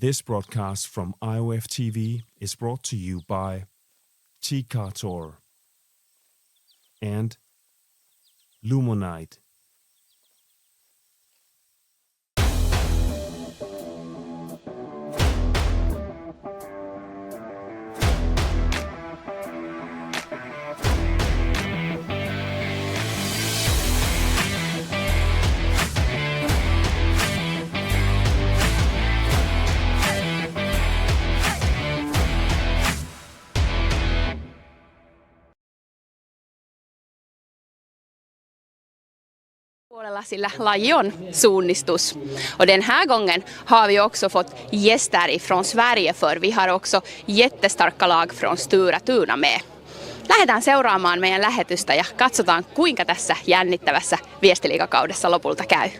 This broadcast from IOF TV is brought to you by T-Cartor and Lumonite. Sillä laji on suunnistus. Och den här gången har vi också fått gäster ifrån Sverige för vi har också jättestarka lag från Stura med. Lähdetään seuraamaan meidän lähetystä ja katsotaan kuinka tässä jännittävässä viestiliigakaudessa lopulta käy.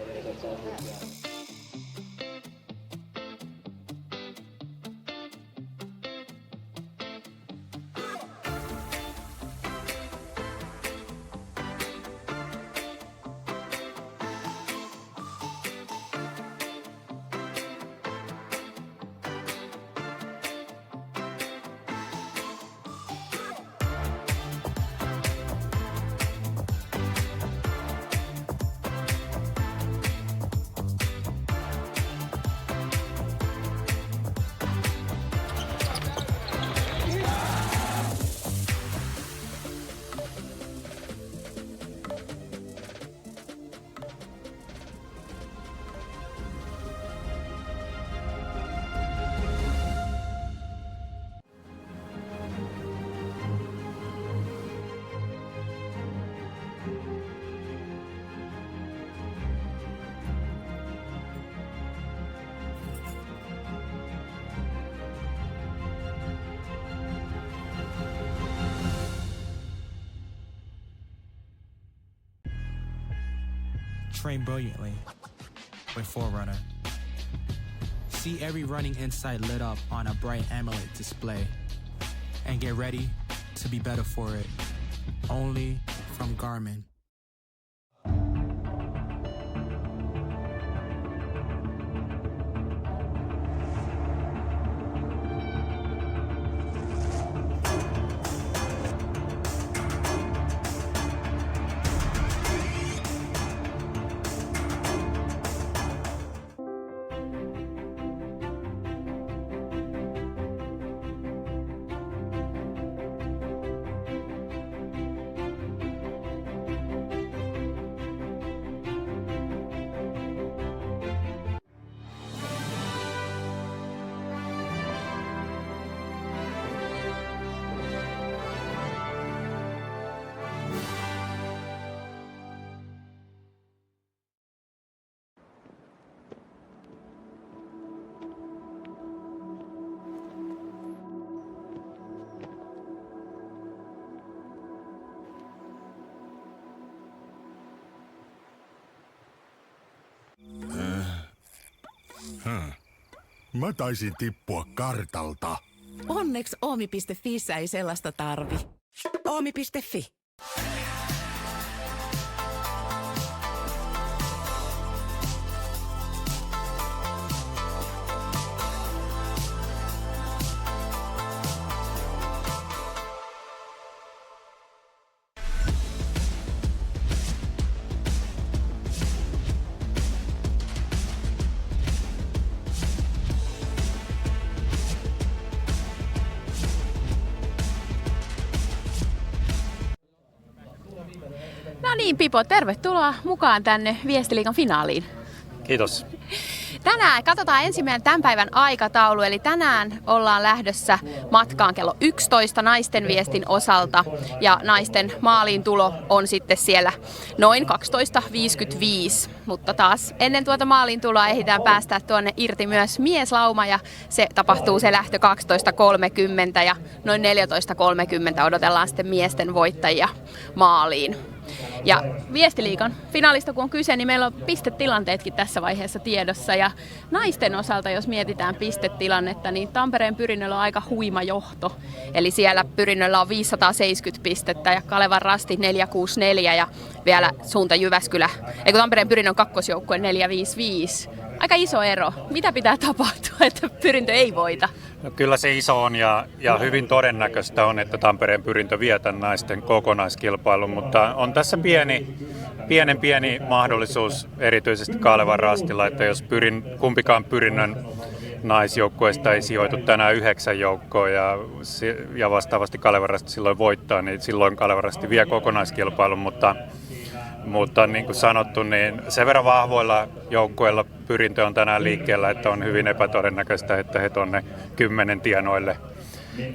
Train brilliantly with Forerunner. See every running insight lit up on a bright AMOLED display. And get ready to be better for it. Only from Garmin. Mä taisin tippua kartalta. Onneksi Oomi.fissä ei sellaista tarvi. Oomi.fi. No niin, Pipo, tervetuloa mukaan tänne Viestiliigan finaaliin. Kiitos. Tänään katsotaan ensimmäinen tämän päivän aikataulu, eli tänään ollaan lähdössä matkaan kello 11 naisten viestin osalta ja naisten maaliin tulo on sitten siellä noin 12.55, mutta taas ennen tuota maaliin tuloa ehditään päästä tuonne irti myös mieslauma ja se tapahtuu se lähtö 12.30 ja noin 14.30 odotellaan sitten miesten voittajia maaliin. Ja Viestiliigan finaalista kun on kyse, niin meillä on pistetilanteetkin tässä vaiheessa tiedossa. Ja naisten osalta, jos mietitään pistetilannetta, niin Tampereen Pyrinnöllä on aika huima johto. Eli siellä Pyrinnöllä on 570 pistettä ja Kalevan Rasti 464 ja vielä suunta Jyväskylä. Tampereen Pyrinnön kakkosjoukkue 455. Aika iso ero. Mitä pitää tapahtua, että Pyrintö ei voita? No, kyllä se iso on ja hyvin todennäköistä on, että Tampereen Pyrintö vie tämän naisten kokonaiskilpailun, mutta on tässä pieni mahdollisuus erityisesti Kalevan rastilla, että jos kumpikaan Pyrinnön naisjoukkueesta ei sijoitu tänään 9 joukkoon ja vastaavasti Kalevan rasti silloin voittaa, niin silloin Kalevan rasti vie kokonaiskilpailun, mutta niin kuin sanottu, niin sen verran vahvoilla joukkueilla Pyrintö on tänään liikkeellä, että on hyvin epätodennäköistä, että he tuonne 10 tienoille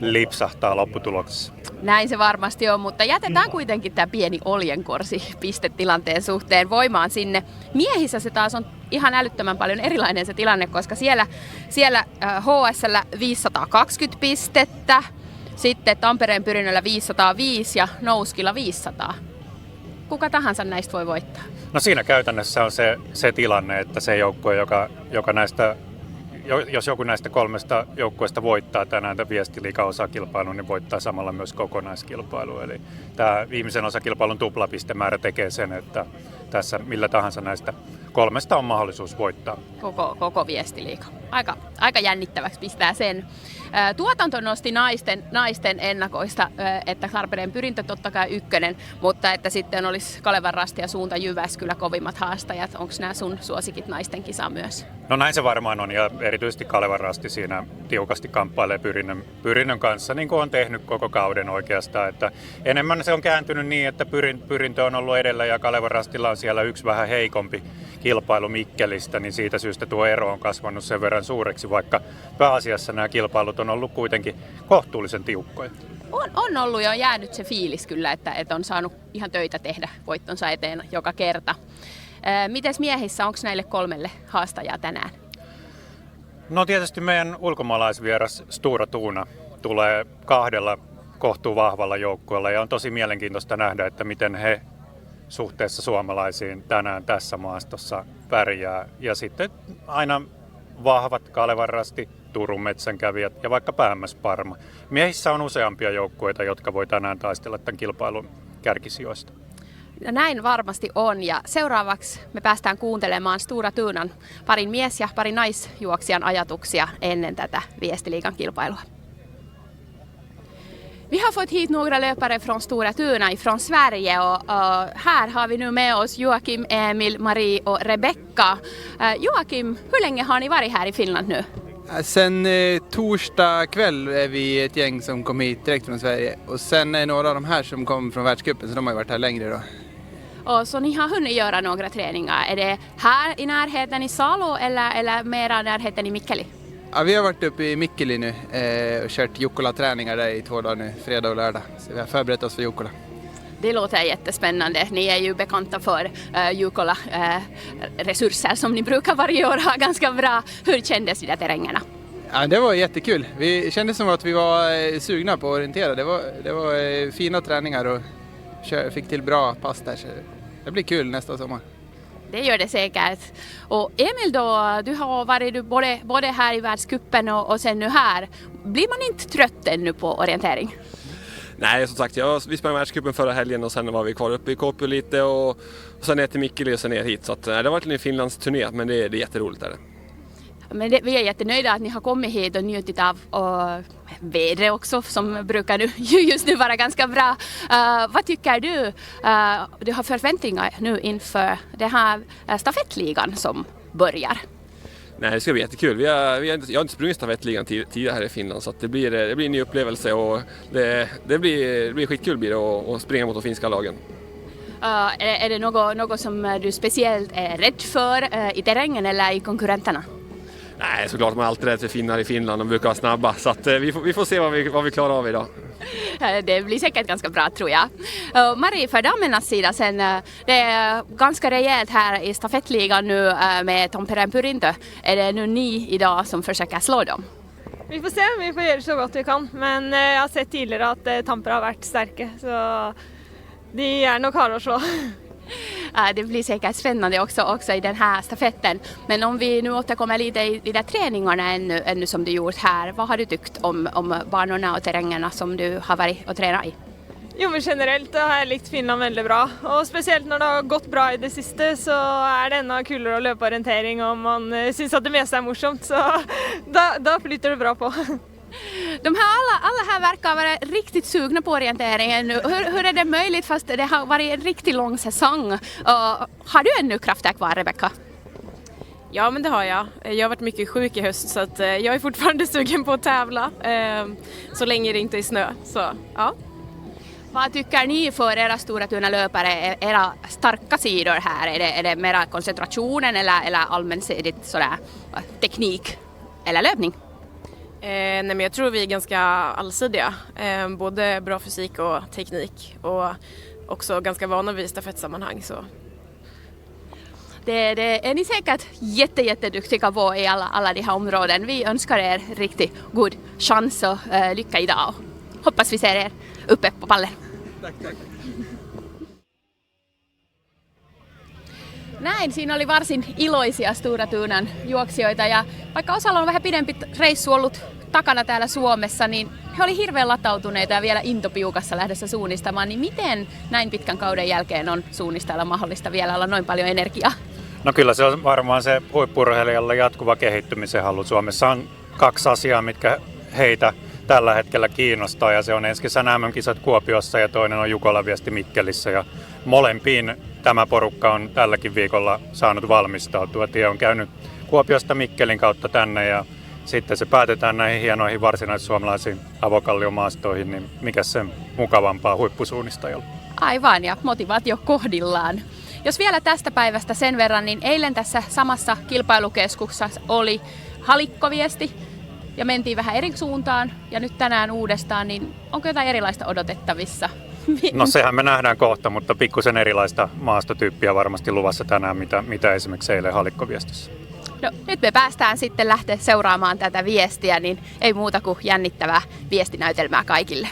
lipsahtaa lopputuloksessa. Näin se varmasti on, mutta jätetään kuitenkin tämä pieni oljenkorsi pistetilanteen suhteen voimaan sinne. Miehissä se taas on ihan älyttömän paljon erilainen se tilanne, koska siellä HS:llä 520 pistettä, sitten Tampereen Pyrinnöllä 505 ja Nouskilla 500. Kuka tahansa näistä voi voittaa? No siinä käytännössä on se tilanne, että se joukkue, joka jos joku näistä 3 joukkueesta voittaa tänään tämän viestiliiga-osakilpailun, niin voittaa samalla myös kokonaiskilpailu. Eli tämä viimeisen osakilpailun tuplapistemäärä tekee sen, että tässä millä tahansa näistä 3 on mahdollisuus voittaa. Koko viestiliiga. Aika jännittäväksi pistää sen. Tuotanto nosti naisten ennakoista, että Tampereen Pyrintö totta kai 1, mutta että sitten olisi Kalevan rasti ja Suunta Jyväskylä kovimmat haastajat. Onko nämä sun suosikit naisten kisa myös? No näin se varmaan on, ja erityisesti Kalevan rasti siinä tiukasti kamppailee Pyrinnön kanssa, niin kuin on tehnyt koko kauden oikeastaan. Että enemmän se on kääntynyt niin, että Pyrintö on ollut edellä ja Kalevan rastilla on siellä yksi vähän heikompi kilpailu Mikkelistä, niin siitä syystä tuo ero on kasvanut sen verran suureksi, vaikka pääasiassa nämä kilpailut on ollut kuitenkin kohtuullisen tiukkoja. On ollut ja on jäänyt se fiilis kyllä, että on saanut ihan töitä tehdä voittonsa eteen joka kerta. Mites miehissä, onko näille 3 haastajaa tänään? No tietysti meidän ulkomaalaisvieras Stura Tuuna tulee 2 kohtuu vahvalla joukkueella ja on tosi mielenkiintoista nähdä, että miten he suhteessa suomalaisiin tänään tässä maastossa pärjää. Ja sitten aina vahvat Kalevan rasti, Turun metsänkävijät ja vaikka Päämmäs Parma. Miehissä on useampia joukkueita, jotka voi tänään taistella tämän kilpailun kärkisijoista. Ja näin varmasti on ja seuraavaksi me päästään kuuntelemaan Stura Tuunan parin mies- ja parin naisjuoksijan ajatuksia ennen tätä viestiliigan kilpailua. Vi har fått hit några löpare från Stora Tuna från Sverige och här har vi nu med oss Joakim, Emil, Marie och Rebecka. Joakim, hur länge har ni varit här i Finland nu? Sen torsdag kväll är vi ett gäng som kom hit direkt från Sverige och sen är några av de här som kom från världscupen, så de har ju varit här längre då. Och så ni har hunnit göra några träningar. Är det här i närheten i Salo eller mera närheten i Mikkeli? Ja, vi har varit uppe i Mikkeli nu och kört Jukkola-träningar där i 2 dagar nu, fredag och lördag. Så vi har förberett oss för Jukkola. Det låter jättespännande. Ni är ju bekanta för Jukkola-resurser som ni brukar varje år ha ganska bra. Hur kändes de där terrängerna? Ja, det var jättekul. Vi kände som att vi var sugna på att orientera. Det var fina träningar och fick till bra pass där. Så det blir kul nästa sommar. Det gör det säkert. Och Emil då, du har varit både här i världscupen och sen nu här. Blir man inte trött ännu på orientering? Nej, som sagt, vi sprang världscupen förra helgen och sen var vi kvar uppe i Kuopio lite och sen ner till Mikkeli och sen ner hit. Så att, det har varit en Finlands turné, men det är jätteroligt. Där. Men vi är jättenöjda att ni har kommit hit och njutit av vädret också, som brukar just nu vara ganska bra. Vad tycker du? Du har förväntningar nu inför den här stafettligan som börjar. Nej, det ska bli jättekul. Jag har inte sprungit stafettligan tidigare här i Finland, så att det blir en ny upplevelse och det blir skitkul blir det att springa mot de finska lagen. Är det något som du speciellt är rädd för i terrängen eller i konkurrenterna? Nej, såklart man är alltid rädd för finnar i Finland. De brukar vara snabba, så att vi får se vad vi klarar av idag. Det blir säkert ganska bra, tror jag. Marie, för damernas sida sen, det är ganska rejält här i stafettligan nu med Tampereen Pyrintö. Är det nu ni idag som försöker slå dem? Vi får se, vi får göra så gott vi kan. Men jag har sett tidigare att Tampere har varit starka, så de är nog klara att slå. Det blir säkert spännande också i den här stafetten. Men om vi nu återkommer lite i de där träningarna ännu som du gjort här. Vad har du tyckt om banorna och terrängerna som du har varit och tränat i? Jo, men generelt har jeg likt Finland veldig bra. Og spesielt når det har gått bra i det siste, så er det enda kulere å løpe orientering og man syns at det meste er morsomt. Så da flyter det bra på. De här alla här verkar vara riktigt sugna på orienteringen nu. Hur är det möjligt fast det har varit en riktigt lång säsong? Har du ännu krafter kvar, Rebecka? Ja, men det har jag. Jag har varit mycket sjuk i höst så att jag är fortfarande sugen på att tävla så länge det inte är snö. Så, ja. Vad tycker ni för era stora tunna löpare, era starka sidor här? Är det mera koncentrationen eller allmänsidigt sådär teknik eller löpning? Nej, men jag tror vi är ganska allsidiga. Både bra fysik och teknik och också ganska vana vid stafettsammanhang. Så. Det är ni säkert jätteduktiga på i alla de här områden. Vi önskar er riktigt god chans och lycka idag. Hoppas vi ser er uppe på pallen. Tack. Näin, siinä oli varsin iloisia Sturatunan juoksijoita ja vaikka osalla on vähän pidempi reissu ollut takana täällä Suomessa, niin he oli hirveän latautuneita ja vielä intopiukassa lähdössä suunnistamaan. Niin miten näin pitkän kauden jälkeen on suunnistella mahdollista vielä olla noin paljon energiaa? No kyllä se on varmaan se huippu-urheilijalle jatkuva kehittymisen halu. Suomessa on 2 asiaa, mitkä heitä tällä hetkellä kiinnostaa ja se on ensi kesänä MM-kisat Kuopiossa ja toinen on Jukolan viesti Mikkelissä ja molempiin tämä porukka on tälläkin viikolla saanut valmistautua. Tie on käynyt Kuopiosta Mikkelin kautta tänne ja sitten se päätetään näihin hienoihin varsinaissuomalaisiin avokalliomaastoihin, niin mikä sen mukavampaa huippusuunnistajalla? Aivan, ja motivaatio kohdillaan. Jos vielä tästä päivästä sen verran, niin eilen tässä samassa kilpailukeskuksessa oli halikkoviesti ja mentiin vähän eri suuntaan ja nyt tänään uudestaan, niin onko jotain erilaista odotettavissa? No sehän me nähdään kohta, mutta pikkusen erilaista maastotyyppiä varmasti luvassa tänään, mitä esimerkiksi eilen halikkoviestissä. No, nyt me päästään sitten lähteä seuraamaan tätä viestiä, niin ei muuta kuin jännittävää viestinäytelmää kaikille.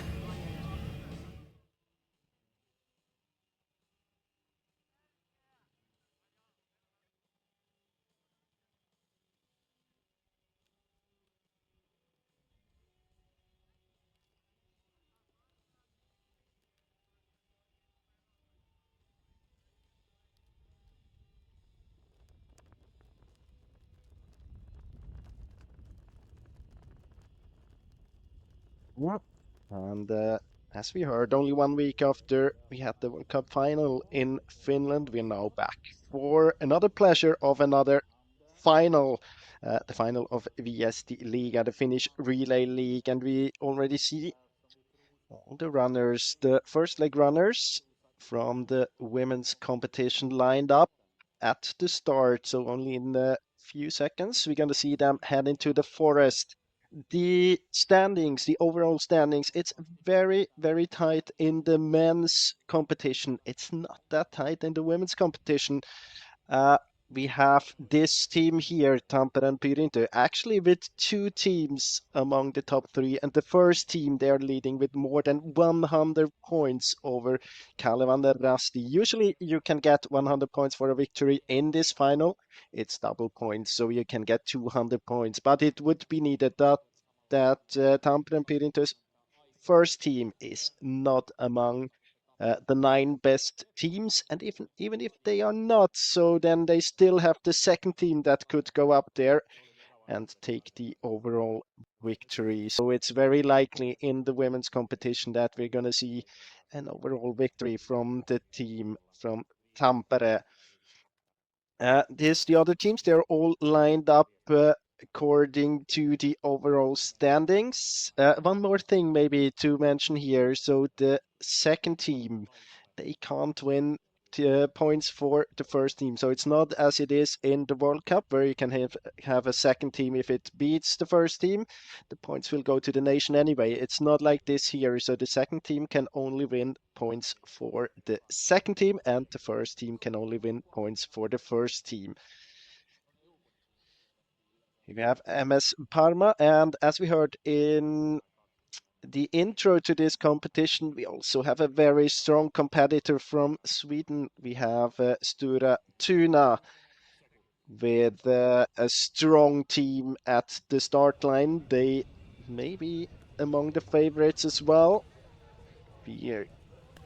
Yep. And as we heard, only 1 week after we had the World Cup final in Finland, we're now back for another pleasure of another final, the final of VST Liga, the Finnish Relay League, and we already see all the runners, the first leg runners from the women's competition lined up at the start. So only in a few seconds, we're going to see them head into the forest. The standings, the overall standings, it's very tight in the men's competition. It's not that tight in the women's competition. We have this team here, Tampere and Pyrinto, actually with 2 teams among the top 3. And the first team, they are leading with more than 100 points over Kalevan and Rasti. Usually you can get 100 points for a victory in this final. It's double points, so you can get 200 points. But it would be needed that Tampere and Pyrinto's first team is not among the 9 best teams, and even if they are not, so then they still have the second team that could go up there and take the overall victory. So it's very likely in the women's competition that we're going to see an overall victory from the team from Tampere. The other teams, they're all lined up according to the overall standings. One more thing maybe to mention here. So the second team, they can't win points for the first team. So it's not as it is in the World Cup where you can have a second team if it beats the first team. The points will go to the nation anyway. It's not like this here. So the second team can only win points for the second team and the first team can only win points for the first team. We have MS Parma, and as we heard in the intro to this competition, we also have a very strong competitor from Sweden. We have Stura Tuna with a strong team at the start line. They may be among the favorites as well. Here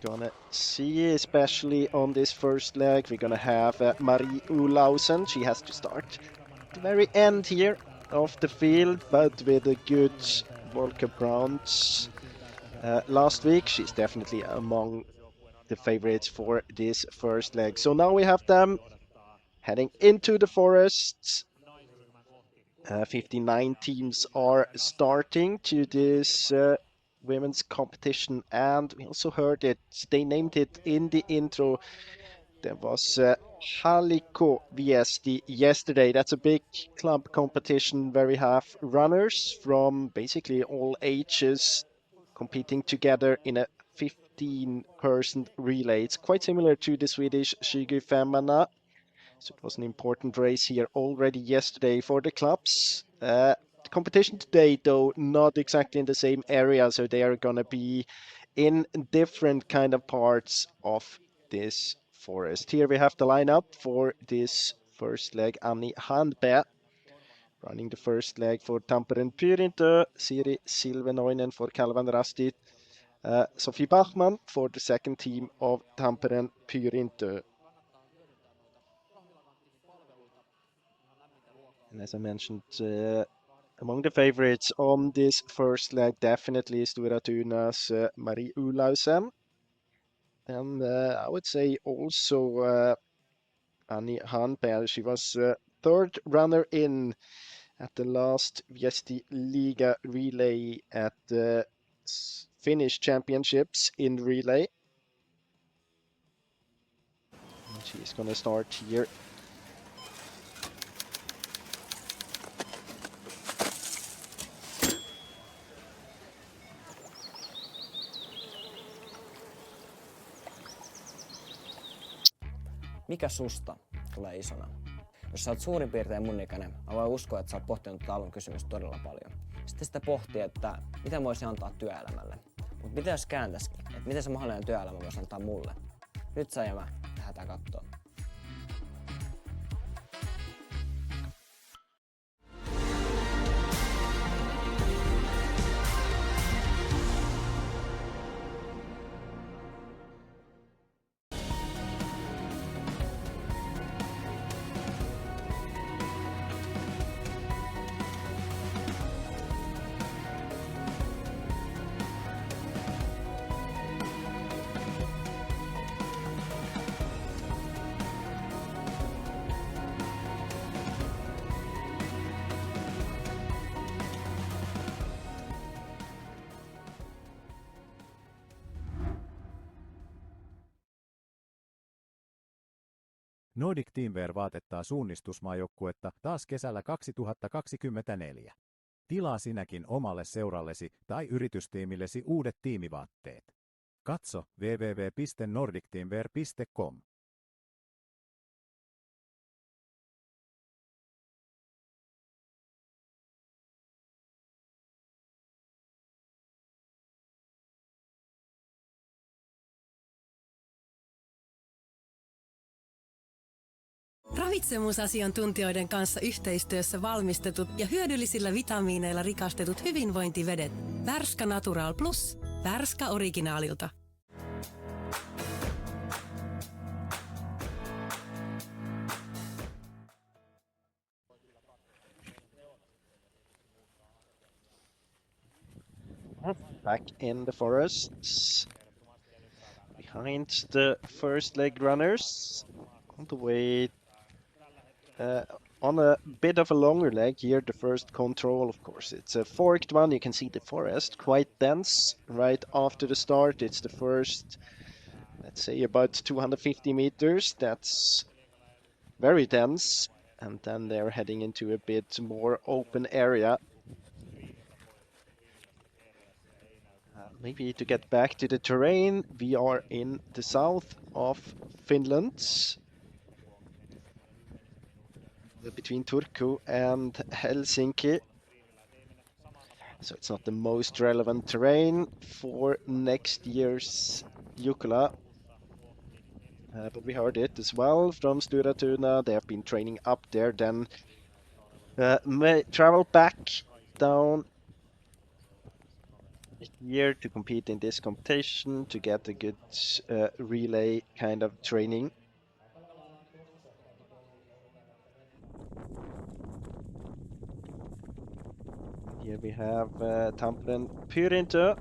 gonna see, especially on this first leg, we're gonna have Marie Olausen. She has to start at the very end here of the field, but with a good Volker Browns last week. She's definitely among the favorites for this first leg. So now we have them heading into the forest. 59 teams are starting to this women's competition, and we also heard it, they named it in the intro. There was Haliko Viesti yesterday. That's a big club competition where we have runners from basically all ages competing together in a 15-person relay. It's quite similar to the Swedish Skigifemmarna. So it was an important race here already yesterday for the clubs. The competition today, though, not exactly in the same area, so they are going to be in different kind of parts of this forest. Here we have the lineup for this first leg. Annie Handberg running the first leg for Tampere Pyrintö, Siri Silvenoinen for Kalvan Rastit, Sophie Bachmann for the second team of Tampere Pyrintö. And as I mentioned, among the favorites on this first leg, definitely Stora Tuna's Marie Olausen. And I would say also Annie Handberg. She was third runner in at the last Viesti Liga relay at the Finnish championships in relay. And she's going to start here. Mikä susta tulee isona? Jos sä oot suurin piirtein mun ikäinen, mä voin uskoa, että sä oot pohtinut tätä alun kysymystä todella paljon. Sitten sitä pohtii, että mitä mä voisin antaa työelämälle. Mutta mitä jos kääntäisikin, että miten se mahdollinen työelämä voisi antaa mulle? Nyt sä ja mä lähdetään kattoo. Nordic Teamwear vaatettaa suunnistusmaajoukkuetta taas kesällä 2024. Tilaa sinäkin omalle seurallesi tai yritystiimillesi uudet tiimivaatteet. Katso www.nordicteamwear.com. Ravitsemusasiantuntijoiden kanssa yhteistyössä valmistetut ja hyödyllisillä vitamiineilla rikastetut hyvinvointivedet. Värska Natural Plus. Värska Originaalilta. Back in the forests. Behind the first leg runners. On the way on a bit of a longer leg here, the first control, of course. It's a forked one. You can see the forest quite dense right after the start. It's the first, let's say, about 250 meters. That's very dense. And then they're heading into a bit more open area. Maybe to get back to the terrain, we are in the south of Finland. Between Turku and Helsinki. So it's not the most relevant terrain for next year's Jukkola. But we heard it as well from Stora Tuna. They have been training up there, then may travel back down here to compete in this competition, to get a good relay kind of training. Here we have Tampere Pyrintö.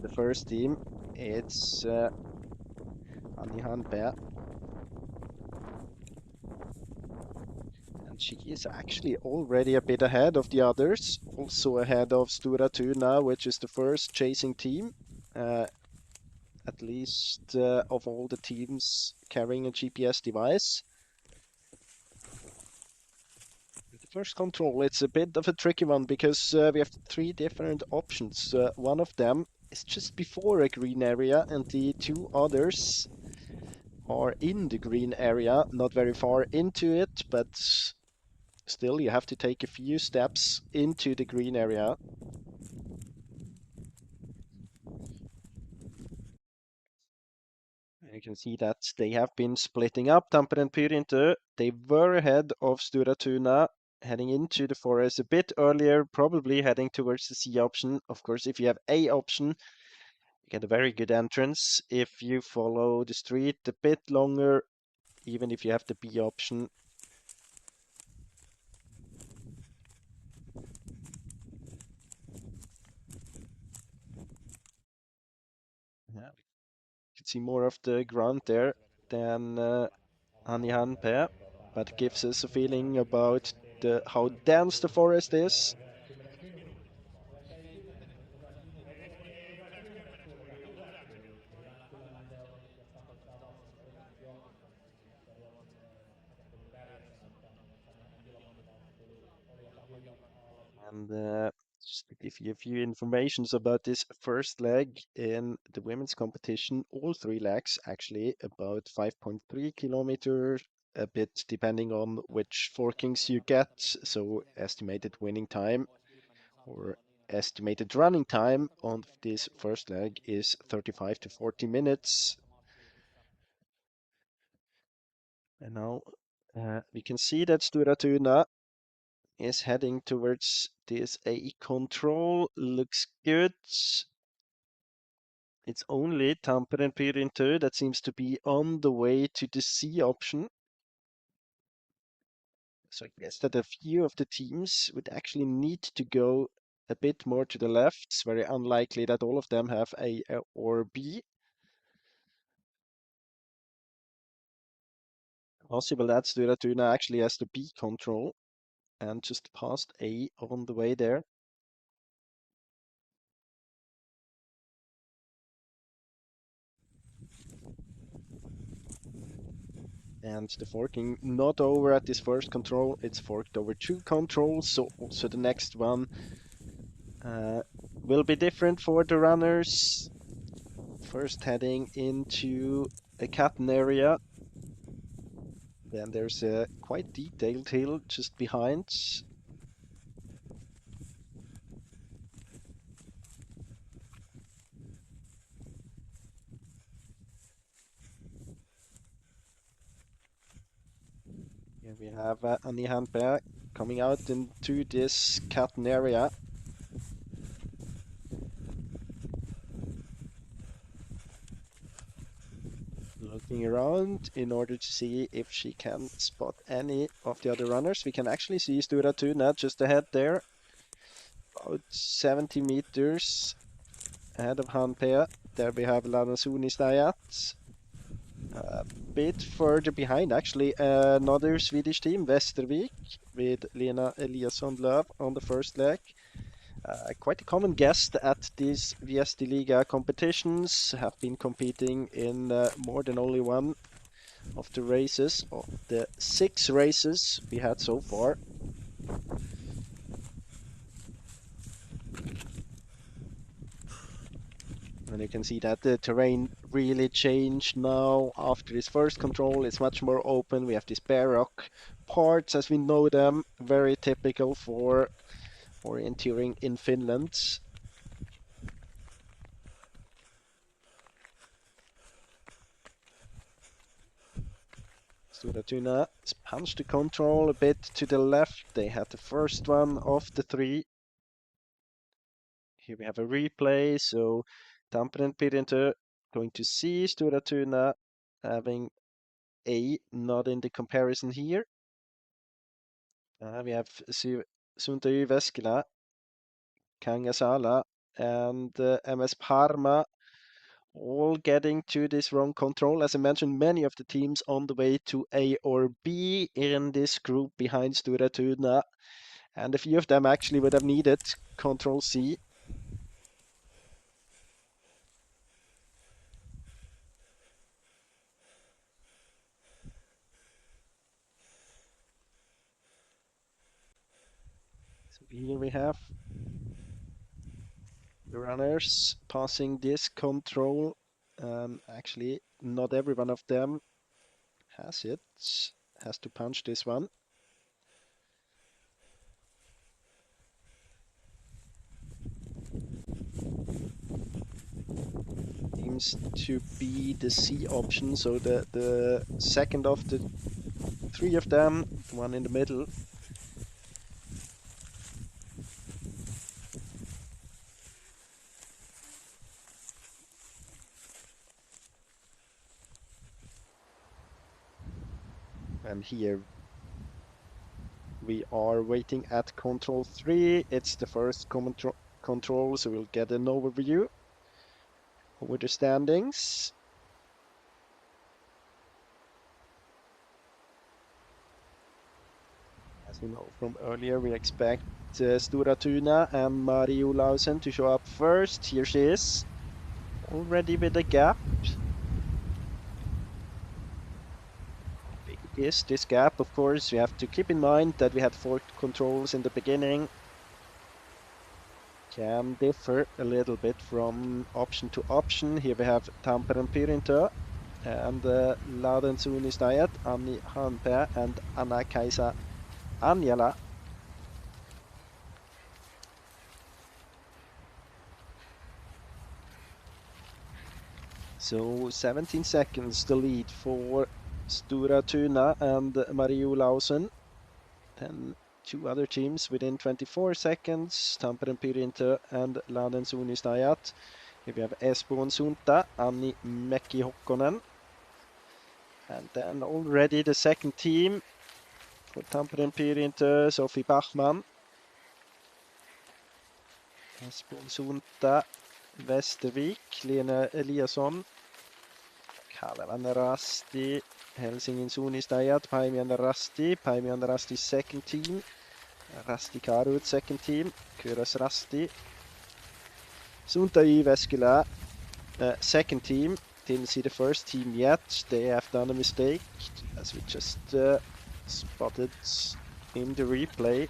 The first team, it's Anni Hanpää. And she is actually already a bit ahead of the others, also ahead of Stora Tuna, which is the first chasing team, at least of all the teams carrying a GPS device. The first control, it's a bit of a tricky one because we have 3 different options. One of them is just before a green area, and the 2 others are in the green area, not very far into it, but still you have to take a few steps into the green area. You can see that they have been splitting up. Tampere and Pyrintö, they were ahead of Stora Tuna, heading into the forest a bit earlier, probably heading towards the C option. Of course, if you have A option, you get a very good entrance. If you follow the street a bit longer, even if you have the B option, yeah, you can see more of the ground there than Anni Hanpää, but gives us a feeling about how dense the forest is. And just to give you a few informations about this first leg in the women's competition, all 3 legs actually about 5.3 kilometers, a bit depending on which forkings you get. So estimated winning time or estimated running time on this first leg is 35 to 40 minutes. And now we can see that Stora Tuna is heading towards this A control. Looks good. It's only Tampere and Pyrintö that seems to be on the way to the C option. So I guess that a few of the teams would actually need to go a bit more to the left. It's very unlikely that all of them have A or B. Possible that Stora Tuna actually has the B control and just passed A on the way there. And the forking not over at this first control, it's forked over 2 controls, so also the next one will be different for the runners. First heading into a cutting area. Then there's a quite detailed hill just behind. Here we have Anni Hanpää coming out into this cutting area. Looking around in order to see if she can spot any of the other runners. We can actually see Stora Tuna just ahead there. About 70 meters ahead of Hanpää. There we have Lana Sunistajat. A bit further behind, actually, another Swedish team, Västervik, with Lena Eliasson Löv on the first leg. Quite a common guest at these Viesti Liga competitions, have been competing in more than only one of the races, of the 6 races we had so far. And you can see that the terrain really changed now after this first control. It's much more open. We have these bare rock parts as we know them, very typical for orienteering in Finland. Stora Tuna punched the control a bit to the left. They had the first one of the 3. Here we have a replay. So Tampere Pirintö going to see Stora Tuna having A not in the comparison here. We have Sunta Jyväskylä, Kangasala, and MS Parma all getting to this wrong control. As I mentioned, many of the teams on the way to A or B in this group behind Stora Tuna, and a few of them actually would have needed control C. So here we have the runners passing this control. Actually, not every one of them has it. Has to punch this one. Seems to be the C option, so the second of the three of them, the one in the middle. And here we are waiting at control 3. It's the first control, so we'll get an overview over the standings. As you know from earlier, we expect Stora Tuna and Mari Olausen to show up first. Here she is, already with a gap. Big is this gap, of course. You have to keep in mind that we had 4 controls in the beginning. Can differ a little bit from option to option. Here we have Tampere Pirintö and Laden Suunnistajat, Anni Hanpää and Anna-Kaisa Anjala. So 17 seconds the lead for Stora Tuna and Mari Olausen. Then 2 other teams within 24 seconds, Tampere Pirintö and Laden Suunnistajat. Here we have Espoon Sunta, Anni Mäki-Hokkonen. And then already the second team for Tampere Pirintö, Sophie Bachmann. Espoon Sunta, Västervik, Lena Eliasson. Kalevan Rasti, Helsingin Suunnistajat, Paimian Rasti, Paimian Rasti's second team. Rasti Karut second team, Kyras Rasti. Sunta Jyväskylä, second team. Didn't see the first team yet. They have done a mistake, as we just spotted in the replay.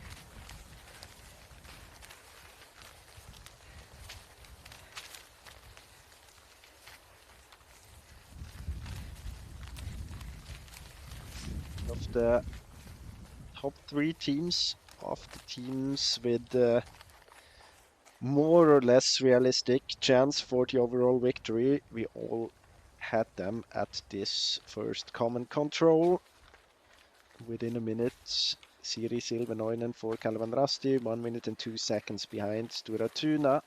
Of the top 3 teams, of the teams with more or less realistic chance for the overall victory, we all had them at this first common control. Within a minute, Siri Silvenoinen for Kalevan Rasti, 1 minute and 2 seconds behind Stora Tuna.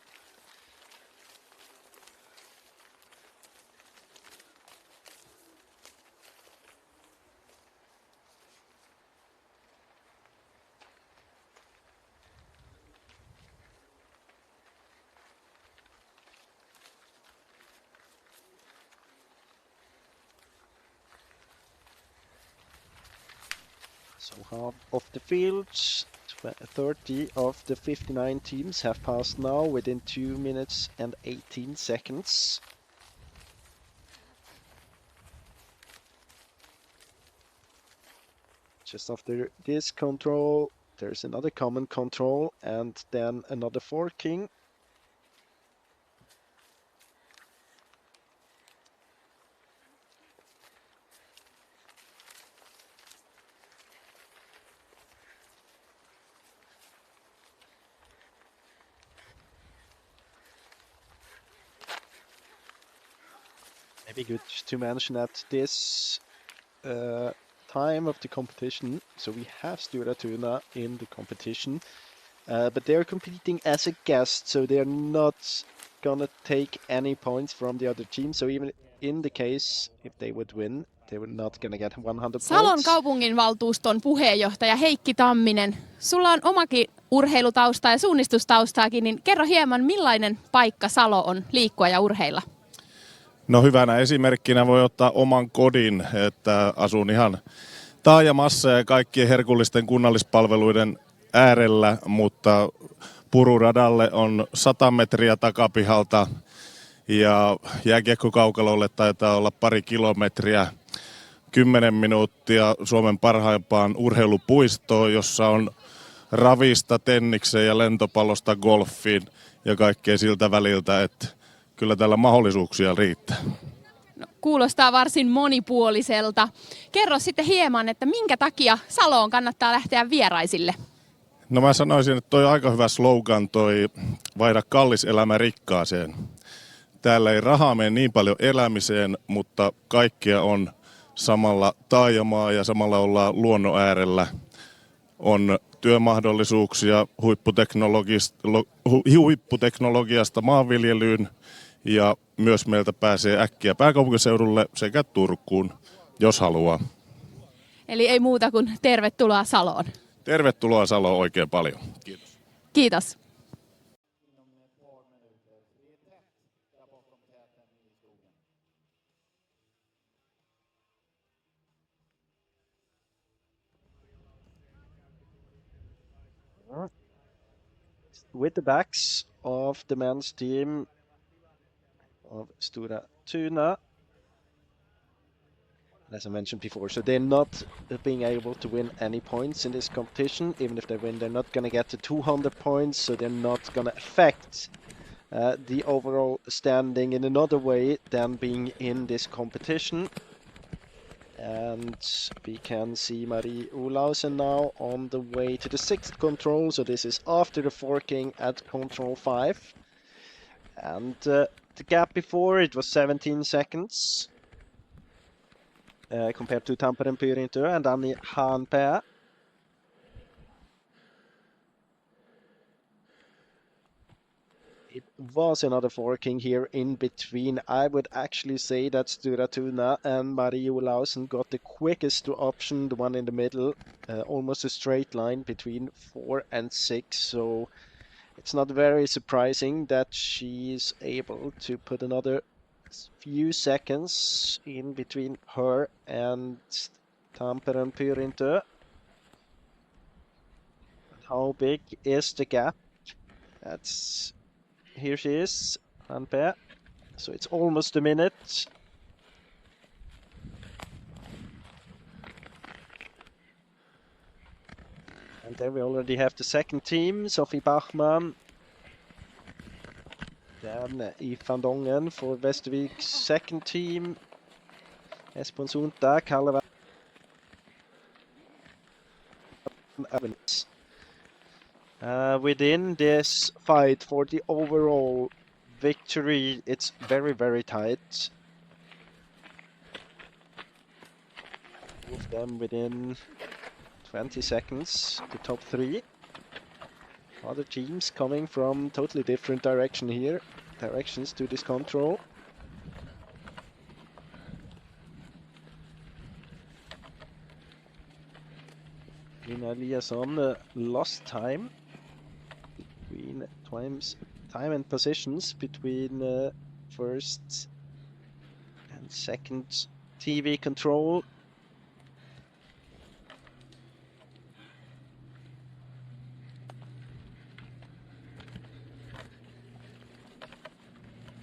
So half of the field, 30 of the 59 teams have passed now within 2 minutes and 18 seconds. Just after this control, there's another common control and then another forking. Maybe good to mention at this time of the competition, so we have Stora Tuna in the competition, but they're competing as a guest, so they're not gonna take any points from the other team. So even in the case if they would win, they were not gonna get 100 Salon points. kaupunginvaltuuston puheenjohtaja Heikki Tamminen. Sulla on omakin urheilutausta ja suunnistustaustaakin, niin kerro hieman, millainen paikka Salo on liikkua ja urheilla? No hyvänä esimerkkinä voi ottaa oman kodin, että asun ihan taajamassa ja kaikkien herkullisten kunnallispalveluiden äärellä, mutta pururadalle on 100 metriä takapihalta ja jääkiekkokaukalolle taitaa olla pari kilometriä, 10 minuuttia Suomen parhaimpaan urheilupuistoon, jossa on ravista, tennikseen ja lentopallosta golfiin ja kaikkea siltä väliltä, että kyllä tällä mahdollisuuksia riittää. No, kuulostaa varsin monipuoliselta. Kerro sitten hieman, että minkä takia Saloon kannattaa lähteä vieraisille? No mä sanoisin, että toi on aika hyvä slogan, toi vaihda kallis elämä rikkaaseen. Täällä ei rahaa mene niin paljon elämiseen, mutta kaikkea on samalla taajamaa ja samalla ollaan luonnon äärellä. On työmahdollisuuksia huipputeknologiasta maanviljelyyn ja myös meiltä pääsee äkkiä pääkaupunkiseudulle sekä Turkuun, jos haluaa. Eli ei muuta kuin tervetuloa Saloon. Tervetuloa Saloon oikein paljon. Kiitos. Kiitos. With the backs of the men's team of Stora Tuna, as I mentioned before, so they're not being able to win any points in this competition. Even if they win, they're not going to get to 200 points, so they're not going to affect the overall standing in another way than being in this competition. And we can see Marie Olausen now on the way to the 6th control, so this is after the forking at control 5. And the gap before, it was 17 seconds compared to Tampere Pyrintö and Annie Hanpää. It was another forking here in between. I would actually say that Stora Tuna and Marie Olausen got the quickest option, the one in the middle, almost a straight line between 4 and 6. So it's not very surprising that she's able to put another few seconds in between her and Tampere Pyrintö. How big is the gap? That's... Here she is, Hanpää. So it's almost a minute. And then we already have the second team, Sophie Bachmann. Then Yves van Dongen for Västervik's second team. Espen Sundberg, Kalle Evans. Within this fight for the overall victory, it's very, very tight. All of them within 20 seconds, the top 3. Other teams coming from totally different directions to this control. Nina Eliasson lost time between time and positions between first and second TV control.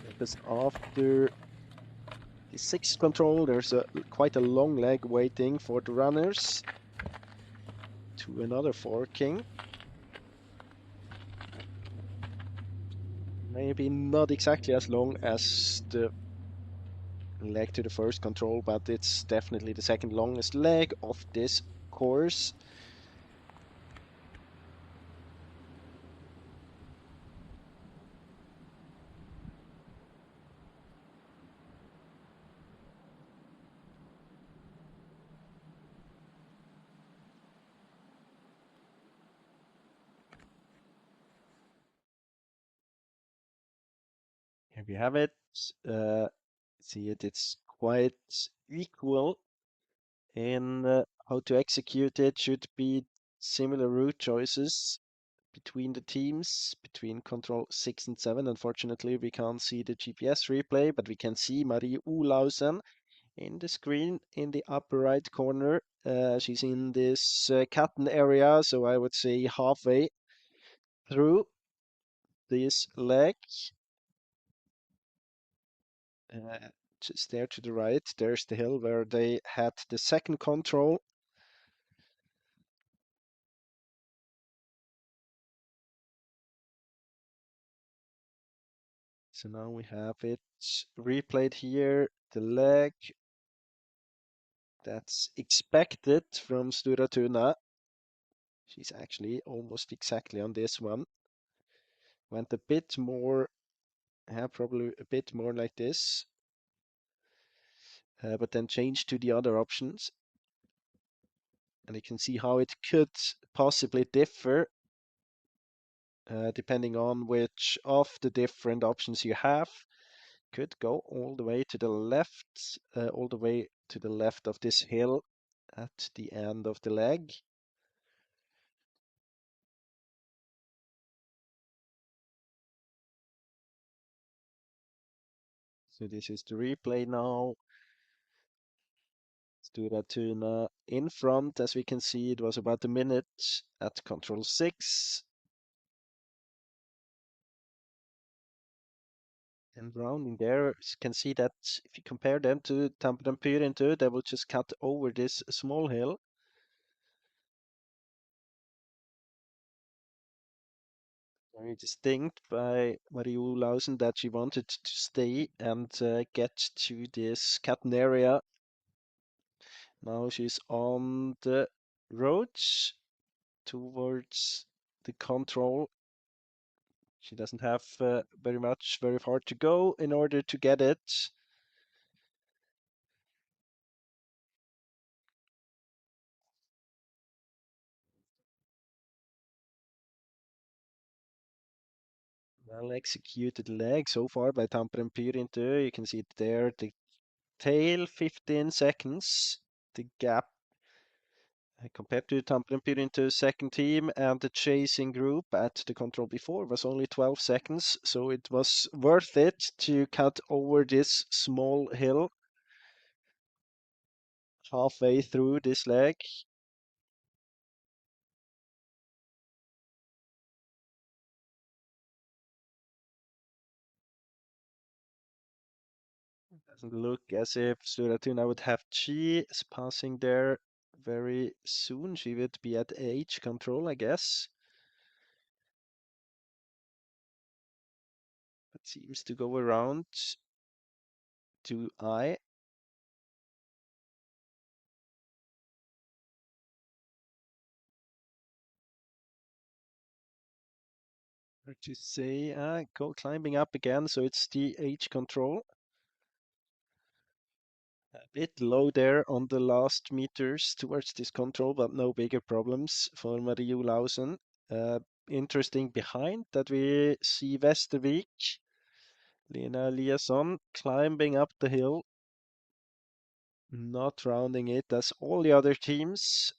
Because after the 6th control, there's quite a long leg waiting for the runners to another forking. Maybe not exactly as long as the leg to the first control, but it's definitely the second longest leg of this course. Here we have it. See it, it's quite equal in how to execute it. Should be similar route choices between the teams, between control 6 and 7. Unfortunately, we can't see the GPS replay, but we can see Marie Olausen in the screen in the upper right corner. She's in this Catten area, so I would say halfway through this leg. Just there to the right, there's the hill where they had the second control. So now we have it replayed here, the leg that's expected from Stura Tuna. She's actually almost exactly on this one. Went a bit more, probably a bit more like this, but then changed to the other options. And you can see how it could possibly differ depending on which of the different options you have. Could go all the way to the left, all the way to the left of this hill at the end of the leg. So this is the replay now. Stura Tuna in front, as we can see, it was about a minute at control 6. And rounding there, you can see that if you compare them to Tampere and Pyrintu, they will just cut over this small hill. Very distinct by Marie Olausen that she wanted to stay and get to this Catten area. Now she's on the road towards the control. She doesn't have very far to go in order to get it. Well executed leg so far by Tampere and Pyrintu. You can see it there, the tail 15 seconds, the gap compared to Tampere and Pyrintu's second team and the chasing group at the control before was only 12 seconds, so it was worth it to cut over this small hill halfway through this leg. Doesn't look as if Stura Tuna would have G is passing there very soon. She would be at H control, I guess. But seems to go around to I. Hard to say. Go climbing up again, so it's the H control. A bit low there on the last meters towards this control, but no bigger problems for Marie Olausen. Interesting behind that we see Westervik, Lena Eliasson climbing up the hill, not rounding it as all the other teams.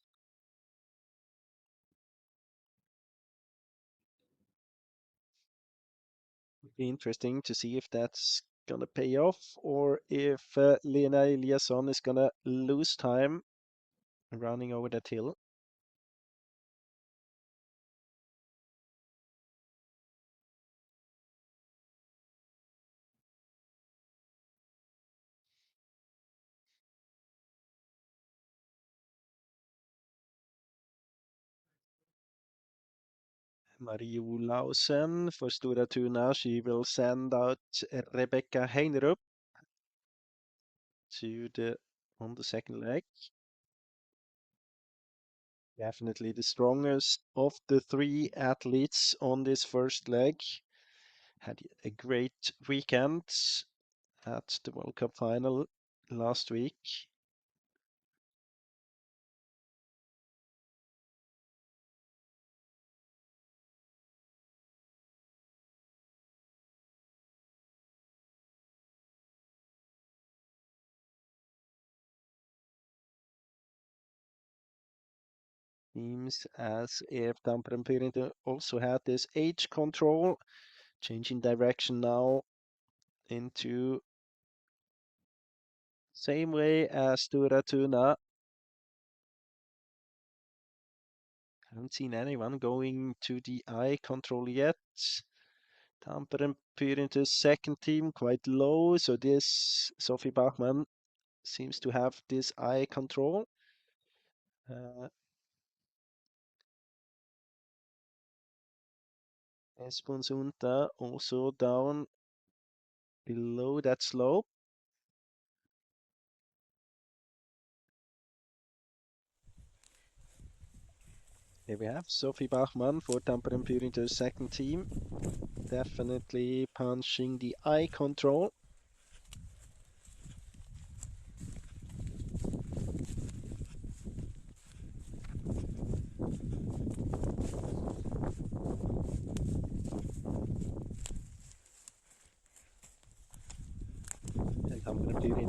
Would be interesting to see if that's gonna pay off or if Lena Eliasson is gonna lose time running over that hill. Marie Olausen for Stora Tuna. She will send out Rebecca Heinerup on the second leg. Definitely the strongest of the three athletes on this first leg. Had a great weekend at the World Cup final last week. Seems as if Tampere and Pirita also had this H control, changing direction now into same way as Stora Tuna. Haven't seen anyone going to the eye control yet. Tampere and Pirita's second team quite low, so this Sophie Bachmann seems to have this eye control. Esponsunta also down below that slope. Here we have Sophie Bachmann for Tampere and Pirita's second team. Definitely punching the eye control.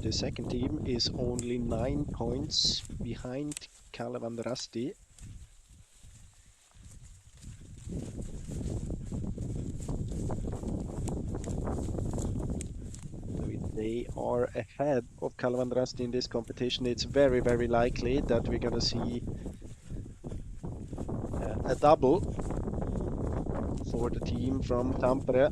The second team is only 9 points behind Kalevan Rasti. If they are ahead of Kalevan Rasti in this competition, it's very, very likely that we're going to see a double for the team from Tampere.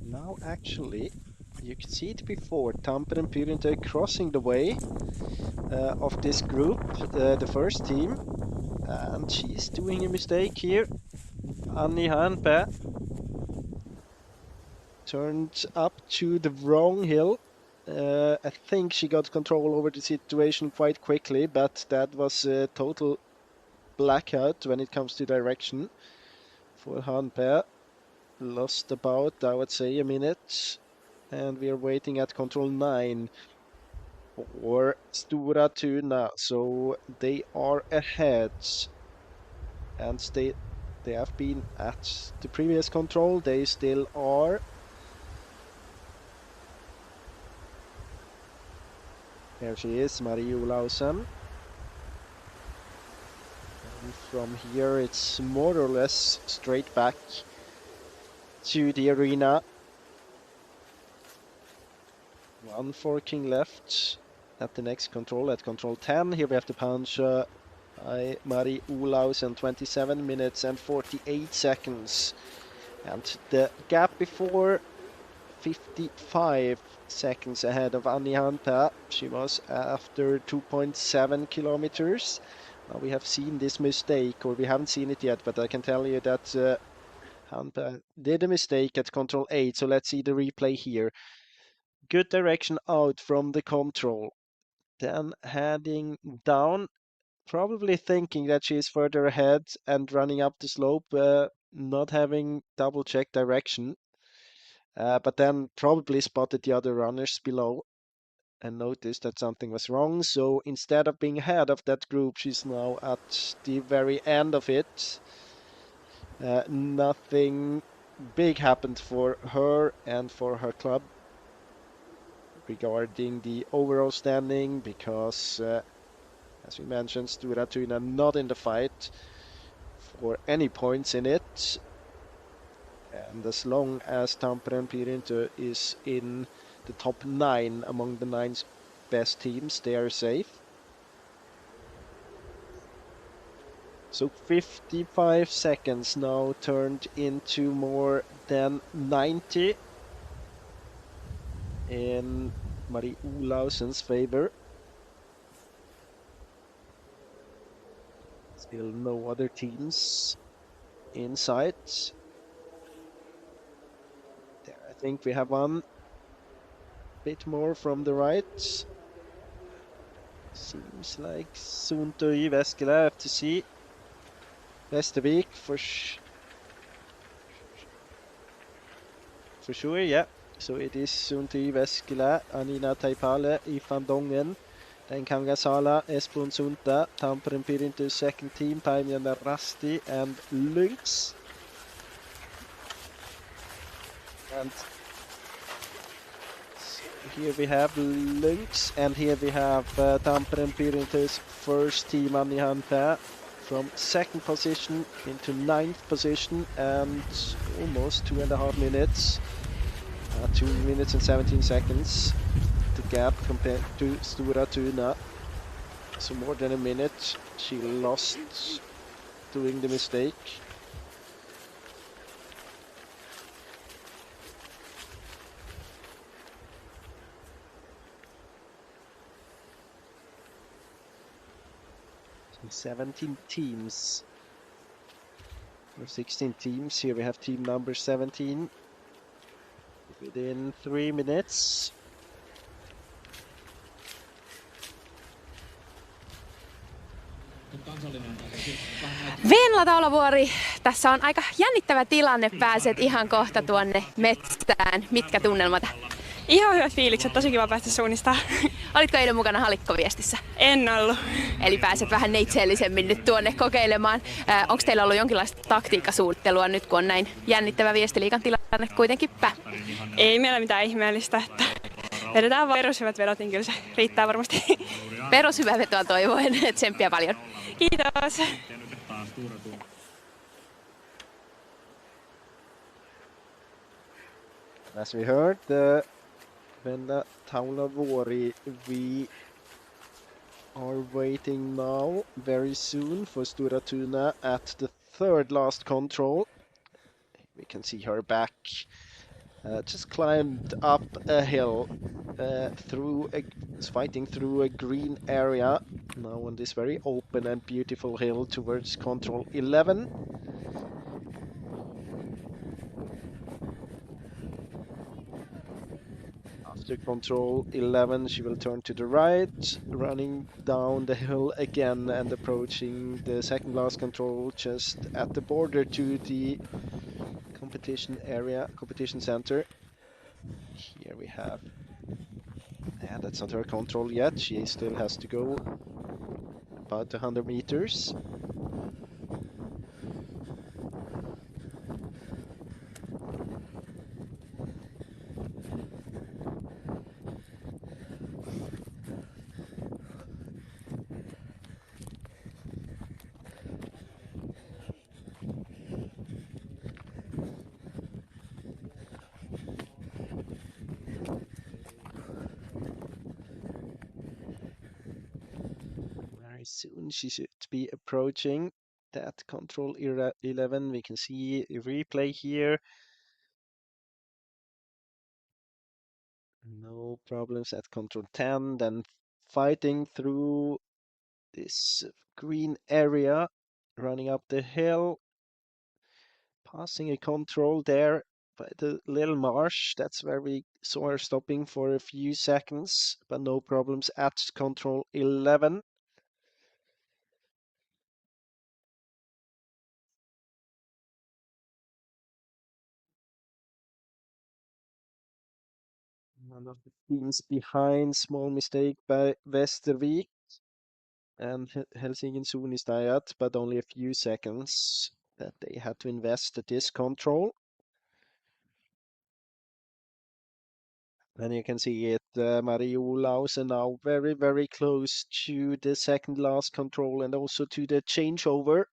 Now actually, you can see it before, Tampere and Pirita crossing the way of this group, the first team, and she's doing a mistake here. Annie Hanpe turned up to the wrong hill. I think she got control over the situation quite quickly, but that was a total blackout when it comes to direction for Hanpe. Lost about, I would say, a minute, and we are waiting at control 9 for Stora Tuna, so they are ahead, and they have been at the previous control, they still are. Here she is, Marie Olausen. And from here it's more or less straight back to the arena. One forking left at the next control, at control 10. Here we have the punch by Marie Olausen, 27 minutes and 48 seconds. And the gap before, 55 seconds ahead of Annie Hanpe. She was after 2.7 kilometers. Now we have seen this mistake, or we haven't seen it yet, but I can tell you that Hanpe did a mistake at control 8, so let's see the replay here. Good direction out from the control. Then heading down, probably thinking that she is further ahead and running up the slope, not having double check direction. But then probably spotted the other runners below and noticed that something was wrong. So instead of being ahead of that group, she's now at the very end of it. Nothing big happened for her and for her club regarding the overall standing, because as we mentioned, Stora Tuna not in the fight for any points in it. And as long as Tampere and Pirita is in the top 9 among the 9 best teams, they are safe. So 55 seconds now turned into more than 90 in Marie Olausen's favor. Still no other teams in sight. There, I think we have one bit more from the right. Seems like Suuntui Veskilä, I have to see. Västervik for sure, yeah. So it is Suuntui Veskilä, Anina Taipale, Ifan Dongen, then Kangasala, Esponsunta, Tampere and Pirita second team, Taimjana Rasti and Lynx. And here we have Lynx, and here we have Tampere and Pyrinthus first team Anni Hanpää from second position into ninth position, and almost 2.5 minutes. 2 minutes and 17 seconds. The gap compared to Stora Tuna. So more than a minute she lost doing the mistake. So 17 teams. Or 16 teams. Here we have team number 17. Within 3 minutes. Venla-Taulavuori, tässä on aika jännittävä tilanne, pääset ihan kohta tuonne metsään. Mitkä tunnelmat? Ihan hyvät fiilikset, tosi kiva päästä suunnistaan. Olitko eilen mukana halikkoviestissä? En ollut. Eli pääset vähän neitseellisemmin nyt tuonne kokeilemaan. Onko teillä ollut jonkinlaista taktiikkasuunnittelua nyt, kun on näin jännittävä viestiliigan tilanne kuitenkin Ei meillä mitään ihmeellistä, että vedetään vaan perushyvät vedot, niin kyllä se riittää varmasti. Perushyvää vetoa toivoen, tsemppiä paljon. Kiitos. As we heard, the Venla-Taulavuori, we are waiting now very soon for Stora Tuna at the third last control. We can see her back. Just climbed up a hill, fighting through a green area. Now on this very open and beautiful hill towards control 11. After control 11, she will turn to the right, running down the hill again and approaching the second last control just at the border to the competition area, competition center. Here we have, yeah, that's not her control yet. She still has to go about 100 meters. Soon she should be approaching that control 11. We can see a replay here. No problems at control 10. Then fighting through this green area, running up the hill, passing a control there by the little marsh. That's where we saw her stopping for a few seconds, but no problems at control 11. One of the teams behind, small mistake by Västervik and Helsingin Suunnistajat, but only a few seconds that they had to invest at this control. And you can see it, Marie Olausen now very, very close to the second last control and also to the changeover.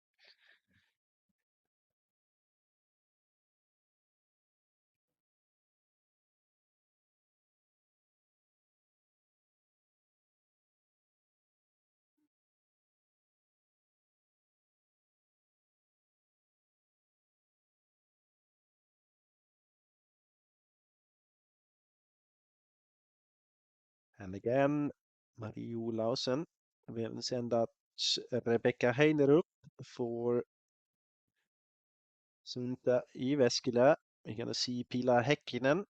And again, Marie Olausen. We haven't sent out Rebecca Heinerup for Sunta Jyväskylä. We're going to see Pila Häkkinen.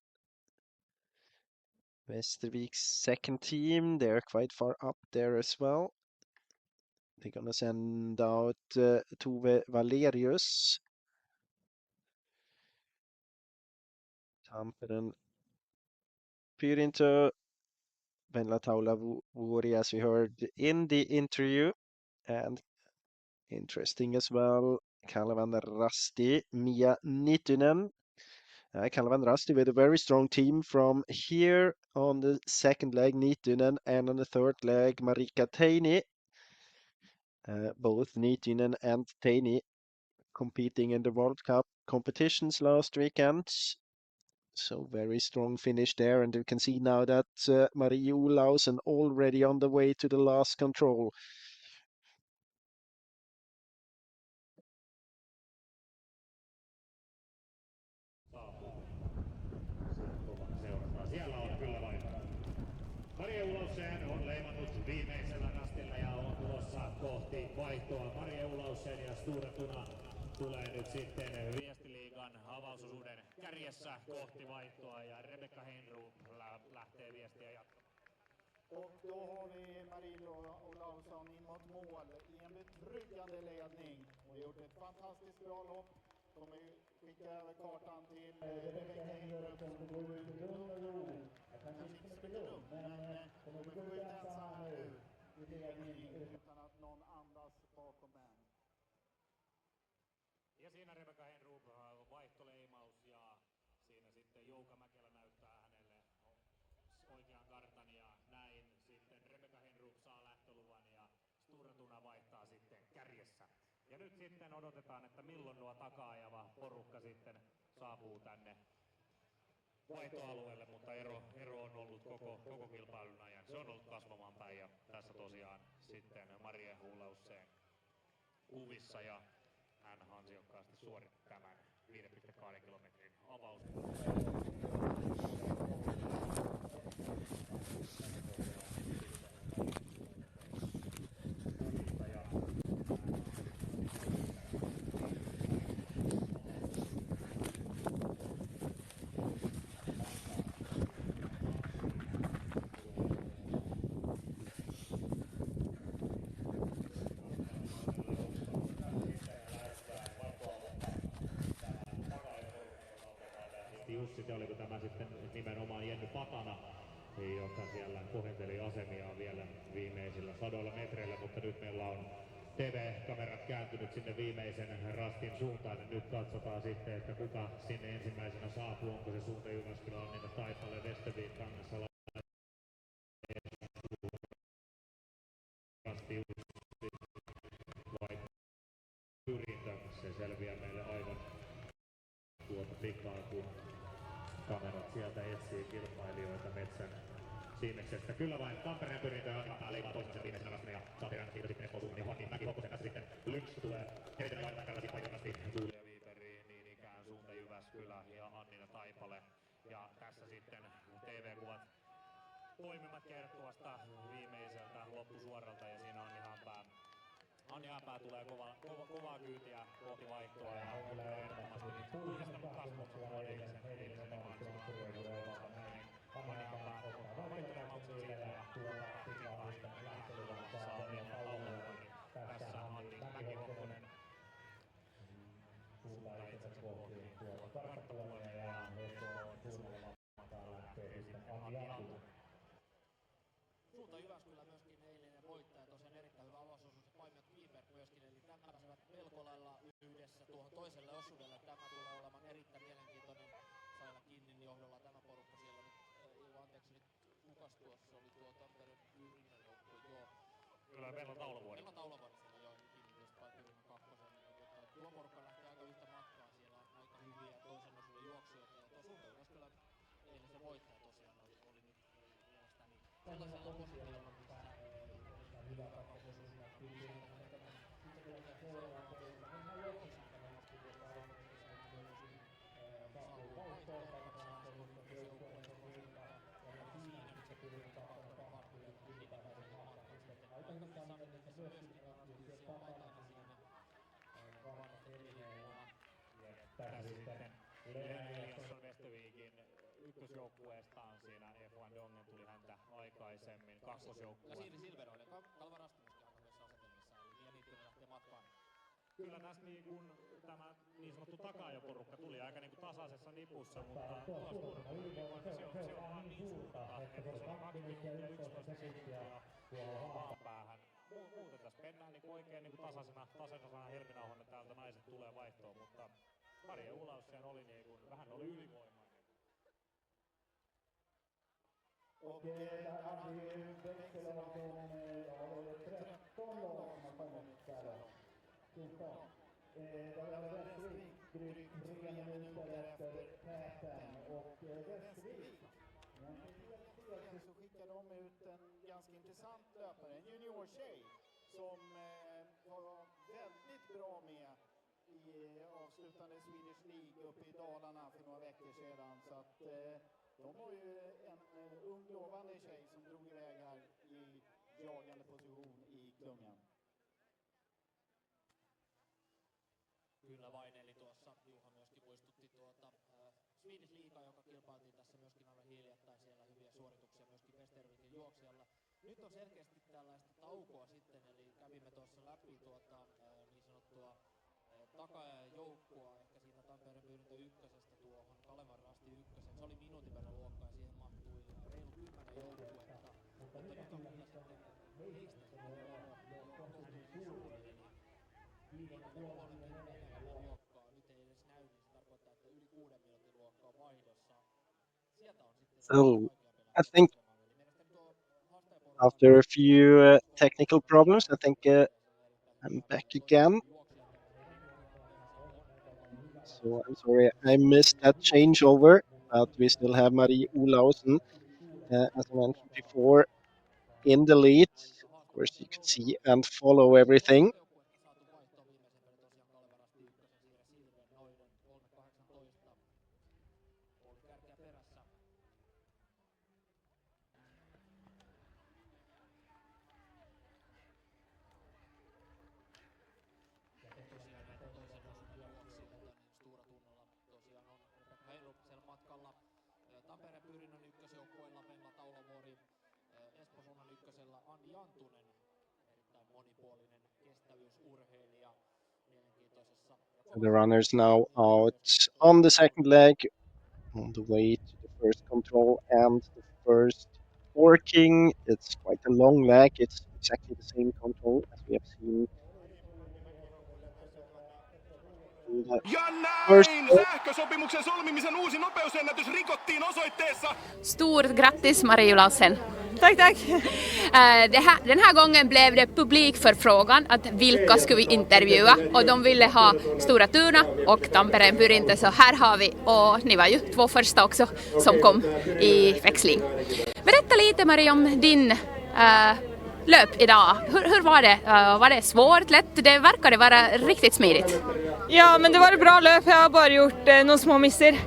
Västervik's second team, they're quite far up there as well. They're going to send out Tove Valerius. Tampere Pyrinto, Venla-Taulavuori, as we heard in the interview. And interesting as well, Kalevan Rasti, Mia Nittynen. Kalvan Rasti with a very strong team from here on the second leg, Niittynen, and on the third leg, Marika Teini. Both Niittynen and Teini competing in the World Cup competitions last weekend. So very strong finish there, and you can see now that Marie Olausen already on the way to the last control. Siellä on kyllä vain. Maria Ulausen on leimannut viimeisellä rastilla ja on tulossa kohti vaihtoa. Maria Ulausen ja Sture Tuna tulee nyt sitten viestiliigan avausosuuden kärjessä kohti vaihtoa ja Rebecca Henru lähtee viestiä jatkamaan. Och då har vi Marie Olausson in mot mål i en betryggande ledning. Hon har gjort ett fantastiskt bra lopp. Kommer skicka över kartan till Rebecca Henru som går ut i lugn och ro. Kanske inte sprintlugn, men kommer fullt ensam här nu i ledning utan att någon andas bakom den. Ja siinä Rebecca Henru vaihtoleimaus ja siinä sitten Jouka Mäkelä näyttää hänelle oikean kartan ja näin sitten Rebecca Henru saa lähtöluvan ja Sture Tuna vaihtaa sitten kärjessä. Ja nyt sitten odotetaan, että milloin nuo takaa-ajava porukka sitten saapuu tänne vaihtoalueelle, mutta ero on ollut koko kilpailun ajan. Se on ollut kasvamaan päin ja tässä tosiaan sitten Marie Olausen kuvissa ja hän ansiokkaasti suoritti tämän 5,2 kilometrin avaus. Jussi, oliko tämä sitten nimenomaan Jenny Patana, joka siellä kohenteli asemiaan vielä viimeisillä 100 metreillä, mutta nyt meillä on TV-kamerat kääntynyt sinne viimeisen rastin suuntaan, ja nyt katsotaan sitten, että kuka sinne ensimmäisenä saapuu, onko se suunta Jyväskylä, Annina Taipale, Westervik, Kangasala, Rasti Jussi, vai Pyrintö, se selviää meille aivan tuota pikaa, kun kamerat sieltä etsii kilpailijoita metsän siimeksestä. Kyllä vain Tampereen Pyrintö on leimaa toisensa viimeisenä rastina ja Saatirän siitä sitten Espoo Suunni, Joakim Mäki Hokkosen tässä sitten Lynx tulee Keritenen laittaa tällaisia paikallisesti Julia Viiperi, niin ikään suunta Jyväskylä ja Annina Taipale. Ja tässä sitten TV-kuvat poimimat kerttuasta viimeiseltä loppusuoralta ja siinä Anni Häpää tulee kovaa kyytiä kohti vaihtoa ja kyllä ehdottomasti puhdistanut kasvot eilisen emansimaan näin. Anni Häpää ottaa vaihtoleimauksen siitä ja tuota pikaa sitten lähtöluvan saa mennä alueella. Tässä Anni Mäki-Hokkonen suuntaa itsensä kohti tuota karttapuolelle ja Espoo suunnalla lähtee sitten Anni Häpää. Suunta Jyväskylä myöskin eilinen voittaja, tosiaan erittäin hyvä avausosuus ja Paimiot Viiper myöskin, eli nämä pääsevät melko lailla yhdessä tuohon toiselle osuudelle. Tämä tulee olemaan erittäin mielenkiintoinen. Saila Kinnin johdolla tämä porukka siellä nyt, anteeksi nyt kukas tuossa oli tuo Tampereen Pyrinen joukkue, joo. Kyllä Vello Taulavuori. Vello Taulavuori siellä joo, Kinnin tuosta Pyrinen kakkosen. Tuo porukka lähtee aika yhtä matkaa, siellä on aika hyviä toisen osuuden juoksijoita ja tuo suunta Jyväskylän eilisen voittaja tosiaan oli nyt mielestäni sellaisella positiolla, missä erittäin hyvä kakkososuus ja kyllä sitten tulee seuraava porukka. Mennään joukkosuuntaan asti, joka on saapuu vaihtoon, katsotaan se joukkueen suunta ja siinä nyt se Pyrinen kakkonen tapahtuu ja ylipäätään mahtaa sitten aika hyvin kannatteessa myöskin ratkaisuja Patana siinä Varma Telineellä. Tässä sitten Leena Eliasson Westervikin ykkösjoukkueestaan siinä F1 Dongen tuli häntä aikaisemmin kakkosjoukkue. Ja Siiri Silveroinen, Kalva Rasti myöskin aika hyvässä asetelmissa, eli Niittynen lähtee matkaan. Kyllä tässä niin kun tämä niin sanottu takaajoporukka tuli aika niin kuin tasaisessa nipussa, mutta tuossa se on vaan niin suurta, että se on 2 minuuttia 11 sekuntia tuohon maanpäähän. Muuten tässä mennään niin oikein niin tasaisena Helminauhonna täältä naiset tulee vaihtoon, mutta Maria Ulausen oli niin kuin, vähän oli ylivoimainen. Och där hade ju växelomgången, ja det är 13 lag som har kommit där. 14. Där vi har Västervik drygt 3 minuter efter täten. Och Västervik, egentligen helt fel så skickar de ut en ganska intressant löpare, en juniortjej som var väldigt bra med i avslutande Swedish League uppe i Dalarna för några veckor sedan. Så att de har ju en ung lovande tjej som drog iväg här i jagande position i klungan. Kyllä vain, eli tuossa Juha myöskin muistutti Swedish Liigaa, joka kilpailtiin tässä myöskin aivan hiljattain. Siellä hyviä suorituksia myöskin Westervikin juoksijalla. Nyt on selkeästi tällaista taukoa sitten, eli kävimme tuossa läpi niin sanottua takajoukkoa ehkä siitä Tampereen pyyntö ykkösestä tuohon Kalevan rasti ykkösen. Se oli minuutin verran luokkaa ja siihen mahtui reilu 10 joukkuetta. Mutta nyt on kyllä sitten heistä sitten jo kohtuullisen suuri, eli 5,5 luokkaa. Nyt ei edes näy, niin se tarkoittaa, että yli 6 minuutin luokkaa on vaihdossa. Sieltä on sitten So I think after a few technical problems, I think I'm back again. So I'm sorry I missed that changeover, but we still have Marie Olausen, as I mentioned before, in the lead. Of course, you could see and follow everything. Tampereen Pyrinnön ykkösjoukkueella Venla Taulavuori, Espoon suunnan ykkösellä Andi Jantunen, erittäin monipuolinen kestävyysurheilija mielenkiintoisessa. The runners now out on the second leg, on the way to the first control and the first forking. It's quite a long leg. It's exactly the same control as we have seen. Ja näin sähkösopimuksen solmimisen uusi nopeusennätys rikottiin osoitteessa. Stort grattis Marie Olausen! Tack, tack! Den här gången blev det publikförfrågan att vilka skulle vi intervjua och de ville ha Stora Tuna och Tampereen Pyrintö, så här har vi, och ni var ju 2 första också som kom i växling. Berätta lite Marie om din löp idag. Hur var det? Var det svårt, lätt? Det verkade vara riktigt smidigt. Ja, men det var ett bra löp. Jag har bara gjort några små misser.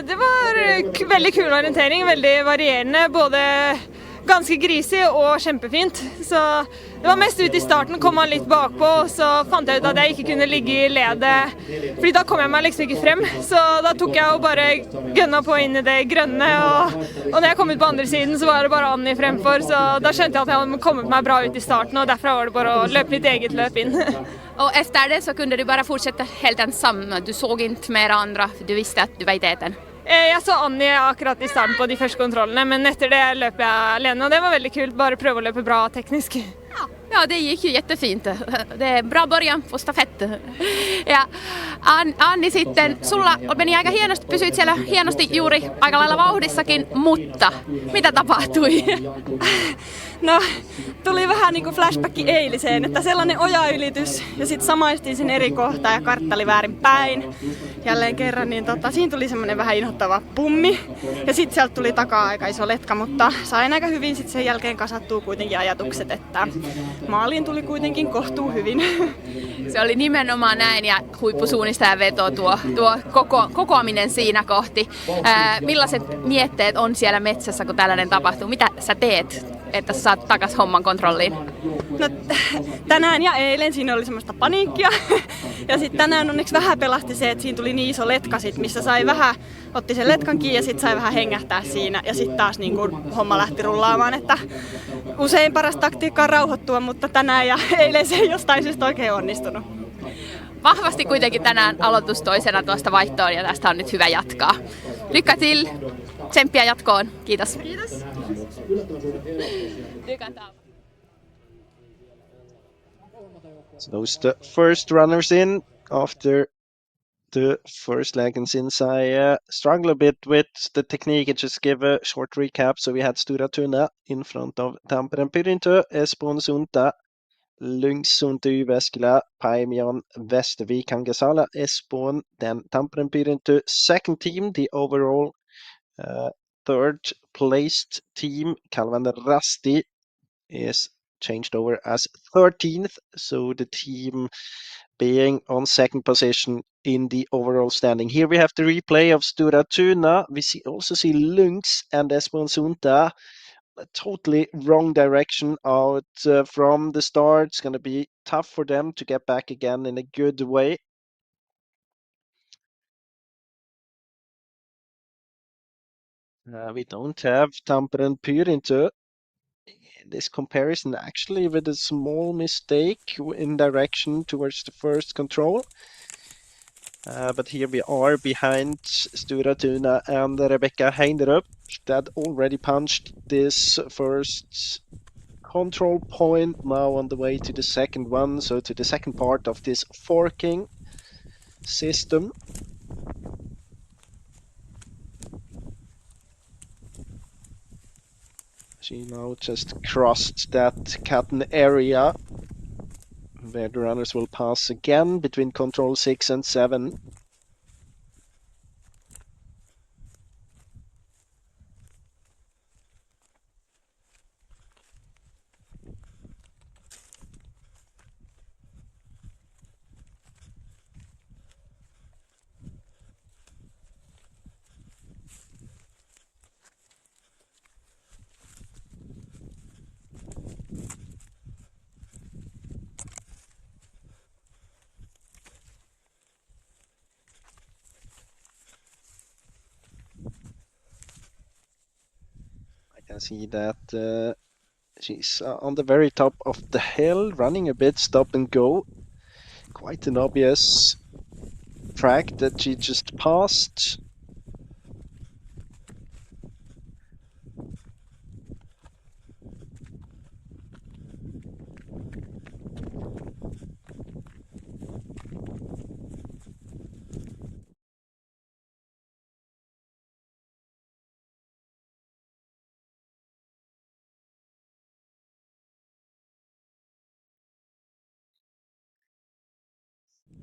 Det var väldigt kul orientering, väldigt varierande, både ganska grisig och kämpefint. Så det var mest ut i starten, kom man lite bakpå, och så fann jag ut att jag inte kunde ligga i ledet, för då kom jag mig liksom inte fram. Så då tog jag och bara gunna på in i det gröna, och när jag kom ut på andra sidan så var det bara Annie framför, så då kände jag att jag hade kommit mig bra ut i starten, och därför var det bara att löpa mitt eget löp in. Och efter det så kunde du bara fortsätta helt ensam, du såg inte mer andra, du visste att du var i täten. Jag såg Annie akkurat i starten på de första kontrollerna, men efter det löp jag alene, och det var väldigt kul, bara pröva att löpa bra tekniskt. Ja, det gick ju jättefint. Det är bra början på stafett. Ja, Anni sitten, sulla meni aika hienosti, pysyit siellä hienosti juuri aika lailla vauhdissakin, mutta mitä tapahtui? No, tuli vähän niin kuin flashbacki eiliseen, että sellainen ojaylitys ja sitten samaistiin sen eri kohtaa ja kartta oli väärin päin. Jälleen kerran, niin siinä tuli semmoinen vähän inhottava pummi ja sitten sieltä tuli takaa aika iso letka, mutta sain aika hyvin sitten sen jälkeen kasattua kuitenkin ajatukset, että maaliin tuli kuitenkin kohtuu hyvin. Se oli nimenomaan näin, ja huippusuunnistajan veto tuo kokoaminen siinä kohti. Millaiset mietteet on siellä metsässä, kun tällainen tapahtuu? Mitä sä teet, että sä saat takas homman kontrolliin? No, tänään ja eilen siinä oli semmoista paniikkia. Ja sitten tänään onneksi vähän pelasti se, että siinä tuli niin iso letka sit, missä sai vähän, otti sen letkan kiinni ja sitten sai vähän hengähtää siinä. Ja sitten taas niin kun homma lähti rullaamaan, että usein paras taktiikka on rauhoittua, mutta tänään ja eilen se ei jostain syystä oikein onnistunut. Vahvasti kuitenkin tänään aloitus toisena tuosta vaihtoon, ja tästä on nyt hyvä jatkaa. Lycka till, tsemppiä jatkoon. Kiitos. Kiitos. So those the first runners in after the first leg, and since I struggle a bit with the technique, I just give a short recap. So we had Stura Tuna in front of Tampere Pyrintö, Espoon Sunta, Lyngsund Jyväskylä, Paimion, Västervik, Hangasala, Espoon, then Tampere Pyrintö, second team, the overall third placed team, Kalvan Rasti, is changed over as 13th. So the team being on second position in the overall standing. Here we have the replay of Stura Tuna. We also see Lynx and Espoon Sunta. A totally wrong direction out from the start. It's going to be tough for them to get back again in a good way. We don't have Tampere and Pyrintö in this comparison, actually, with a small mistake in direction towards the first control. But here we are behind Stura Tuna and Rebecca Heinerup that already punched this first control point, now on the way to the second one, so to the second part of this forking system. She now just crossed that Caton area where the runners will pass again between control 6 and 7. I can see that she's on the very top of the hill, running a bit stop and go. Quite an obvious track that she just passed.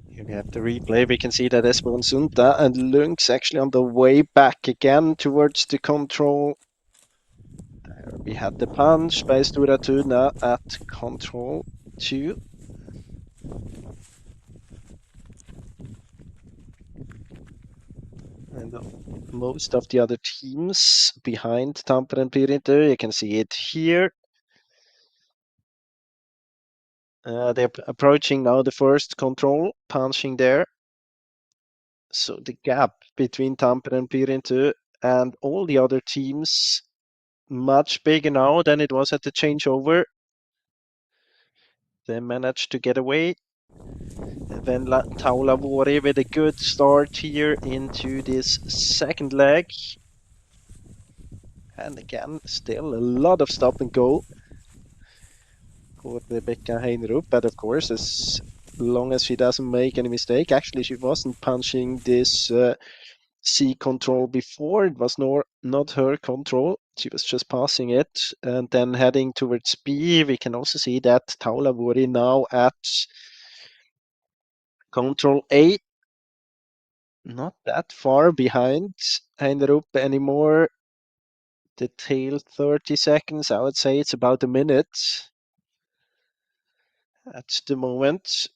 Here we have the replay. We can see that Espoon Sunta and Lynx actually on the way back again towards the control. There we had the punch by Stura Tuna at control 2. And most of the other teams behind Tampere and Pyrintö, you can see it here. They're approaching now the first control, punching there. So the gap between Tampere and Pyrintö and all the other teams much bigger now than it was at the changeover. They managed to get away. Then Taulavori with a good start here into this second leg. And again, still a lot of stop and go for Rebecca Heinerup. But of course, as long as she doesn't make any mistake, actually she wasn't punching this C control before. It was not her control. She was just passing it and then heading towards B. We can also see that Taulavori now at control A. Not that far behind Heinerup anymore. The tail 30 seconds. I would say it's about a minute at the moment.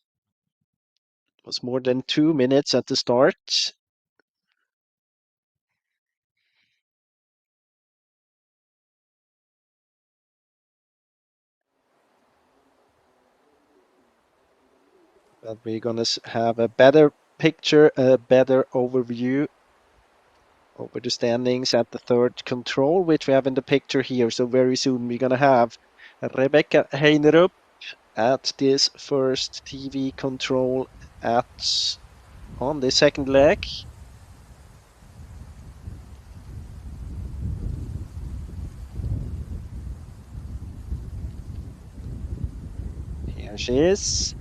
It was more than 2 minutes at the start. But we're gonna have a better picture, a better overview over the standings at the third control, which we have in the picture here. So very soon we're gonna have Rebecca Heinerup at this first TV control on the second leg. Here she is.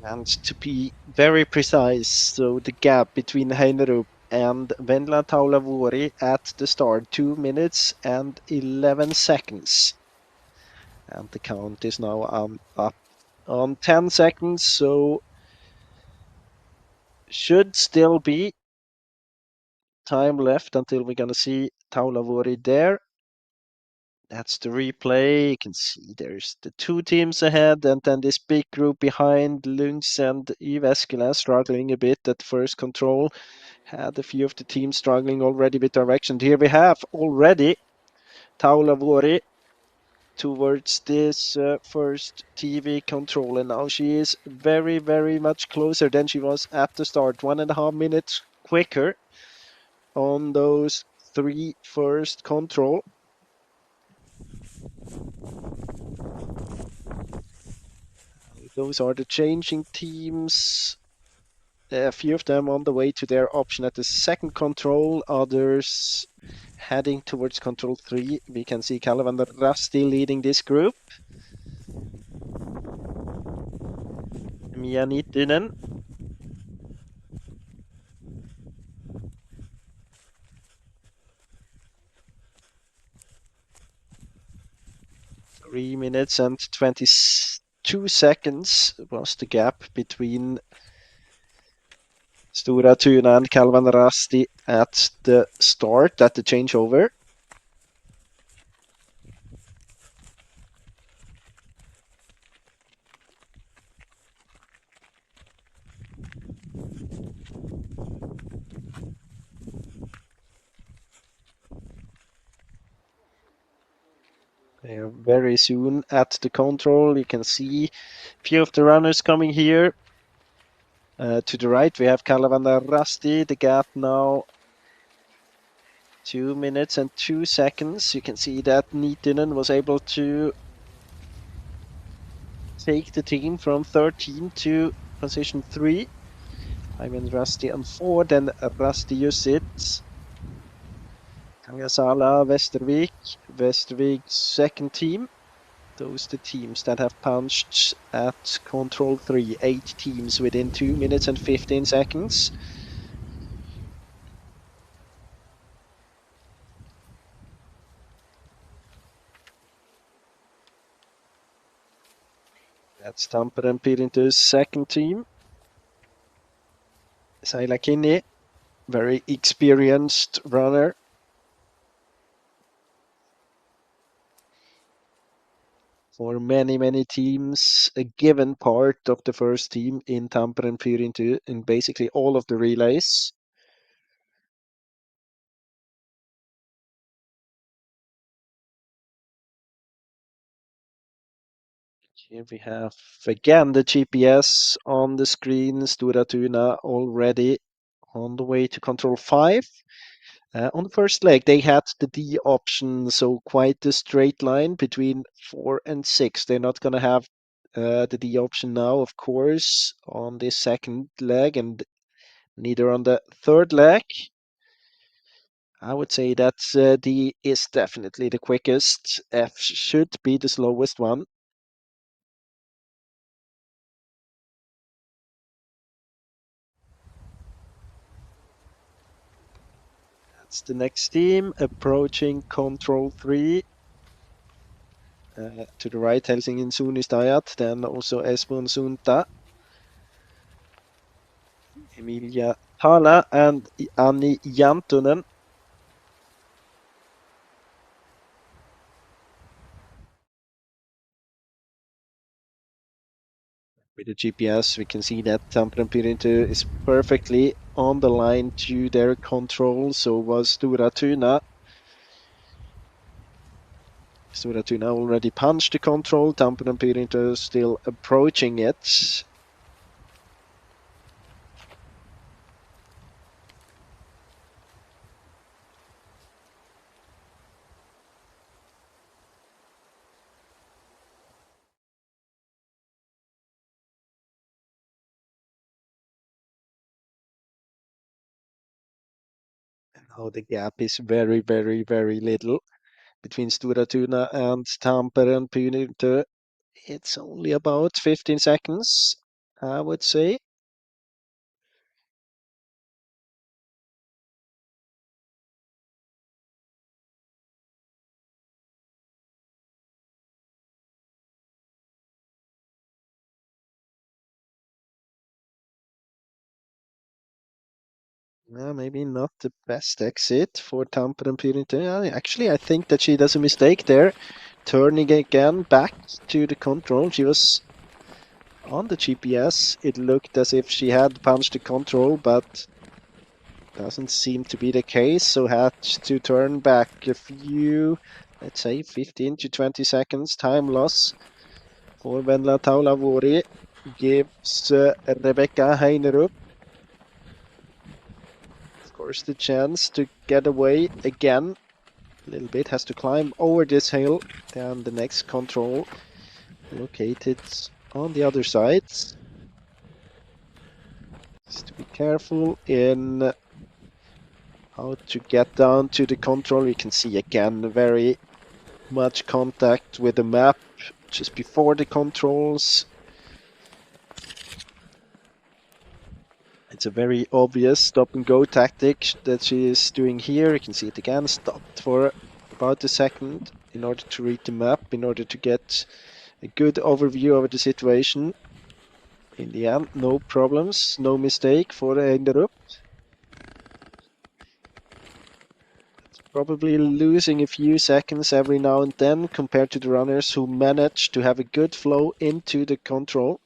And to be very precise, so the gap between Heinerup and Venla Taulavori at the start, 2 minutes and 11 seconds. And the count is now up on 10 seconds, so should still be time left until we're gonna see Taulavori there. That's the replay. You can see there's the two teams ahead, and then this big group behind Lunds and Jyväskylä struggling a bit at first control. Had a few of the teams struggling already with direction. Here we have already Taulavori towards this first TV control, and now she is very, very much closer than she was at the start. 1.5 minutes quicker on those 3 first control. Those are the changing teams. A few of them on the way to their option at the second control, others heading towards control 3. We can see Kalevan Rasti leading this group. Mia Nittinen. Three minutes and 22 seconds was the gap between Stora Tuna and Kalvan Rasti at the start, at the changeover. Very soon at the control, you can see a few of the runners coming here. To the right, we have Kalavana Rasti. The gap now 2 minutes and 2 seconds. You can see that Niitinen was able to take the team from 13 to position 3. Ivan Rasti on 4, then Rasti Jusic. Kangasala, Westervik's second team. Those the teams that have punched at control 3. 8 teams within 2 minutes and 15 seconds. That's Tampere Pirintu's second team. Saila Kinni, very experienced runner. For many, many teams, a given part of the first team in Tampere Pirintu in basically all of the relays. Here we have again the GPS on the screen. Stora Tuna already on the way to control 5. On the first leg, they had the D option, so quite a straight line between 4 and 6. They're not going to have the D option now, of course, on this second leg, and neither on the third leg. I would say that D is definitely the quickest. F should be the slowest one. That's the next team approaching control 3. To the right, Helsingin Suunnistajat, then also Espoon Suunta. Emilia Thala and Anni Jantunen. With the GPS, we can see that Tampere Pirintu is perfectly on the line to their control, so was Stora Tuna. Stora Tuna already punched the control, Tampere Pirintu still approaching it. Now the gap is very, very, very little between Stora Tuna and Tampere Pirintu. It's only about 15 seconds. I would say. Maybe not the best exit for Tampere Pirita. Actually, I think that she does a mistake there. Turning again back to the control. She was on the GPS. It looked as if she had punched the control, but doesn't seem to be the case. So had to turn back a few, let's say 15 to 20 seconds time loss for Venla Taulavori. Gives Rebecca Heinerup, of course, the chance to get away again. A little bit, has to climb over this hill, and the next control located on the other side. Just to be careful in how to get down to the control. You can see again very much contact with the map just before the controls. It's a very obvious stop and go tactic that she is doing here. You can see it again, stopped for about a second in order to read the map, in order to get a good overview of the situation. In the end, no problems, no mistake for Enderup. Probably losing a few seconds every now and then compared to the runners who manage to have a good flow into the control.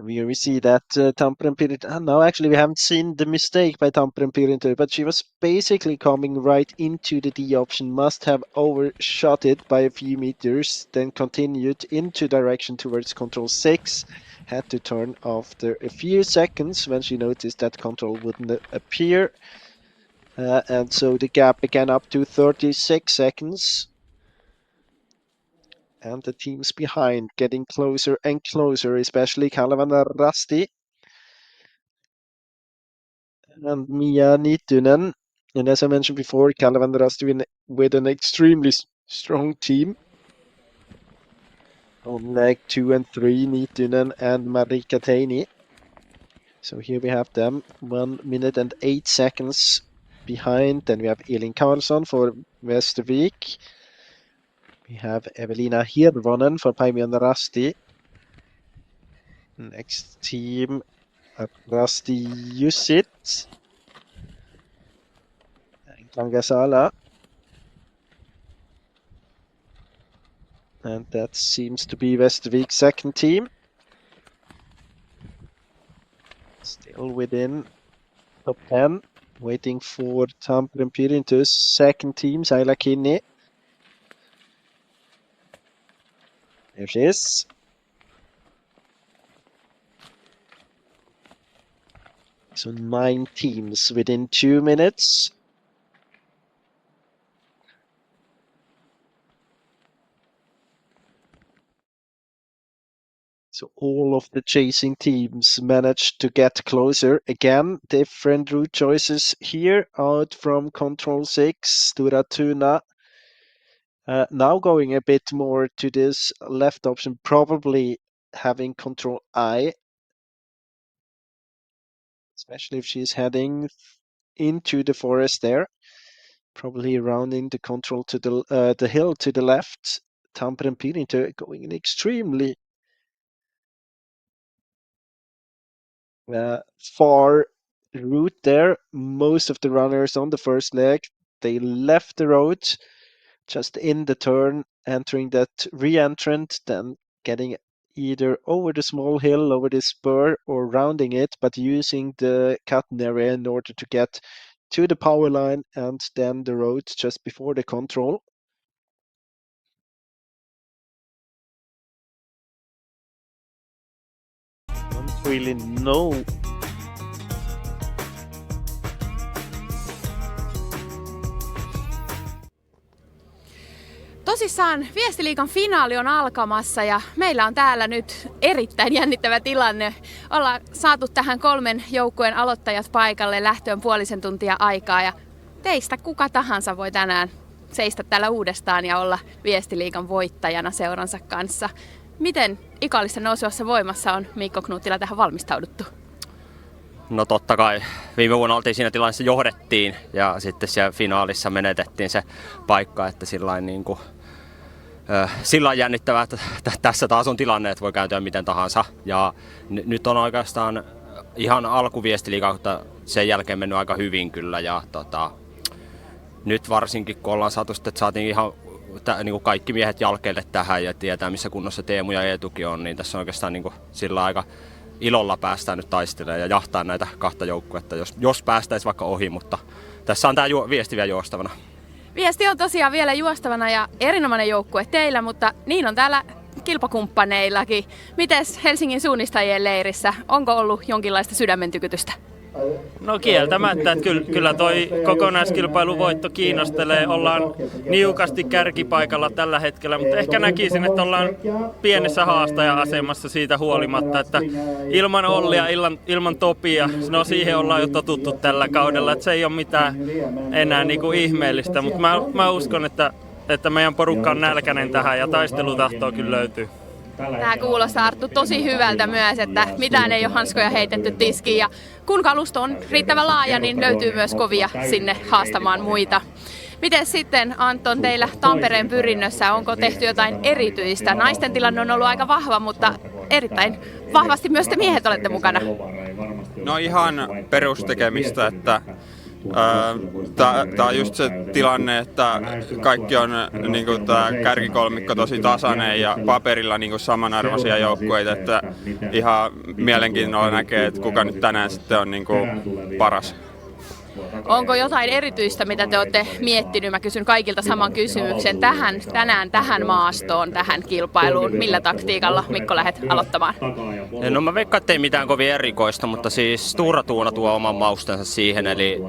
We see that Tampere Pirita. No, actually, we haven't seen the mistake by Tampere Pirita, but she was basically coming right into the D option, must have overshot it by a few meters, then continued into direction towards control 6. Had to turn after a few seconds when she noticed that control wouldn't appear. And so the gap began up to 36 seconds. And the teams behind getting closer and closer, especially Kalevan Rasti and Mia Niittynen. And as I mentioned before, Kalevan Rasti with an extremely strong team. On leg 2 and 3, Niittynen and Marika Teini. So here we have them, 1 minute and 8 seconds behind. Then we have Elin Karlsson for Västervik. We have Evelina Hirvonen for Paimion Rasti. Next team, Rasti Jussit. Kangasala. And that seems to be Västervik's second team. Still within top 10. Waiting for Tampere Pirita's second team, Saila Kinni. There she is. So 9 teams within 2 minutes. So all of the chasing teams managed to get closer. Again, different route choices here out from Control 6, Stura Tuna. Now going a bit more to this left option, probably having Control I. Especially if she's heading into the forest there. Probably rounding the control to the hill to the left. Tampere Pirita going an extremely far route there. Most of the runners on the first leg, they left the road just in the turn, entering that re-entrant, then getting either over the small hill, over the spur, or rounding it, but using the cutting area in order to get to the power line and then the road just before the control. Don't really know. Tosissaan Viestiliigan finaali on alkamassa ja meillä on täällä nyt erittäin jännittävä tilanne. Ollaan saatu tähän 3 joukkueen aloittajat paikalle, lähtöön puolisen tuntia aikaa ja Teistä kuka tahansa voi tänään seistä täällä uudestaan ja olla Viestiliigan voittajana seuransa kanssa. Miten Ikallissa nousevassa voimassa on Mikko Knuuttila tähän valmistauduttu? No totta kai. Viime vuonna oltiin siinä tilanteessa, johdettiin ja sitten siellä finaalissa menetettiin se paikka, että sillain jännittävää, että tässä taas on tilanne, että voi kääntyä miten tahansa. Ja nyt on oikeastaan ihan alkuviestiliiga, mutta sen jälkeen mennyt aika hyvin kyllä. Ja nyt varsinkin kun ollaan saatu, että saatiin ihan niin kuin kaikki miehet jalkeille tähän ja tietää missä kunnossa Teemu ja Eetukin on, niin tässä on oikeastaan niin kuin sillä aika ilolla päästään nyt taistelemaan ja jahtaa näitä kahta joukkuetta, jos päästäisiin vaikka ohi, mutta tässä on tämä viesti vielä juostavana. Viesti on tosiaan vielä juostavana ja erinomainen joukkue teillä, mutta niin on täällä kilpakumppaneillakin. Mites Helsingin suunnistajien leirissä? Onko ollut jonkinlaista sydämen tykytystä? No kieltämättä, että kyllä toi kokonaiskilpailuvoitto kiinnostelee. Ollaan niukasti kärkipaikalla tällä hetkellä, mutta ehkä näkisin, että ollaan pienessä haastaja-asemassa siitä huolimatta, että ilman Ollia, ilman Topia, no siihen ollaan jo totuttu tällä kaudella, että se ei ole mitään enää niinku ihmeellistä, mutta mä uskon, että meidän porukka on nälkäinen tähän ja taistelutahtoa kyllä löytyy. Tämä kuulostaa, Arttu, tosi hyvältä myös, että mitään ei ole hanskoja heitetty tiskiin ja kun kalusto on riittävän laaja, niin löytyy myös kovia sinne haastamaan muita. Miten sitten, Anton, teillä Tampereen pyrinnössä, onko tehty jotain erityistä? Naisten tilanne on ollut aika vahva, mutta erittäin vahvasti myös te miehet olette mukana. No ihan perustekemistä, että tämä on just se tilanne, että kaikki on niinku tää kärkikolmikko tosi tasainen ja paperilla niinku samanarvoisia joukkueita, että ihan mielenkiinnolla näkee, että kuka nyt tänään sitten on niinku paras. Onko jotain erityistä, mitä te olette miettinyt? Mä kysyn kaikilta saman kysymyksen tänään tähän maastoon, tähän kilpailuun. Millä taktiikalla, Mikko, lähdet aloittamaan? No mä veikkaan, ettei mitään kovin erikoista, mutta siis Stura Tuuna tuo oman maustensa siihen. Eli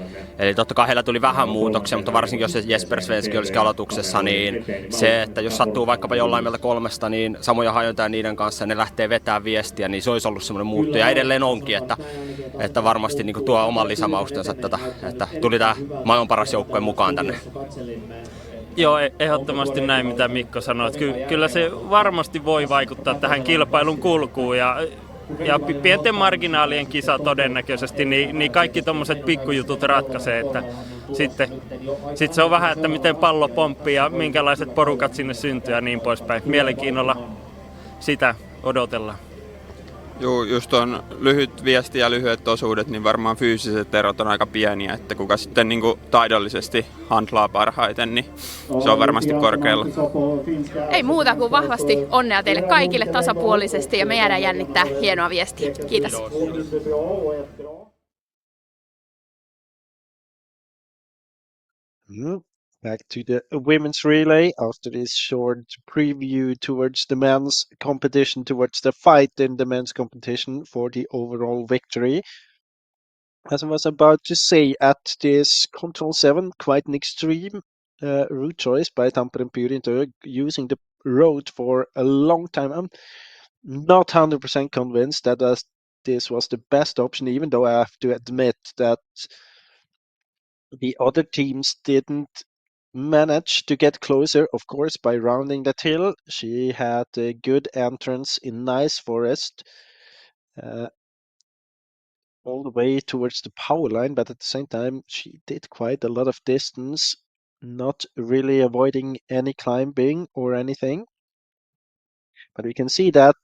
totta kai heillä tuli vähän muutoksia, mutta varsinkin jos Jesper Svenski olisikin aloituksessa, niin se, että jos sattuu vaikkapa jollain meiltä kolmesta, niin samoja hajontaa niiden kanssa ja ne lähtee vetämään viestiä, niin se olisi ollut semmoinen muuttu. Ja edelleen onkin, että varmasti niin tuo oman lisämaustensa että tuli tämä maailman paras joukkue mukaan tänne. Joo, ehdottomasti näin, mitä Mikko sanoi. Kyllä se varmasti voi vaikuttaa tähän kilpailun kulkuun ja pienten marginaalien kisa todennäköisesti, niin kaikki tommoset pikkujutut ratkaisee, että sitten se on vähän, että miten pallo pomppii ja minkälaiset porukat sinne syntyy ja niin poispäin. Mielenkiinnolla sitä odotellaan. Joo, just on lyhyt viesti ja lyhyet osuudet, niin varmaan fyysiset erot on aika pieniä, että kuka sitten niin kuin taidollisesti handlaa parhaiten, niin se on varmasti korkealla. Ei muuta kuin vahvasti onnea teille kaikille tasapuolisesti ja me jäädään jännittää hienoa viestiä. Kiitos. Back to the women's relay after this short preview towards the men's competition, towards the fight in the men's competition for the overall victory. As I was about to say, at this Control 7, quite an extreme route choice by Tampere and Pyrinto, using the road for a long time. I'm not 100% convinced that this was the best option, even though I have to admit that the other teams didn't manage to get closer, of course, by rounding that hill. She had a good entrance in nice forest all the way towards the power line, but at the same time she did quite a lot of distance, not really avoiding any climbing or anything. But we can see that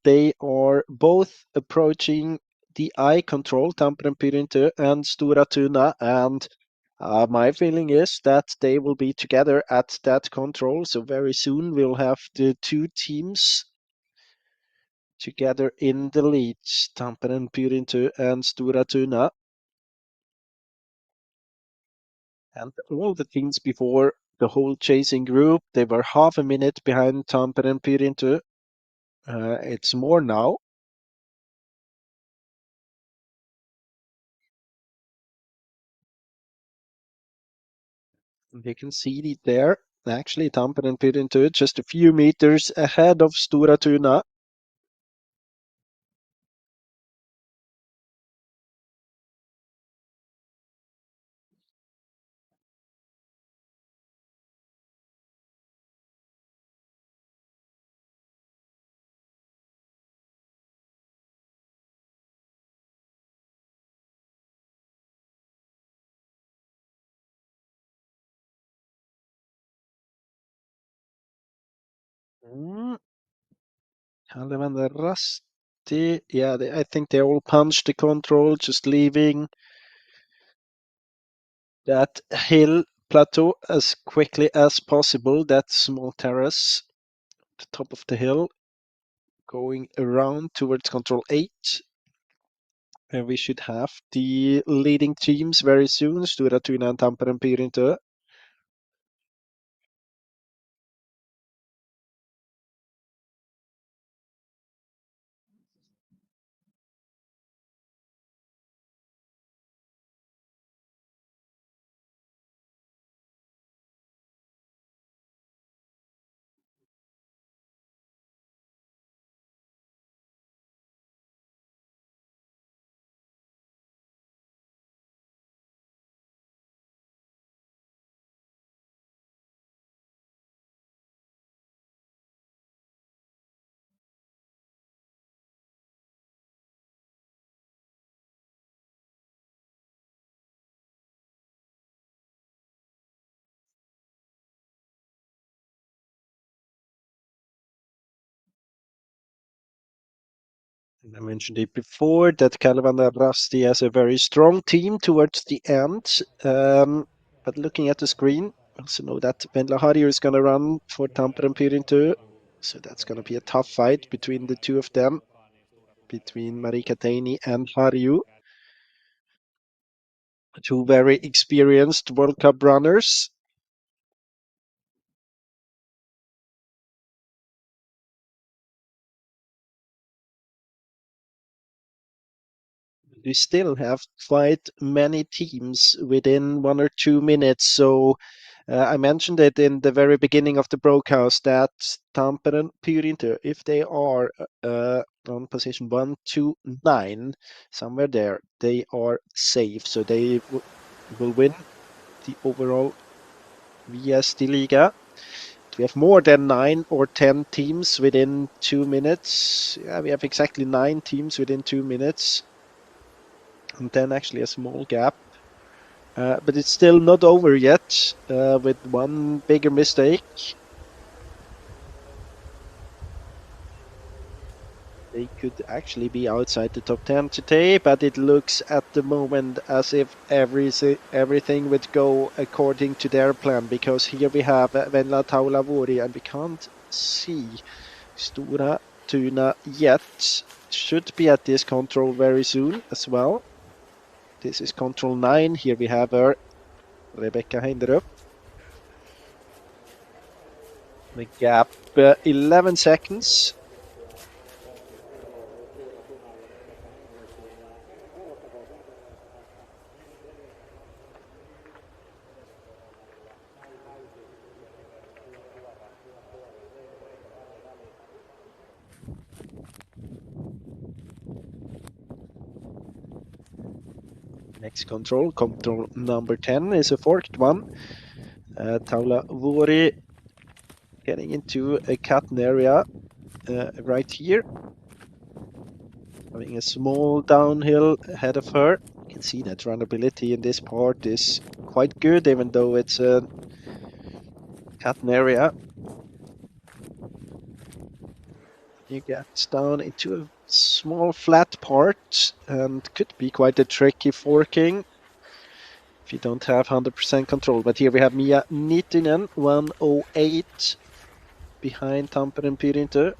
they are both approaching the eye control, Tampere and Pyrinto and Stora Tuna, and my feeling is that they will be together at that control. So very soon we'll have the two teams together in the lead, Tampere and Pyrinto and Stora Tuna. And all the teams before the whole chasing group, they were half a minute behind Tampere and Pyrinto. It's more now. You can see it there. Actually, Tampere and Pyrinto just a few meters ahead of Stora Tuna. Kalevan and Rusty. Yeah, I think they all punched the control, just leaving that hill plateau as quickly as possible. That small terrace, the top of the hill, going around towards control 8. And we should have the leading teams very soon. Stora Tuna and Tampere Pirintö. And I mentioned it before that Kalevan and Rusty has a very strong team towards the end. But looking at the screen, we also know that Venla Harju is going to run for Tampere Pirintö. So that's going to be a tough fight between the two of them, between Marika Teini and Harju. Two very experienced World Cup runners. We still have quite many teams within 1 or 2 minutes. So I mentioned it in the very beginning of the broadcast that Tampere and Pirintö, if they are on position 1 to 9, somewhere there, they are safe. So they will win the overall VSD Liga. We have more than 9 or 10 teams within 2 minutes. Yeah, we have exactly 9 teams within 2 minutes. And then actually a small gap. But it's still not over yet with one bigger mistake. They could actually be outside the top 10 today, but it looks at the moment as if everything would go according to their plan, because here we have Venla Taulavori and we can't see Stora Tuna yet. Should be at this control very soon as well. This is control 9. Here we have her, Rebecca Heinderup. The gap 11 seconds. Next control number 10, is a forked one. Taula Vuori getting into a cutting area right here. Having a small downhill ahead of her. You can see that runnability in this part is quite good, even though it's a cutting area. You get down into a small flat part and could be quite a tricky forking if you don't have 100% control. But here we have Mia Nittinen, 108 behind Tampere Pirintö.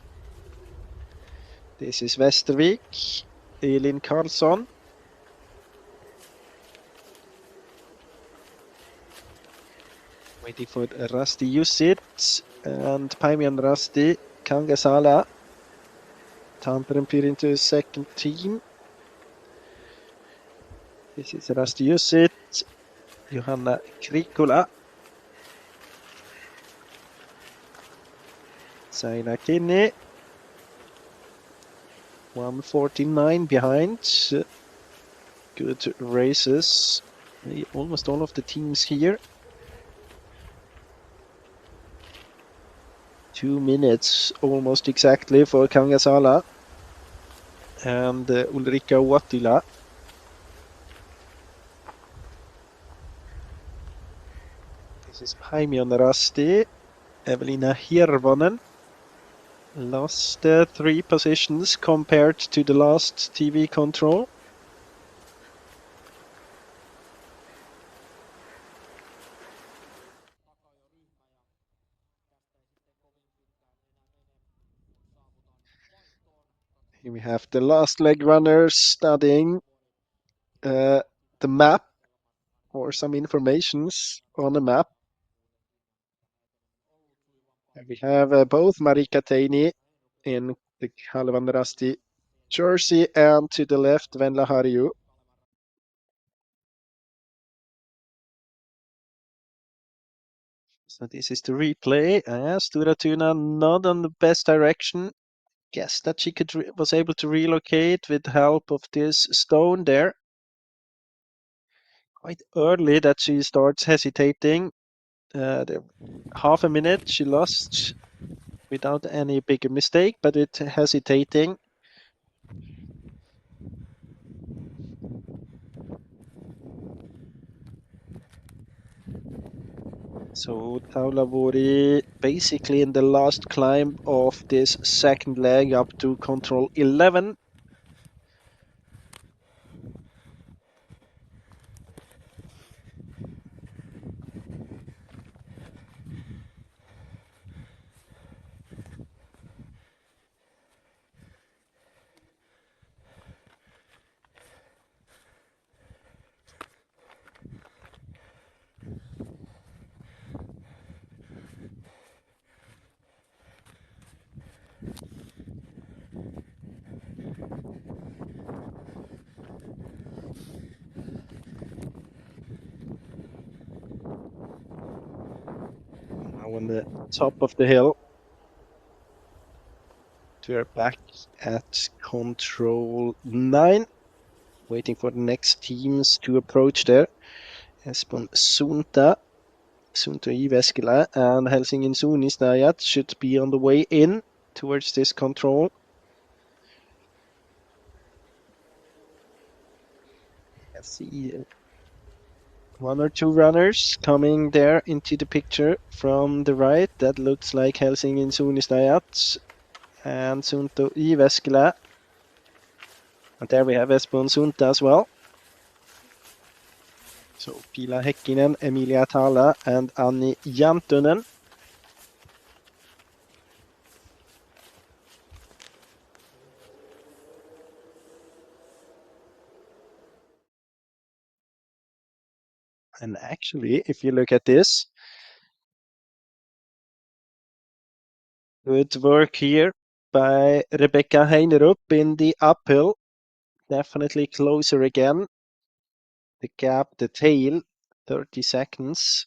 This is Westervik, Elin Karlsson. Waiting for Rusty Jussit and Paimion Rusty Kangasala. Tampere Pirintö's second team. This is Rusty Jussit, Johanna Krikula, Saina Kinney, 149 behind. Good races. Almost all of the teams here. 2 minutes almost exactly for Kangasala and Ulrika Uotila. This is Paimion Rusty, Evelina Hirvonen, lost 3 positions compared to the last TV control. Here we have the last leg runners studying the map or some informations on the map. And we have both Marika Teini in the Kalevan Rasti jersey and to the left Venla Harju. So this is the replay. Stura Tuna not on the best direction. Guess that she was able to relocate with the help of this stone there. Quite early that she starts hesitating. Half a minute she lost without any bigger mistake, but it hesitating. So Taulavori basically in the last climb of this second leg up to control 11. Now on the top of the hill. We're back at control 9. Waiting for the next teams to approach there. Espoon Sunta Jyväskylä and Helsingin Suunnistajat should be on the way in towards this control. Let's see. 1 or 2 runners coming there into the picture from the right. That looks like Helsingin Suunnistajat and Sunto Jyväskylä. And there we have Espoon Sunta as well. So Pila Häkkinen, Emilia Tala and Anni Jantunen. And actually, if you look at this, good work here by Rebecca Heinerup in the uphill. Definitely closer again. The gap, the tail, 30 seconds.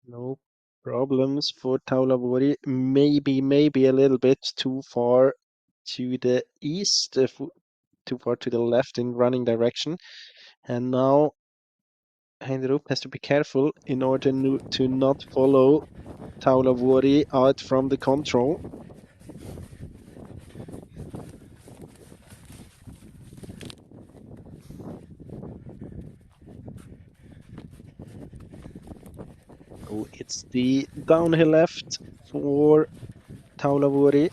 No problems for Taulavori. Maybe a little bit too far to the east, too far to the left in running direction. And now Heinerup has to be careful in order to not follow Taulavori out from the control. So it's the downhill left for Taulavori.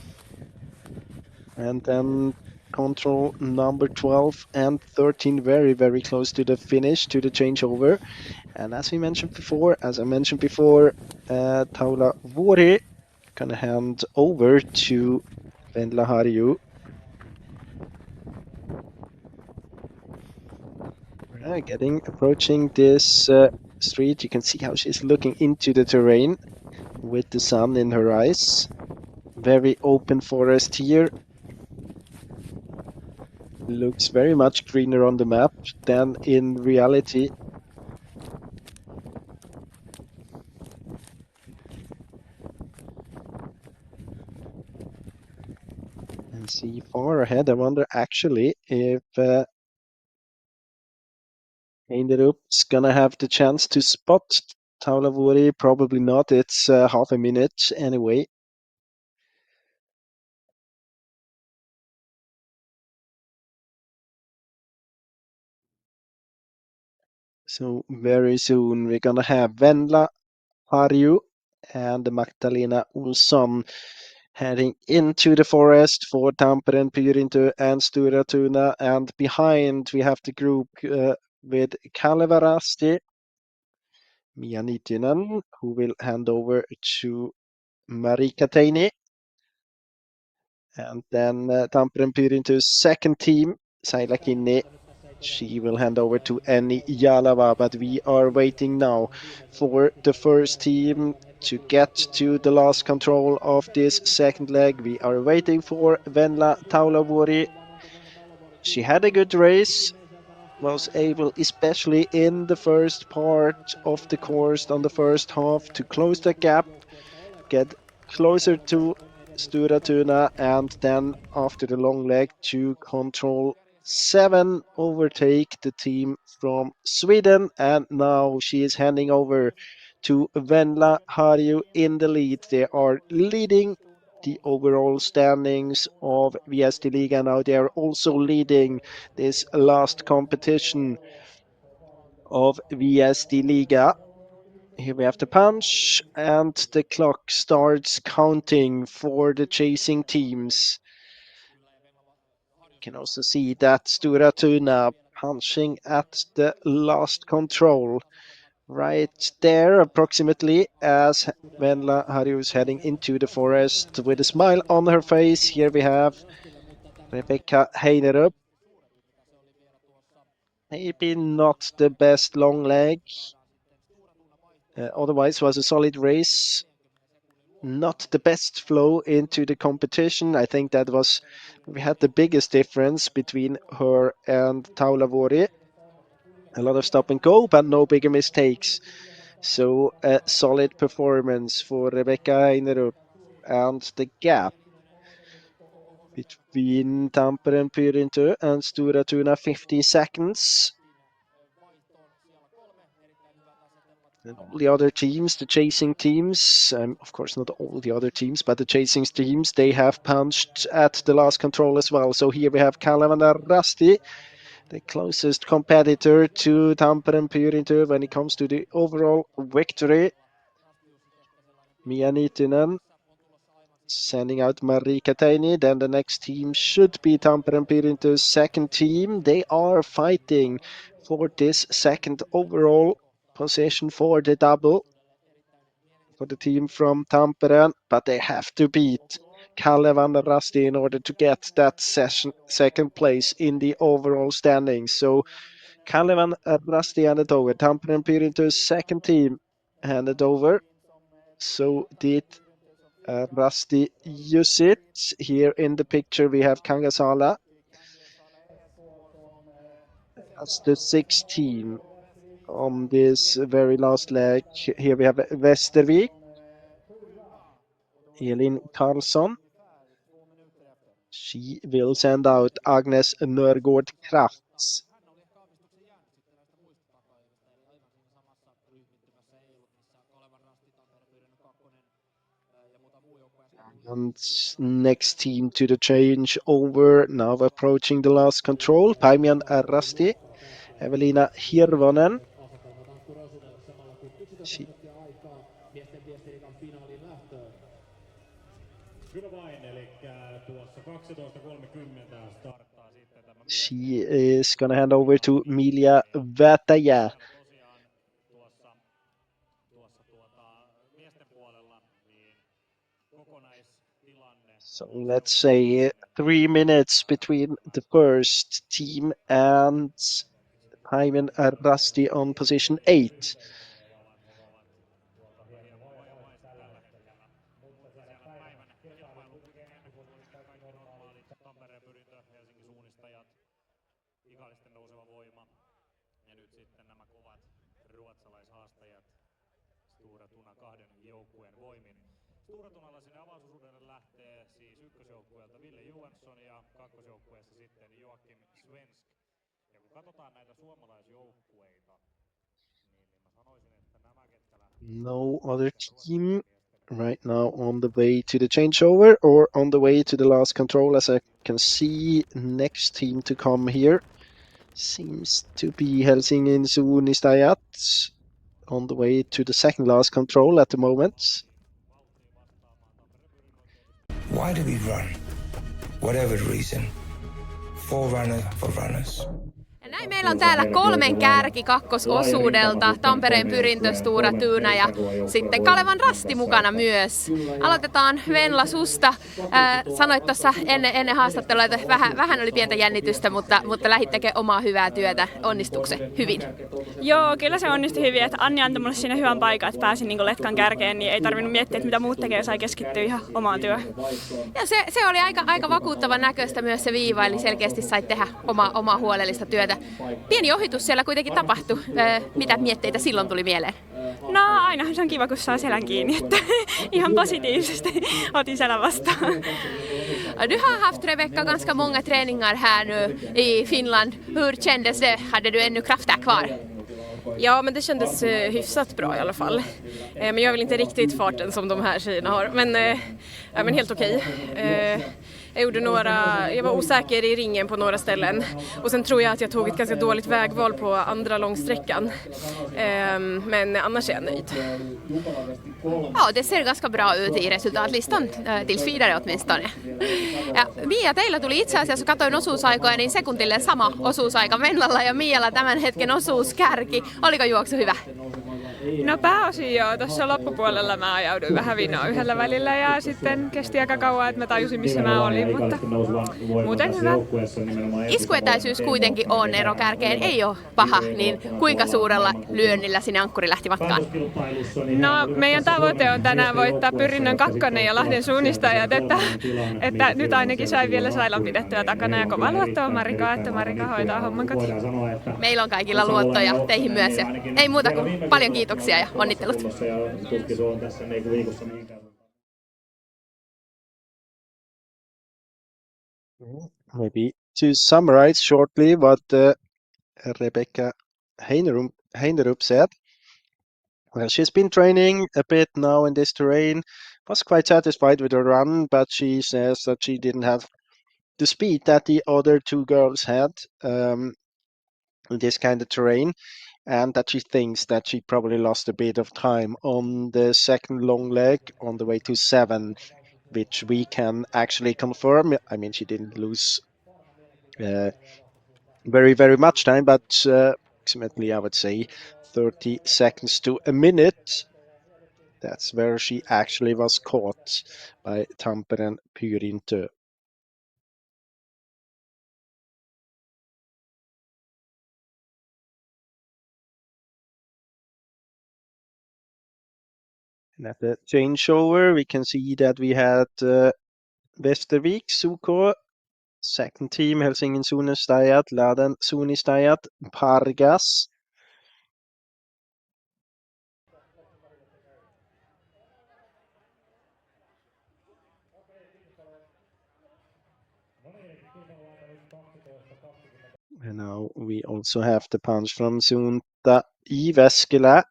And then control number 12 and 13 very close to the finish, to the changeover. And as I mentioned before, Taulavori gonna hand over to Venla Harju. Approaching this street, you can see how she's looking into the terrain with the sun in her eyes. Very open forest here. Looks very much greener on the map than in reality. And see far ahead, I wonder actually if Heinerup's gonna have the chance to spot Taulavori. Probably not, it's half a minute anyway. So very soon we're gonna have Venla Harju and Magdalena Olsson heading into the forest for Tampere, Pyrintu and Stura Tuna. And behind we have the group with Kalevarasti, Mia Nitinen, who will hand over to Marika Teini. And then Tampere Pyrintu's second team, Saila Kinni, she will hand over to Annie Jalava, but we are waiting now for the first team to get to the last control of this second leg. We are waiting for Venla Taulavori. She had a good race, was able, especially in the first part of the course on the first half, to close the gap, get closer to Stura Tuna, and then after the long leg to control 7, overtake the team from Sweden. And now she is handing over to Venla Harju in the lead. They are leading the overall standings of VST Liga now. They are also leading this last competition of VST Liga. Here we have the punch, and the clock starts counting for the chasing teams. You can also see that Stura Tuna punching at the last control right there, approximately, as Venla Harju is heading into the forest with a smile on her face. Here we have Rebecca Heinerup. Maybe not the best long leg. Otherwise, was a solid race. Not the best flow into the competition. I think that was, we had the biggest difference between her and Taulavori. A lot of stop and go, but no bigger mistakes. So a solid performance for Rebecca Heinerup. And the gap between Tampere and Pyrintu and Stura Tuna, 50 seconds. And all the other teams, the chasing teams, of course not all the other teams, but the chasing teams, they have punched at the last control as well. So here we have Kalevanar Rasti, the closest competitor to Tampere and Pyrintu when it comes to the overall victory. Mia Nitinen sending out Marika Teini. Then the next team should be Tampere and Pyrintu's second team. They are fighting for this second overall position for the double for the team from Tampere, but they have to beat Kalevan and Rasti in order to get that second place in the overall standings. So Kalevan and Rasti handed over. Tampere and Pyrintu's second team handed over. So did Rasti use it. Here in the picture we have Kangasala as the sixth team on this very last leg. Here we have Westervik, Elin Karlsson. She will send out Agnes Nörgård Krafts. And next team to the change over, now approaching the last control, Paimian Rasti, Evelina Hirvonen. She is going to hand over to Milia Vataja. So let's say 3 minutes between the first team and Paimian Rasti on position 8. No other team right now on the way to the changeover or on the way to the last control, as I can see next team to come here. Seems to be Helsingin Suunistajat on the way to the second last control at the moment. Why do we run? Whatever the reason. Forerunner for runners. Ja näin meillä on täällä 3 kärki kakkososuudelta, Tampereen Pyrintö, Stora Tuna ja sitten Kalevan Rasti mukana myös. Aloitetaan Venla susta. Sanoit tuossa ennen haastattelua, että vähän oli pientä jännitystä, mutta lähdit tekemään omaa hyvää työtä. Onnistuiko se hyvin? Joo, kyllä se onnistui hyvin. Että Anni antoi mulle siinä hyvän paikan, että pääsin niin letkan kärkeen, niin ei tarvinnut miettiä, että mitä muut tekee, ja sai keskittyä ihan omaan työhön. Ja se oli aika vakuuttavan näköistä myös se viiva, eli selkeästi sait tehdä omaa huolellista työtä. Pieni ohitus siellä kuitenkin tapahtui. Mitä mietteitä silloin tuli mieleen? No ainahan se on kiva, kun saa selän kiinni, että ihan positiivisesti otin selän vastaan. Du har haft, Rebecka, ganska många träningar här nu i Finland. Hur kändes det? Hade du ännu krafter kvar? Ja, men det kändes hyfsat bra i alla fall. Men jag har väl inte riktigt farten som de här tjejerna har. Men helt okej. Jag var osäker i ringen på några ställen. Och sen tror jag att jag tog ett ganska dåligt vägval på andra långsträckan. Men annars är jag nöjd. Ja, det ser ganska bra ut i resultatlistan tills vidare åtminstone. Ja Mia, teillä tuli itse asiassa, katoin osuusaikoja, niin sekuntille sama osuusaika Venlalla ja Mialla tämän hetken osuuskärki. Oliko juoksu hyvä? No pääosin joo. Tuossa loppupuolella mä ajauduin vähän vinoon yhdellä välillä ja sitten kesti aika kauan, että mä tajusin missä mä olin, mutta muuten hyvä. Iskuetäisyys kuitenkin on ero kärkeen, ei ole paha, niin kuinka suurella lyönnillä sinne ankkuri lähti matkaan? No meidän tavoite on tänään voittaa Pyrinnön 2 ja Lahden Suunnistajat, että nyt ainakin sai vielä Sailan pidettyä takana ja kova luotto on Marika, että Marika hoitaa homman kotiin. Meillä on kaikilla luottoja, teihin myös ja ei muuta kuin paljon kiitoksia ja onnittelut. Maybe to summarize shortly what Rebecca Heinerup said. Well, she's been training a bit now in this terrain, was quite satisfied with her run, but she says that she didn't have the speed that the other 2 girls had in this kind of terrain, and that she thinks that she probably lost a bit of time on the second long leg on the way to 7, which we can actually confirm. I mean, she didn't lose very much time, but approximately, I would say 30 seconds to a minute. That's where she actually was caught by Tamperen Pyrintö. And at the changeover, we can see that we had Västervik, Suko, second team, Helsingin Suunistajat, Lahden Suunistajat, Pargas. And now we also have the punch from Suunta Jyväskylä.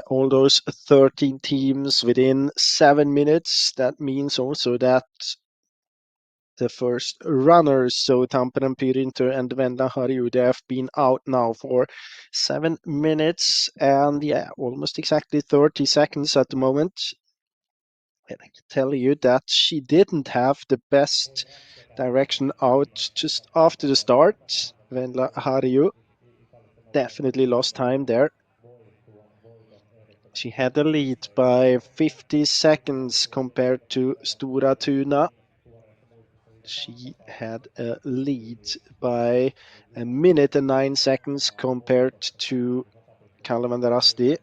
All those 13 teams within 7 minutes. That means also that the first runners, so Tampere Pyrintö and Venla Harju, they have been out now for 7 minutes and almost exactly 30 seconds at the moment. And I can tell you that she didn't have the best direction out just after the start. Venla Harju definitely lost time there. She had a lead by 50 seconds compared to Stora Tuna. She had a lead by 1 minute and 9 seconds compared to Kalevan Rasti.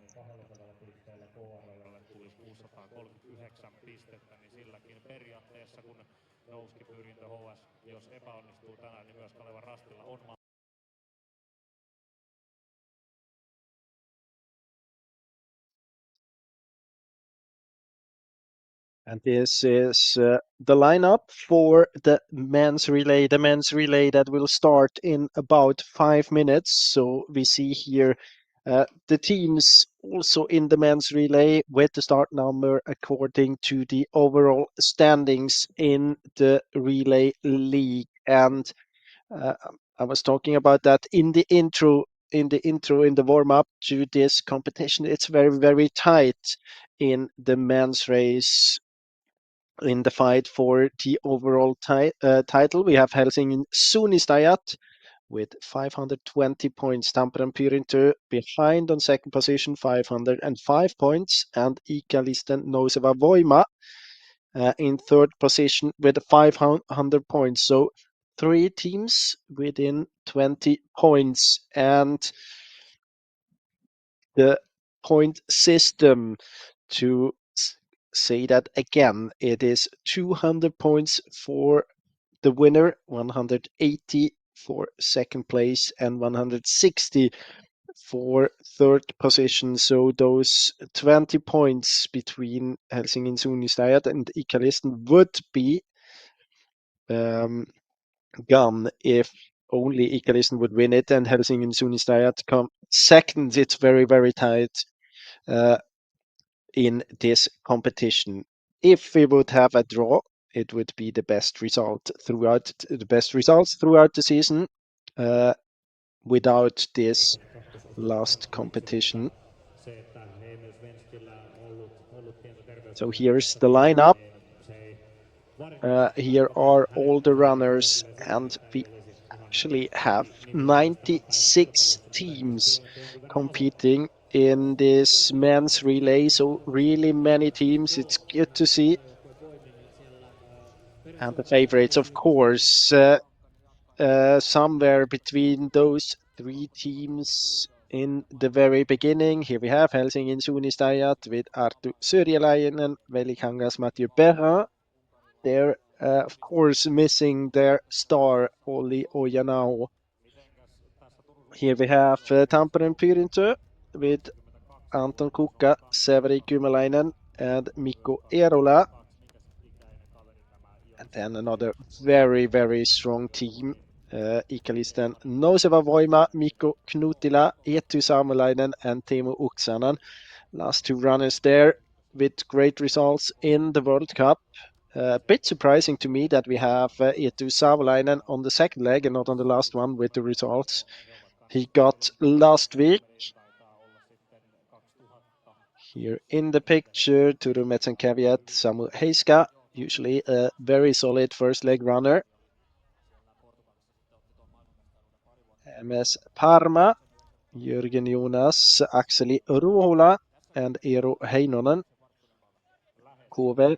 And this is the lineup for the men's relay. The men's relay that will start in about 5 minutes. So we see here the teams also in the men's relay with the start number according to the overall standings in the relay league. And I was talking about that in the intro, in the warm up to this competition. It's very, very tight in the men's race in the fight for the overall title. We have Helsingin Suunnistajat with 520 points. Tampere Pyrinty behind on second position, 505 points, and Ikalisten Nouseva Voima in third position with 500 points. So 3 teams within 20 points. And the point system, to say that again, it is 200 points for the winner, 180 for second place, and 160 for third position. So those 20 points between Helsingin Suunnistajat and Ikalisten would be gone if only Ikalisten would win it and Helsingin Suunnistajat come second. It's very, very tight in this competition. If we would have a draw, it would be the best results throughout the season without this last competition. So here's the lineup. Here are all the runners, and we actually have 96 teams competing in this men's relay. So really many teams. It's good to see. And the favorites, of course, somewhere between those 3 teams in the very beginning. Here we have Helsingin Suunnistajat with Arttu Syrjäläinen, Velikangas Mathieu Perrin. They're, of course, missing their star, Olli Ojanao. Here we have Tampere Pyrinty with Anton Kukka, Severi Kymäläinen, and Mikko Eerola. And then another very, very strong team. Ikalisten Nouseva Voima, Mikko Knutila, Eetu Saamelainen, and Teemu Uksanen. Last 2 runners there with great results in the World Cup. A bit surprising to me that we have Eetu Saamelainen on the second leg and not on the last one with the results he got last week. Here in the picture, Turun Metsän caveat, Samu Heiska, usually a very solid first leg runner. MS Parma, Jörgen Jonas, Akseli Ruohola, and Eero Heinonen. KV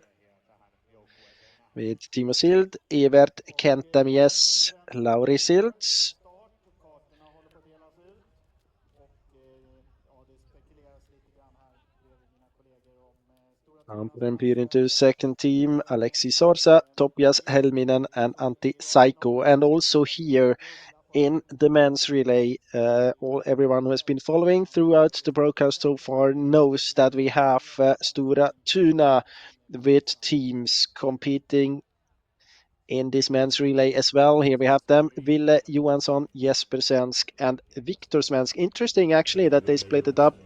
with Timo Sild, Evert Kentämies, Lauri Silds. Tampere Pyrinty second team, Aleksi Sorsa, Topias Helminen, and Antti Saiko. And also here in the men's relay, everyone who has been following throughout the broadcast so far knows that we have Stora Tuna with teams competing in this men's relay as well. Here we have them, Ville Johansson, Jesper Svensk, and Viktor Svensk. Interesting actually that they split it up,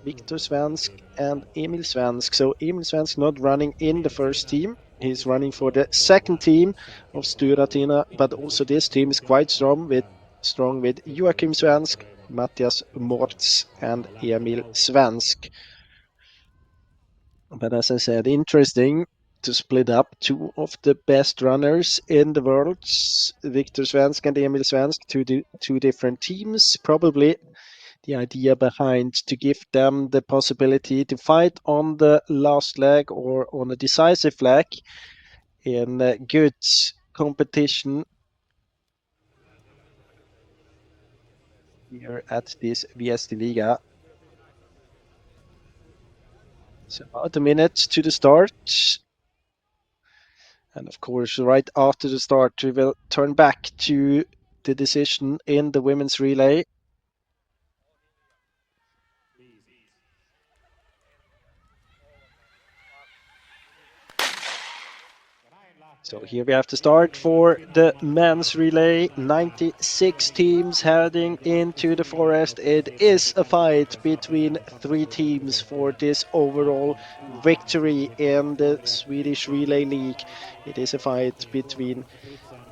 Viktor Svensk and Emil Svensk. So Emil Svensk not running in the first team. He's running for the second team of Stora Tuna, but also this team is quite strong with Joakim Svensk, Mattias Mortz, and Emil Svensk. But as I said, interesting to split up 2 of the best runners in the world, Viktor Svensk and Emil Svensk, two different teams. Probably the idea behind to give them the possibility to fight on the last leg or on a decisive leg in good competition here at this VST Liga. So about a minute to the start. And of course, right after the start, we will turn back to the decision in the women's relay. So here we have to start for the men's relay. 96 teams heading into the forest. It is a fight between 3 teams for this overall victory in the Swedish Relay League. It is a fight between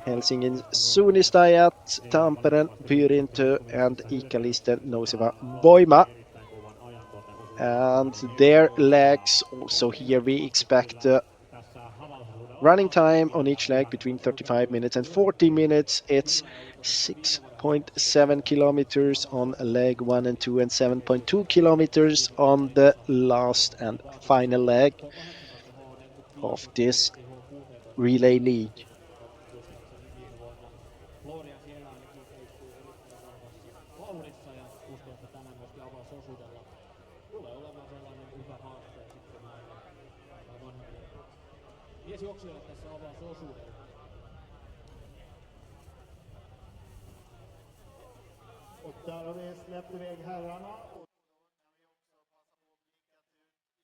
Helsingin Suunnistajat, Tampereen Pyrinto and Ikalisten Nouseva Voima. And their legs, also here we expect running time on each leg between 35 minutes and 40 minutes. It's 6.7 kilometers on leg 1 and 2 and 7.2 kilometers on the last and final leg of this relay league. Florian siellä ainakin kehittyy erittäin vahvassa vauhdissa ja uskon, että tänään myöskin avausosuudella tulee olemaan sellainen hyvä haaste sitten näille vanhemmille miesjuoksijoille tässä avausosuudella. Och där har vi släppt iväg herrarna.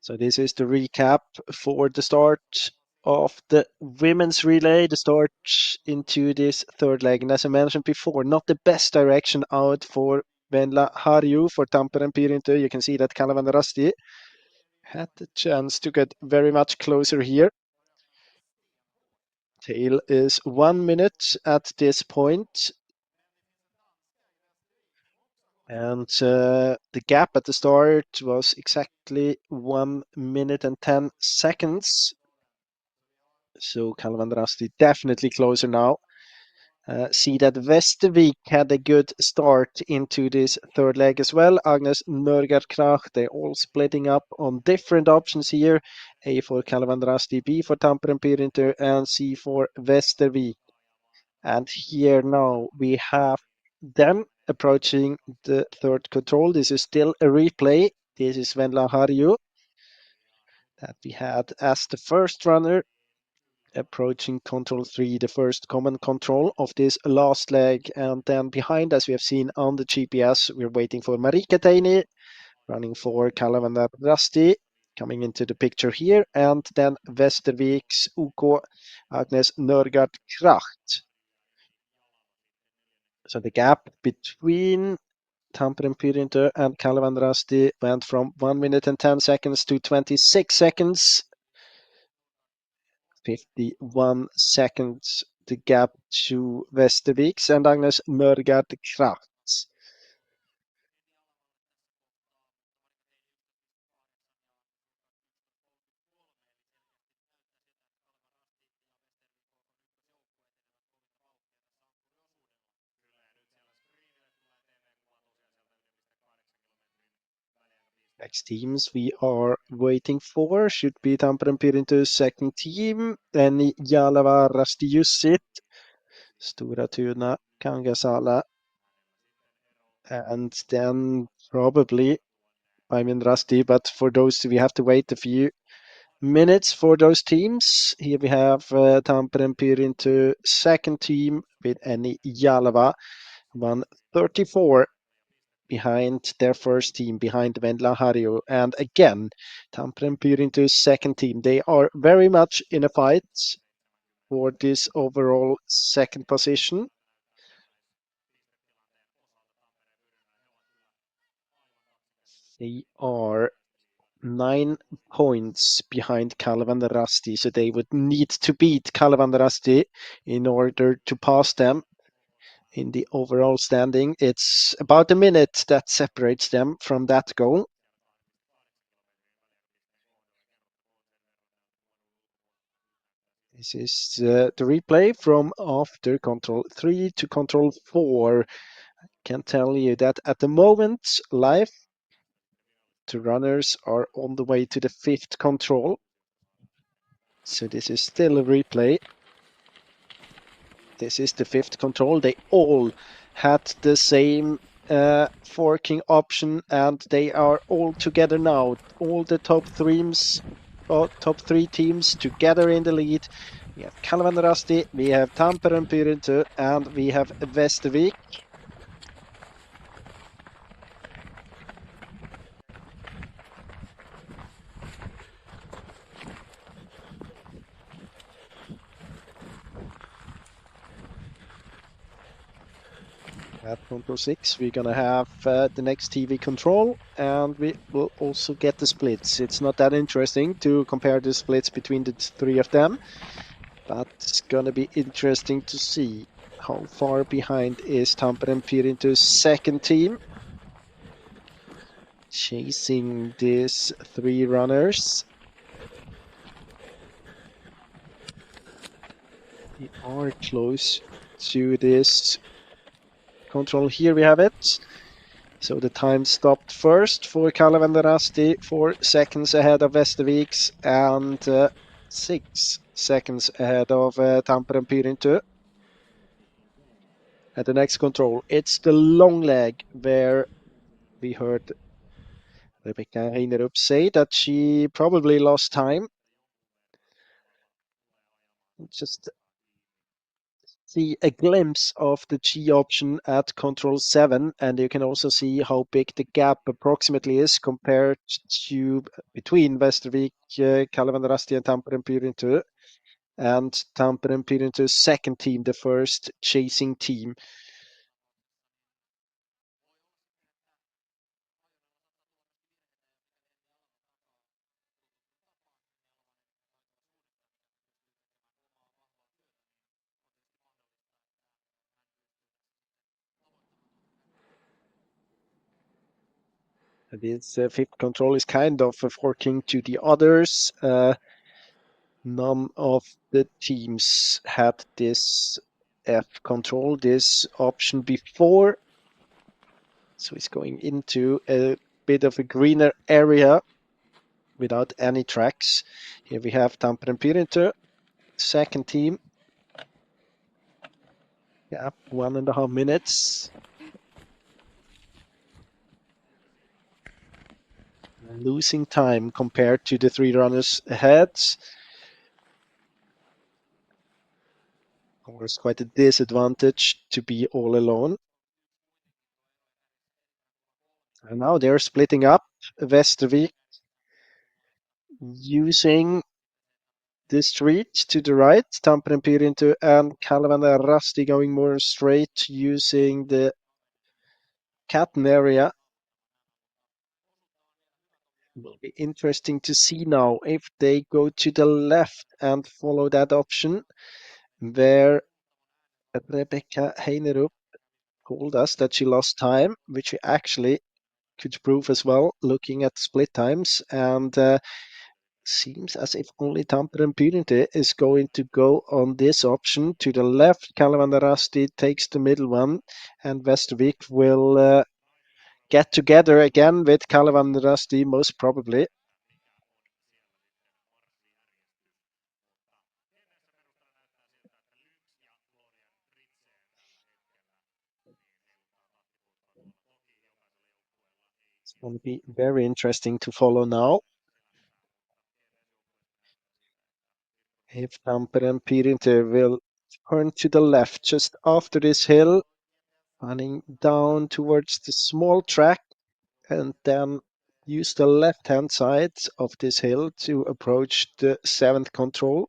So this is the recap for the start of the women's relay, the start into this third leg. And as I mentioned before, not the best direction out for Venla Harju for Tampereen Pyrinto. You can see that Kalevan Rasti had the chance to get very much closer here. Tail is 1 minute at this point. And the gap at the start was exactly 1 minute and 10 seconds. So Kalevan Rasti definitely closer now. See that Västervik had a good start into this third leg as well. Agnes Nørgaard Krach, they're all splitting up on different options here. A for Kalevan Rasti, B for Tampereen Pyrinto, and C for Västervik. And here now we have them approaching the third control. This is still a replay. This is Venla Harju that we had as the first runner approaching control 3, the first common control of this last leg. And then behind, as we have seen on the GPS, we're waiting for Marika Teini, running for Kalevan Rasti, coming into the picture here. And then Västervik's UK Agnes Nørgaard Kracht. So the gap between Tampereen Pyrinto and Kalevan Rasti went from 1 minute and 10 seconds to 26 seconds. 51 seconds the gap to Västerviks and Agnes Nørgaard Krafts. Next teams we are waiting for should be Tampereen Pyrinto's second team, then Jalava Rasti Jussit, Stora Tuna, Kangasala, and then probably Paimen Rasti, but for those we have to wait a few minutes for those teams. Here we have Tampereen Pyrinto second team with Annie Jalava, 134 behind their first team, behind Venla Harju. And again, Tampereen Pyrinto's second team. They are very much in a fight for this overall second position. They are 9 points behind Kalevan Rasti, so they would need to beat Kalevan Rasti in order to pass them in the overall standing. It's about a minute that separates them from that goal. This is the replay from after control 3 to control 4. I can tell you that at the moment, live, the runners are on the way to the 5th control. So this is still a replay. This is the 5th control. They all had the same forking option, and they are all together now. All the top 3 teams together in the lead. We have Kalevan Rasti, we have Tampereen Pyrinto, and we have Västervik. At control 6, we're gonna have the next TV control, and we will also get the splits. It's not that interesting to compare the splits between the 3 of them. That's gonna be interesting to see. How far behind is Tampere Pirintu's second team? Chasing these three runners. We are close to this control. Here we have it. So the time stopped first for Kalevan Rasti, 4 seconds ahead of Västerviks and 6 seconds ahead of Tampere Pirintu. At the next control, it's the long leg where we heard Rebecca Heinerup say that she probably lost time. Just see a glimpse of the G option at control 7, and you can also see how big the gap approximately is compared to between Västervik, Kalevan Rasti and Tampere Pirintu, and Tampere Pirintu's second team, the first chasing team. This fifth control is kind of forking to the others. None of the teams had this F control, this option before. So it's going into a bit of a greener area without any tracks. Here we have Tampere Pirintu, second team. Yeah, 1.5 minutes. Losing time compared to the three runners ahead. Of course, quite a disadvantage to be all alone. And now they're splitting up. Västervik using the street to the right. Tampere Pirintu and Kalevan Rasti going more straight using the Catton area. Will be interesting to see now if they go to the left and follow that option where Rebecca Heinerup told us that she lost time, which we actually could prove as well looking at split times, and seems as if only Tampere Pirintu is going to go on this option to the left. Kalevan Rasti takes the middle one, and Västervik will get together again with Kalevan Rasti most probably. It's going to be very interesting to follow now. If Tampere Pirintu will turn to the left just after this hill, running down towards the small track, and then use the left-hand side of this hill to approach the 7th control.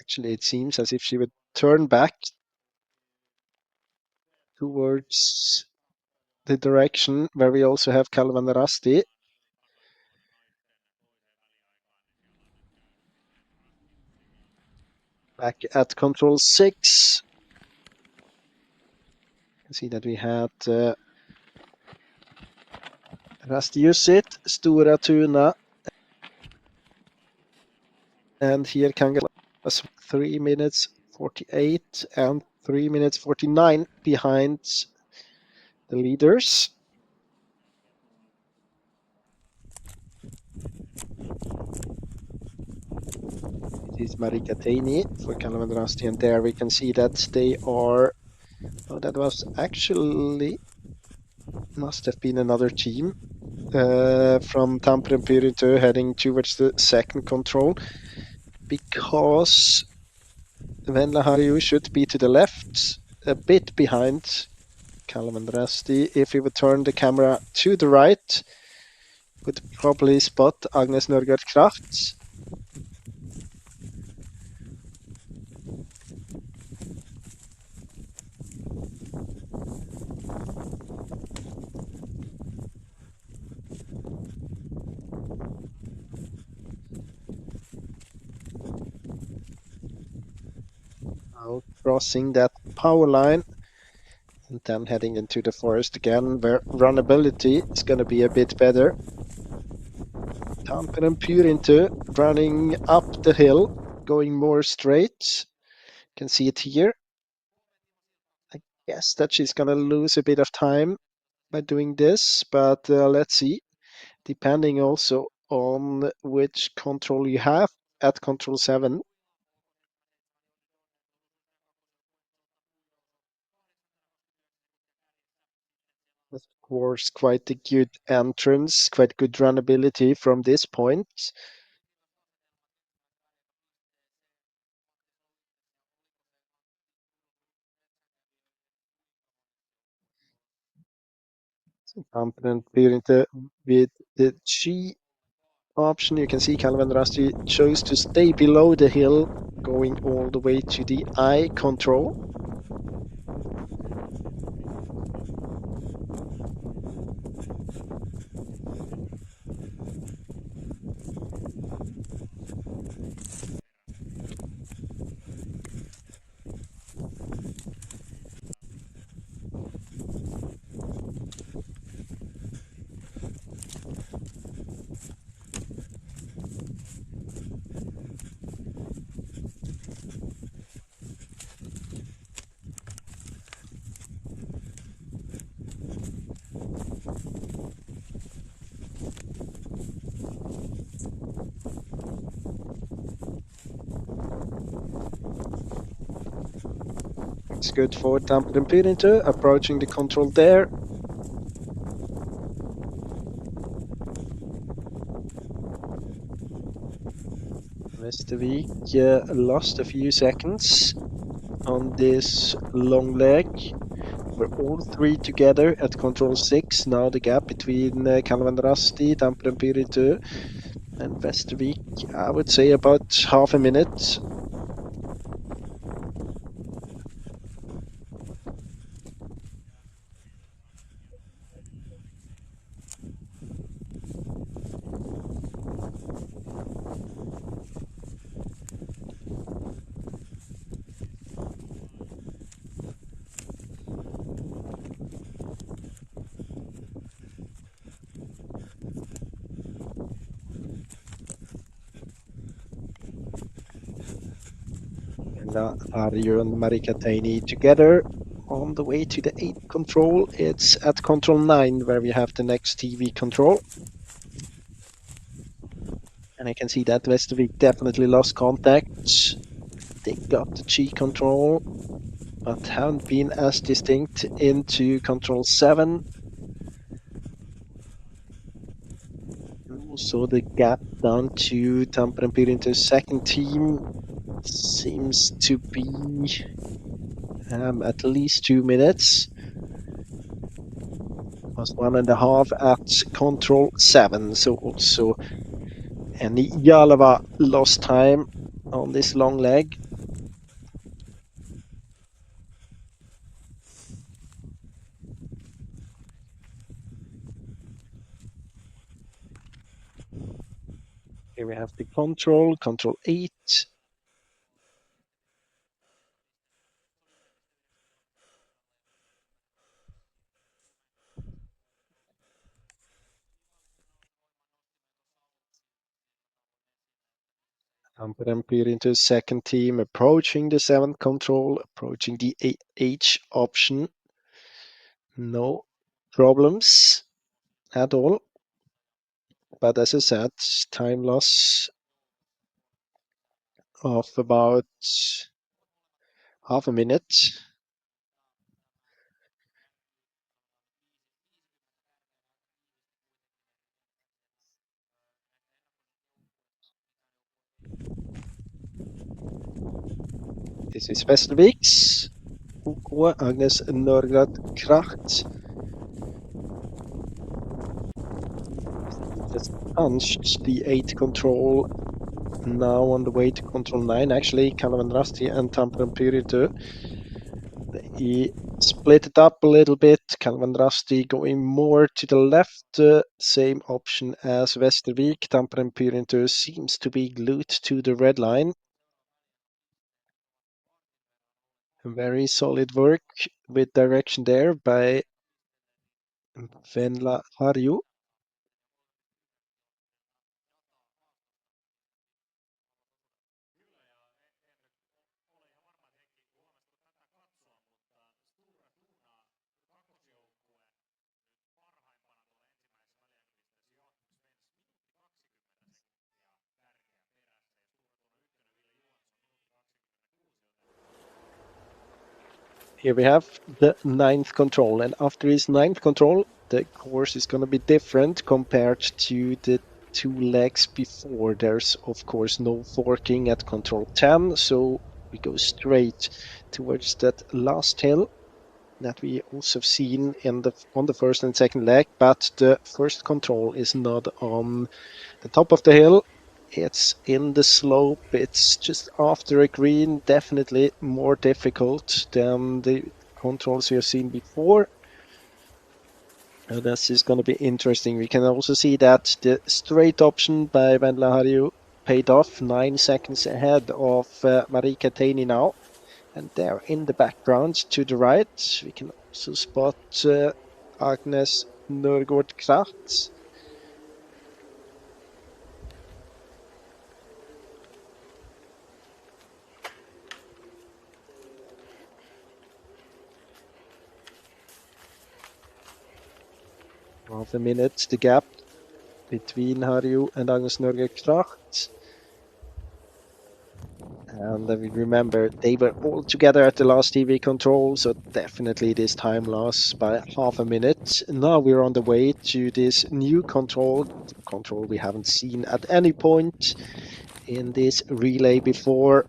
Actually, it seems as if she would turn back towards the direction where we also have Kalevan Rasti. Back at control 6. You can see that we had Rasti Jussit, Stora Tuna, and here Kangal was 3 minutes 48 and 3 minutes 49 behind the leaders. It is Marika Teini for Kalevan Rasti, and there we can see that they are, oh, that was actually, must have been another team from Tampere Pirintu heading towards the second control, because Venla Hariu should be to the left, a bit behind Kalevan Rasti. If we would turn the camera to the right, would probably spot Agnes Nørgaard Kraft. crossing that power line and then heading into the forest again, where runnability is going to be a bit better. Tampere and Pyrintu running up the hill, going more straight. You can see it here. I guess that she's going to lose a bit of time by doing this, but let's see. Depending also on which control you have at control 7. Of course, quite a good entrance, quite good runnability from this point. Confident Pyrintu with the G option. You can see Calvin Rusty chose to stay below the hill, going all the way to the I control. It's good for Tampere and Pyrintu, approaching the control there. Westervik lost a few seconds on this long leg. We're all three together at control 6. Now the gap between Calvin Rusty, Tampere and Pyrintu, and Westervik, I would say about half a minute. And Arjo and Marika Taini together on the way to the 8 control. It's at control 9 where we have the next TV control. And I can see that Westervik definitely lost contact. They got the G control, but haven't been as distinct into control 7. Also the gap down to Tampere and Pyrintu's second team seems to be at least 2 minutes. Was 1.5 at control 7. So also Annie Jalava lost time on this long leg. Here we have the control 8. Tampere and Pyrintu's second team approaching the 7th control, approaching the H option. No problems at all. But as I said, time loss of about half a minute. This is Västerviks. OK, Agnes Norgrad Kracht. Just punched the 8 control. Now on the way to control 9, actually, Calvin Rusty and Tampere and Pyrintu. He split it up a little bit. Calvin Rusty going more to the left. Same option as Västervik. Tampere and Pyrintu seems to be glued to the red line. Very solid work with direction there by Venla Harju. Here we have the 9th control, and after this 9th control, the course is going to be different compared to the 2 legs before. There's of course no forking at control 10, so we go straight towards that last hill that we also have seen on the first and second leg, but the first control is not on the top of the hill. It's in the slope. It's just after a green, definitely more difficult than the controls we have seen before. This is going to be interesting. We can also see that the straight option by Vendela Harju paid off, 9 seconds ahead of Marika Teini now. And there in the background to the right, we can also spot Agnes Nørgaard Kraft. Half a minute, the gap between Harju and Agnes Nørgaard Kraft. And we remember they were all together at the last TV control, so definitely this time lost by half a minute. Now we're on the way to this new control we haven't seen at any point in this relay before.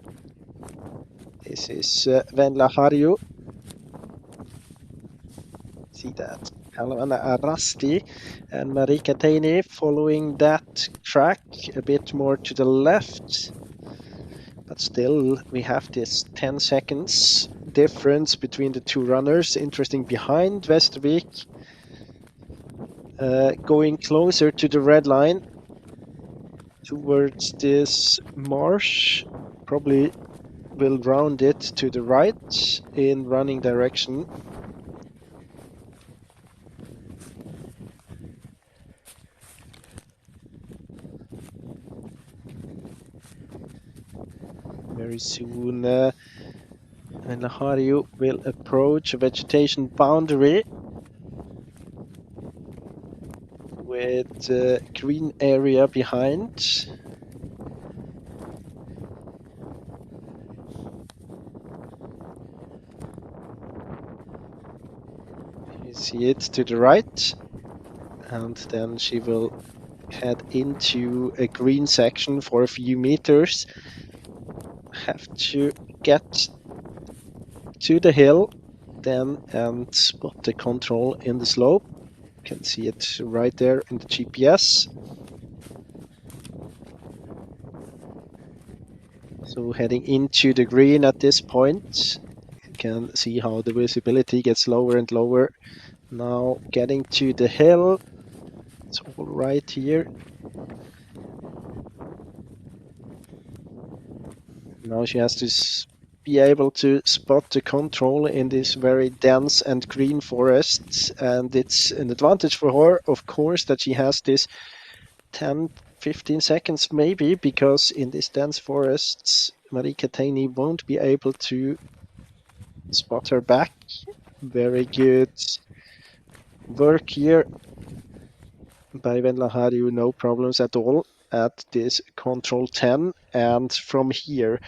This is Venla Harju. See that. Helena Arasti and Marika Teini following that track a bit more to the left. But still, we have this 10 seconds difference between the two runners. Interesting behind Westervik. Going closer to the red line towards this marsh. Probably will round it to the right in running direction. Very soon, Venla Harju will approach a vegetation boundary with a green area behind. You see it to the right, and then she will head into a green section for a few meters. Have to get to the hill then and spot the control in the slope. You can see it right there in the GPS. So heading into the green at this point, you can see how the visibility gets lower and lower. Now getting to the hill, it's all right here. Now she has to be able to spot the control in this very dense and green forest, and it's an advantage for her, of course, that she has this 10-15 seconds maybe, because in this dense forest Marika Teini won't be able to spot her back. Very good work here by Venla Harju, no problems at all at this control 10, and from here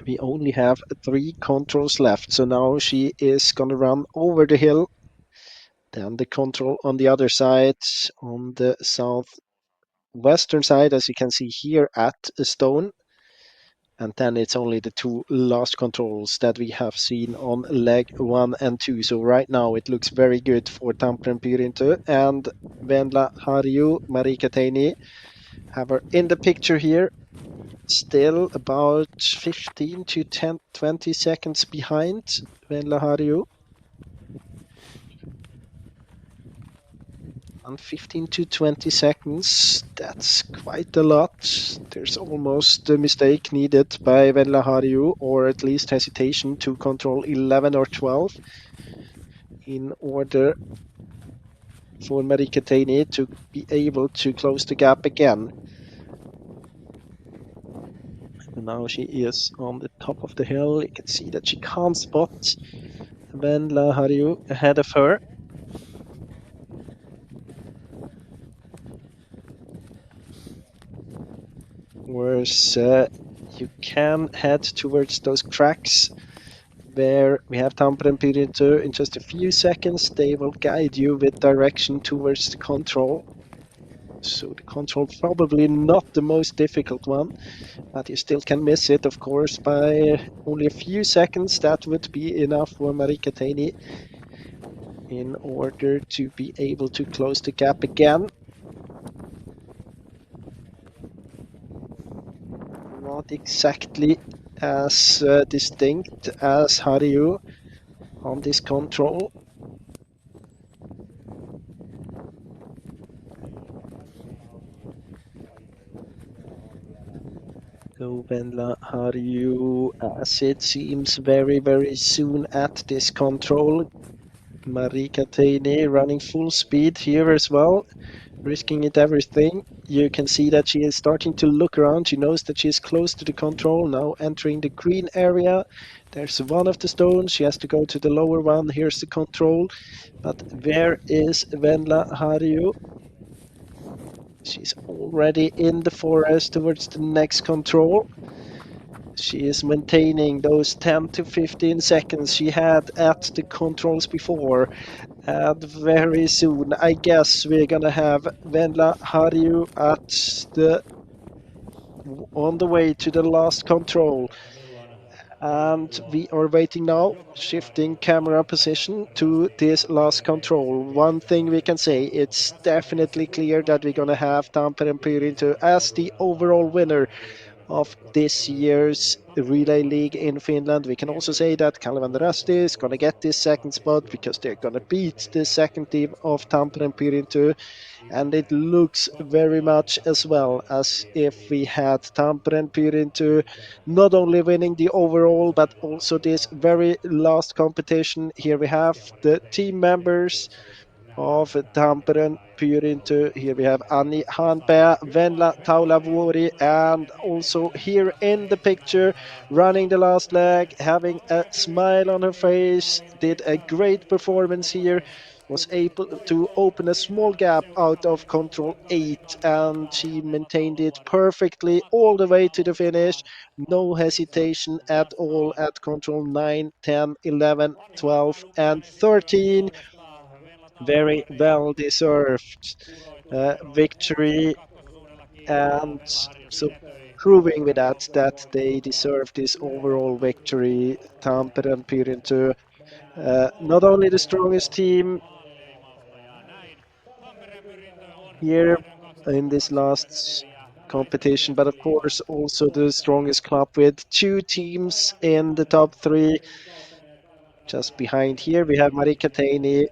we only have 3 controls left. So now she is going to run over the hill, then the control on the other side, on the southwestern side, as you can see here at a stone. And then it's only the 2 last controls that we have seen on leg 1 and 2. So right now it looks very good for Tampere Pyrintö, and Venla Harju, Marika Teini have her in the picture here. Still about 15 to 20 seconds behind Venla Harju. And 15 to 20 seconds, that's quite a lot. There's almost a mistake needed by Venla Hariu, or at least hesitation to control 11 or 12 in order for Marika Teini to be able to close the gap again. And now she is on the top of the hill. You can see that she can't spot Venla Hariu ahead of her. Whereas you can head towards those cracks where we have Tampere and Pirito in just a few seconds. They will guide you with direction towards the control. So the control probably not the most difficult one, but you still can miss it, of course, by only a few seconds. That would be enough for Marika Teini in order to be able to close the gap again. Not exactly as distinct as Hariu on this control. So Venla Hariu, as it seems, very soon at this control. Marika Teini running full speed here as well, risking it everything. You can see that she is starting to look around. She knows that she is close to the control, now entering the green area. There's one of the stones. She has to go to the lower one. Here's the control. But where is Venla Hariu? She's already in the forest towards the next control. She is maintaining those 10 to 15 seconds she had at the controls before. And very soon, I guess we're gonna have Venla Hariu on the way to the last control. And we are waiting now, shifting camera position to this last control. One thing we can say, it's definitely clear that we're gonna have Tampere and Pyrinto as the overall winner of this year's Relay League in Finland. We can also say that Kalevan Rasti is going to get this second spot because they're going to beat the second team of Tampere and Pyrinto. And it looks very much as well as if we had Tampere and Pyrinto not only winning the overall, but also this very last competition. Here we have the team members of Tampere Pyrinto. Here we have Anni Hanpää, Venla Taulavuori, and also here in the picture, running the last leg, having a smile on her face, did a great performance here, was able to open a small gap out of control 8, and she maintained it perfectly all the way to the finish. No hesitation at all at control 9, 10, 11, 12, and 13. Very well deserved victory, and so proving with that they deserve this overall victory. Tampere and Pyrinto, not only the strongest team here in this last competition, but of course also the strongest club with 2 teams in the top 3. Just behind here we have Marika Teini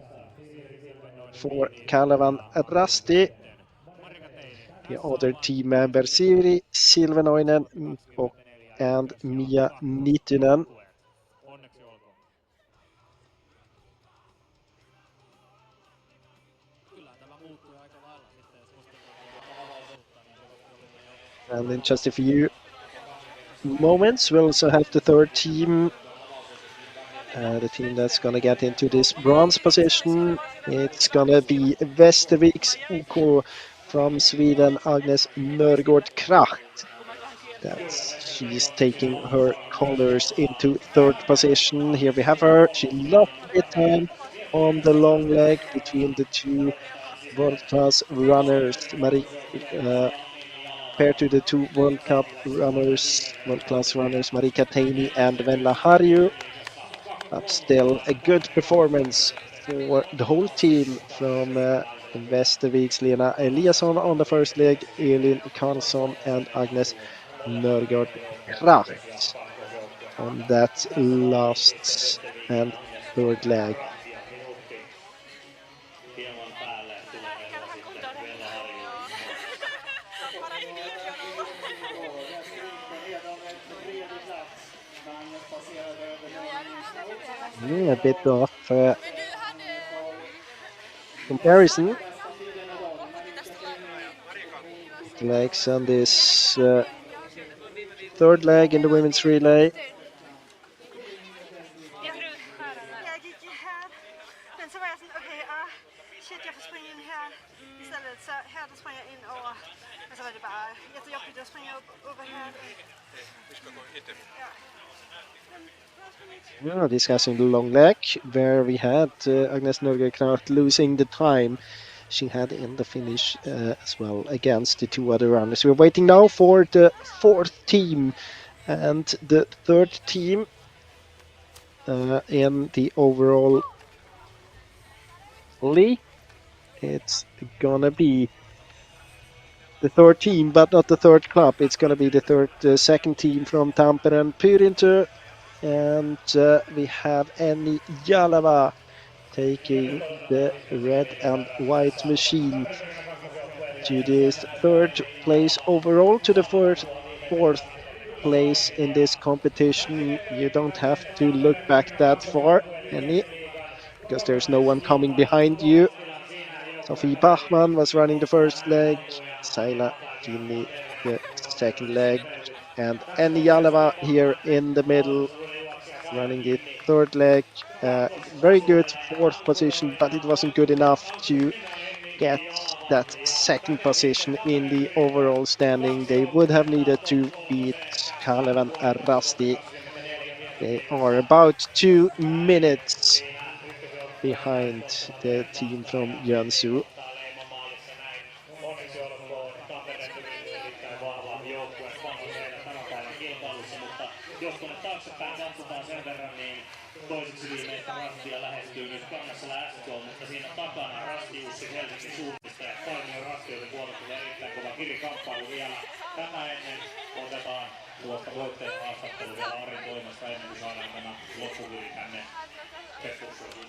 for Kalevan Rasti. The other team members Siri Silvenoinen and Mia Nittinen. And in just a few moments, we'll also have the third team. The team that's going to get into this bronze position. It's going to be Västerviks OK from Sweden, Agnes Nörgård Kracht. She's taking her colors into third position. Here we have her. She lost a bit time on the long leg between the two world-class runners, compared to the two World Cup runners, world-class runners, Marika Teini and Venla Harju. But still a good performance for the whole team from Västerviks Lena Eliasson on the first leg, Elin Karlsson and Agnes Nörgård Kraft on that last and third leg. A bit of comparison. The legs on this third leg in the women's relay. Men så var jag sån, okej, shit jag får springa in här istället. Så här då sprang jag in och så var det bara jättejobbigt att springa upp över här. Yeah, discussing the long leg where we had Agnes Nurgerkraut losing the time she had in the finish as well against the two other runners. We're waiting now for the fourth team and the third team in the overall league. It's gonna be the third team, but not the third club. It's gonna be the second team from Tampere and Pyrinter. And we have Annie Jalava taking the red and white machine to this third place overall, to the fourth place in this competition. You don't have to look back that far, Annie, because there's no one coming behind you. Sophie Bachmann was running the first leg, Saila Kini the second leg, and Annie Jalava here in the middle running the third leg. Very good fourth position, but it wasn't good enough to get that second position in the overall standing. They would have needed to beat Kalev and Arasti. They are about 2 minutes behind the team from Jiangsu. Jos tuonne taaksepäin katsotaan sen verran, niin toiseksi viimeistä Rastia lähestyy nyt Kangasala SK, mutta siinä takana Rasti Jussi Helsingin suunnista ja Taimio Rasti, joten puolta tulee erittäin kova kirikamppailu vielä. Tämä ennen otetaan tuosta voittajan haastattelu vielä Arin toimesta ennen kuin saadaan tämä loppukiri tänne keskusteluun.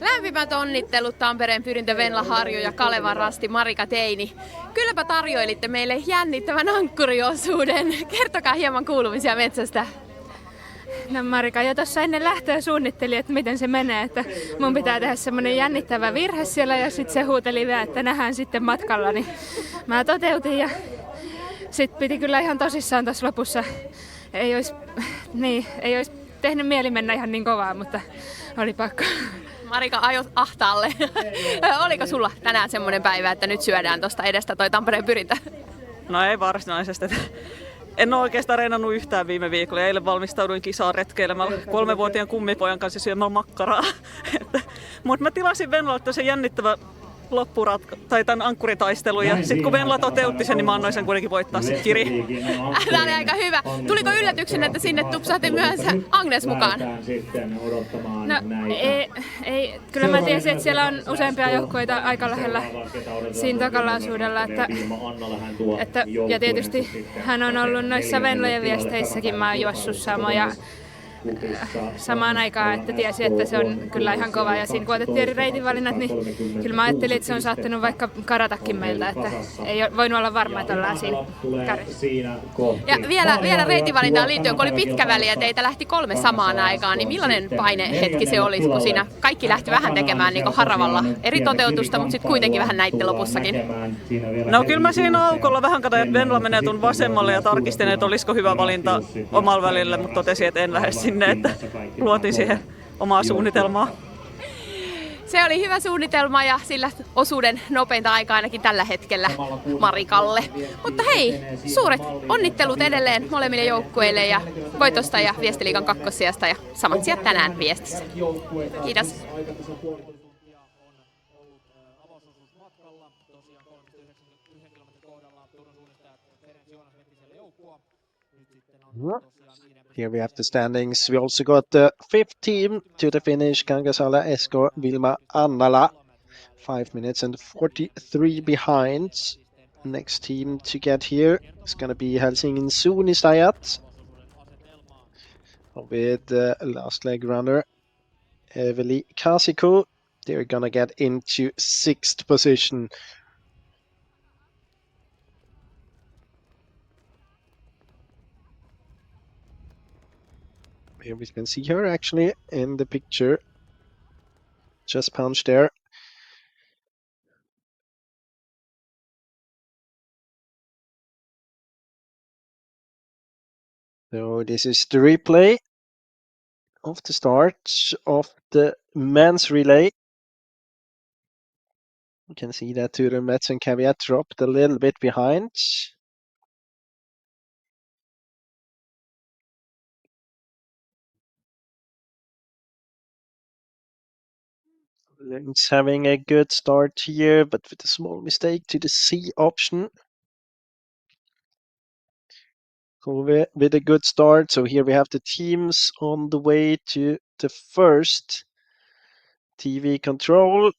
Lämpimät onnittelut Tampereen Pyrintö Venla Harju ja Kalevan Rasti Marika Teini. Kylläpä tarjoilitte meille jännittävän ankkuriosuuden. Kertokaa hieman kuulumisia metsästä. No Marika jo tuossa ennen lähtöä suunnitteli, että miten se menee, että mun pitää tehdä semmonen jännittävä virhe siellä ja sitten se huuteli vielä, että nähdään sitten matkalla, niin mä toteutin ja sitten piti kyllä ihan tosissaan tuossa lopussa. Ei olisi tehnyt mieli mennä ihan niin kovaa, mutta oli pakko. Marika, ajot ahtaalle. Oliko sulla tänään semmoinen päivä, että nyt syödään tuosta edestä toi Tampereen Pyrintö? No ei varsinaisesti. En ole oikeastaan reenannut yhtään viime viikolla. Eilen valmistauduin kisaan retkeilemällä 3-vuotiaan kummipojan kanssa syömällä makkaraa. Mutta mä tilasin Venlalle sen jännittävä tai tämän ankkuritaistelun ja sitten kun Venla toteutti sen, niin mä annoin sen kuitenkin voittaa se kiri. Tämä oli aika hyvä. Tuliko yllätyksenä, että sinne tupsahti myös Agnes mukaan? No ei. Kyllä mä tiesin, että siellä on useampia joukkueita aika lähellä siinä takalaisuudella. Ja tietysti hän on ollut noissa Venlojen viesteissäkin, mä oon juossut samaan aikaan, että tiesi, että se on kyllä ihan kova. Ja siinä kun otettiin eri reitinvalinnat, niin kyllä mä ajattelin, että se on saattanut vaikka karatakin meiltä, että ei voinut olla varma, että ollaan siinä kärjessä. Ja vielä reitinvalintaan liittyen, kun oli pitkä väli ja teitä lähti 3 samaan aikaan, niin millainen painehetki se oli, kun siinä kaikki lähti vähän tekemään niin kuin haravalla eri toteutusta, mutta sitten kuitenkin vähän näitte lopussakin? No kyllä mä siinä aukolla vähän katsoin, että Venla menee tuon vasemmalle ja tarkistin, että olisiko hyvä valinta omalla välillä, mutta totesin, että en lähde sinne, että luotiin siihen omaa suunnitelmaa. Se oli hyvä suunnitelma ja sillä osuuden nopeinta aikaa ainakin tällä hetkellä Marikalle. Mutta hei, suuret onnittelut edelleen molemmille joukkueille ja voitosta ja Viestiliigan kakkossijasta ja samat sijat tänään Viestissä. Kiitos. Here we have the standings. We also got the fifth team to the finish, Kangasala Esko Vilma Annala. 5 minutes and 43 behind. Next team to get here is going to be Helsingin Suunistajat with the last leg runner, Eveli Kasiko. They're gonna get into 6th position. Here we can see her actually in the picture. Just punched there. So this is the replay of the start of the men's relay. You can see that Turun Metz and Caveat dropped a little bit behind. Lynx having a good start here, but with a small mistake to the C option. Kove with a good start. So here we have the teams on the way to the first TV control.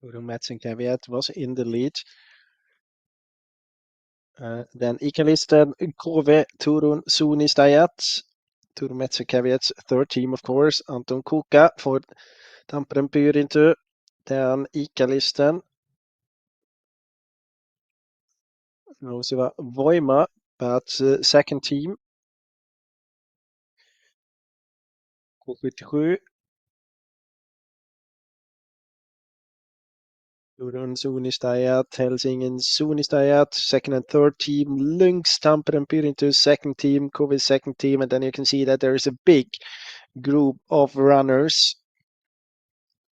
Turun Metz and Caveat was in the lead. Then Ikalisten, Kove, Turun, Suunnistajat. Turun Metz and Caveat's third team, of course. Anton Kuka for Tampere Pyrintu. Then Ikalisten. Rosiva Voima, but second team. K77. Turun Suunnistajat, Helsingin Suunnistajat, second and third team. Lynx, Tampere Pyrintu, second team. Kove, second team. And then you can see that there is a big group of runners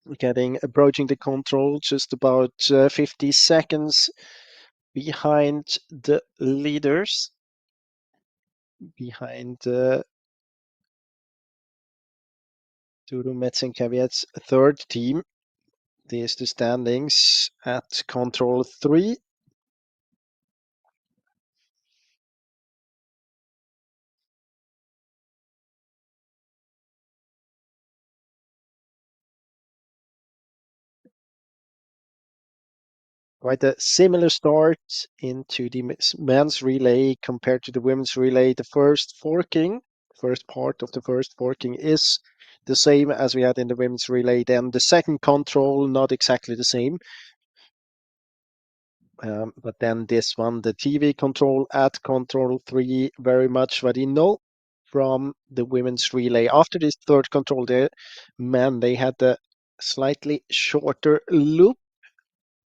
approaching the control, just about 50 seconds behind the leaders, behind Turun Metz and Caveat's third team. There's the standings at control 3. Quite a similar start into the men's relay compared to the women's relay. The first part of the first forking is the same as we had in the women's relay. Then the second control, not exactly the same. But then this one, the TV control at control 3, very much what you know from the women's relay. After this third control, the men, they had a slightly shorter loop.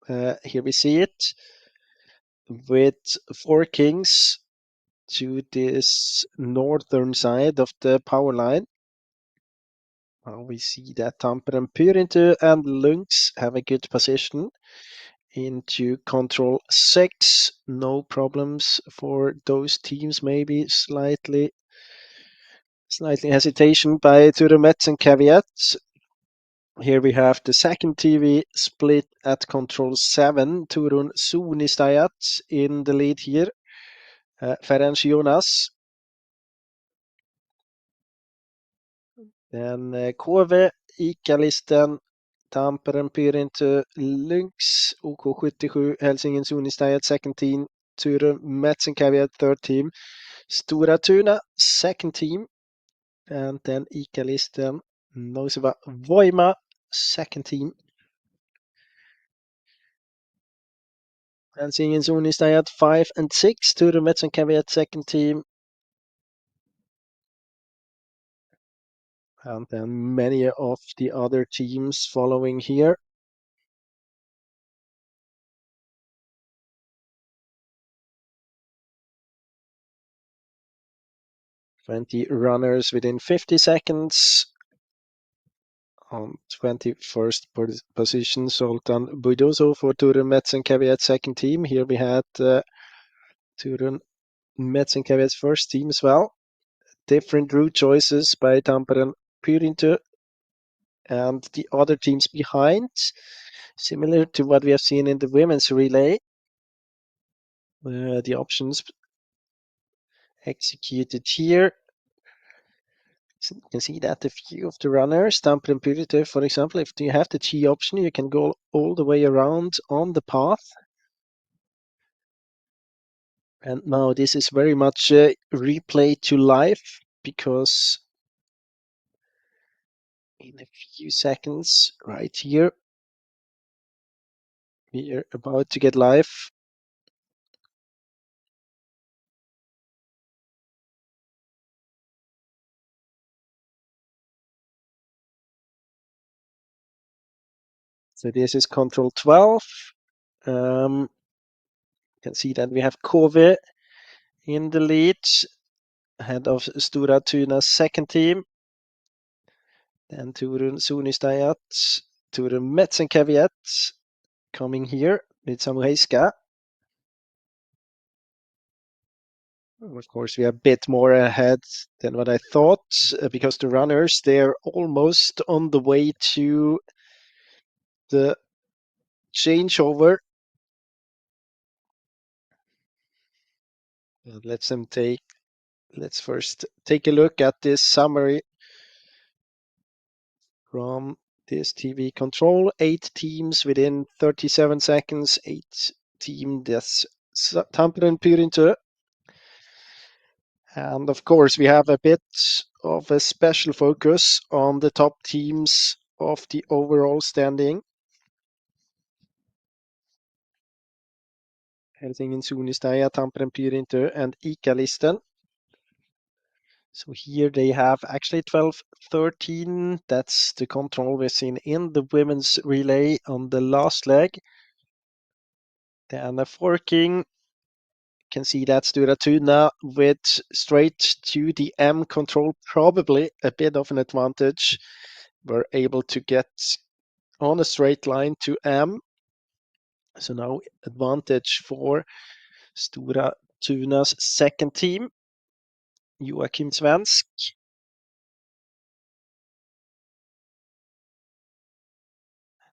Here we see it with forkings to this northern side of the power line. Now we see that Tampere Pyrintu and Lynx have a good position into control 6. No problems for those teams. Maybe slightly hesitation by Turun Metz and Caveat. Here we have the second TV split at control 7. Turun Suunnistajat in the lead here. Ferenc Jonas. Then Kove, Ikalisten, Tampere Pyrintu, Lynx, OK77, Helsingin Suunnistajat second team. Turun Metz and Caveat third team. Stora Tuna second team. And then Ikalisten, Nosova Voima second team. Helsingin Suunnistajat 5 and 6. Turun Metz and Caveat second team. And then many of the other teams following here. 20 runners within 50 seconds. On 21st position, Zoltan Buidoso for Turun Metz and Caveat second team. Here we had Turun Metz and Caveat's first team as well. Different route choices by Tampere Pyrintu and the other teams behind. Similar to what we have seen in the women's relay. The options executed here. So you can see that a few of the runners, Tampere and Pyrite, for example, if you have the G option, you can go all the way around on the path. And now this is very much a replay to life, because in a few seconds, right here, we are about to get live. So this is control 12. You can see that we have Kove in the lead, ahead of Stora Tuna's second team. Then Turun Sunistajat, Turun Metzencaveat coming here with Samu Heiska. Of course, we are a bit more ahead than what I thought, because the runners, they're almost on the way to the changeover. Let's first take a look at this summary from this TV control. 8 teams within 37 seconds, 8 team des Tampere and Pyrintö. And of course, we have a bit of a special focus on the top teams of the overall standing. Helsingin, Suunnistajat, Tampere and Pyrintö, and Ikalisten. So here they have actually 12-13. That's the control we've seen in the women's relay on the last leg. Then the forking. Can see that Stora Tuna with straight to the M control, probably a bit of an advantage. Were able to get on a straight line to M. So now advantage for Stora Tuna's second team, Joakim Svensk.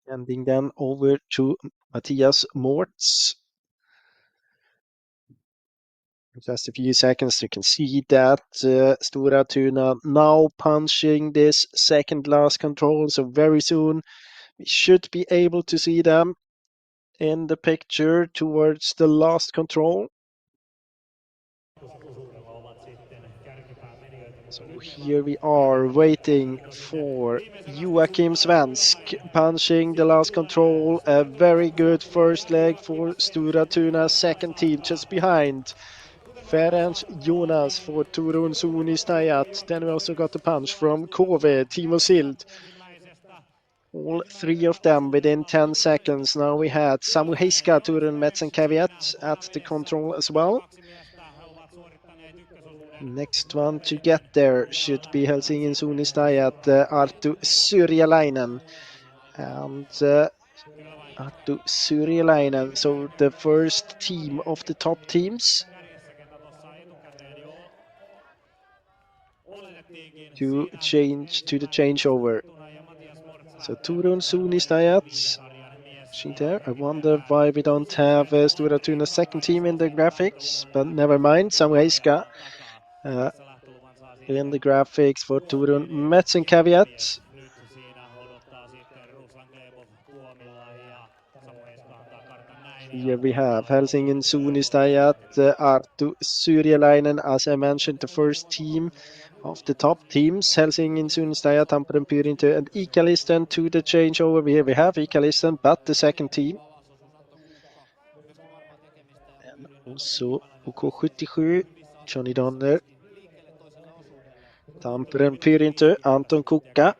Handing then over to Matthias Mortz. Just a few seconds, you can see that Stora Tuna now punching this second last control. So very soon we should be able to see them in the picture towards the last control. So here we are waiting for Joakim Svensk punching the last control. A very good first leg for Stora Tuna's second team, just behind Ferenc Jonas for Turun Suunnistajat. Then we also got the punch from Kove, Timo Sild. All 3 of them within 10 seconds. Now we had Samu Heiska, Turun Metzencaveat at the control as well. Next one to get there should be Helsingin Suunnistajat, Arttu Syrjäläinen. And Arttu Syrjäläinen, so the first team of the top teams to change to the changeover. So Turun Suunnistajat, she there. I wonder why we don't have Stora Tuna's second team in the graphics, but never mind. Samu Heiska in the graphics for Turun Metzencaveat. Here we have Helsingin Suunnistajat, Arttu Syrjäläinen, as I mentioned, the first team of the top teams. Helsingin Suunnistajat, Tampere and Pyrintö, and Ikalisten to the changeover. Here we have Ikalisten, but the second team. And also OK77, Johnny Donner. Tampere and Pyrintö, Anton Kukka.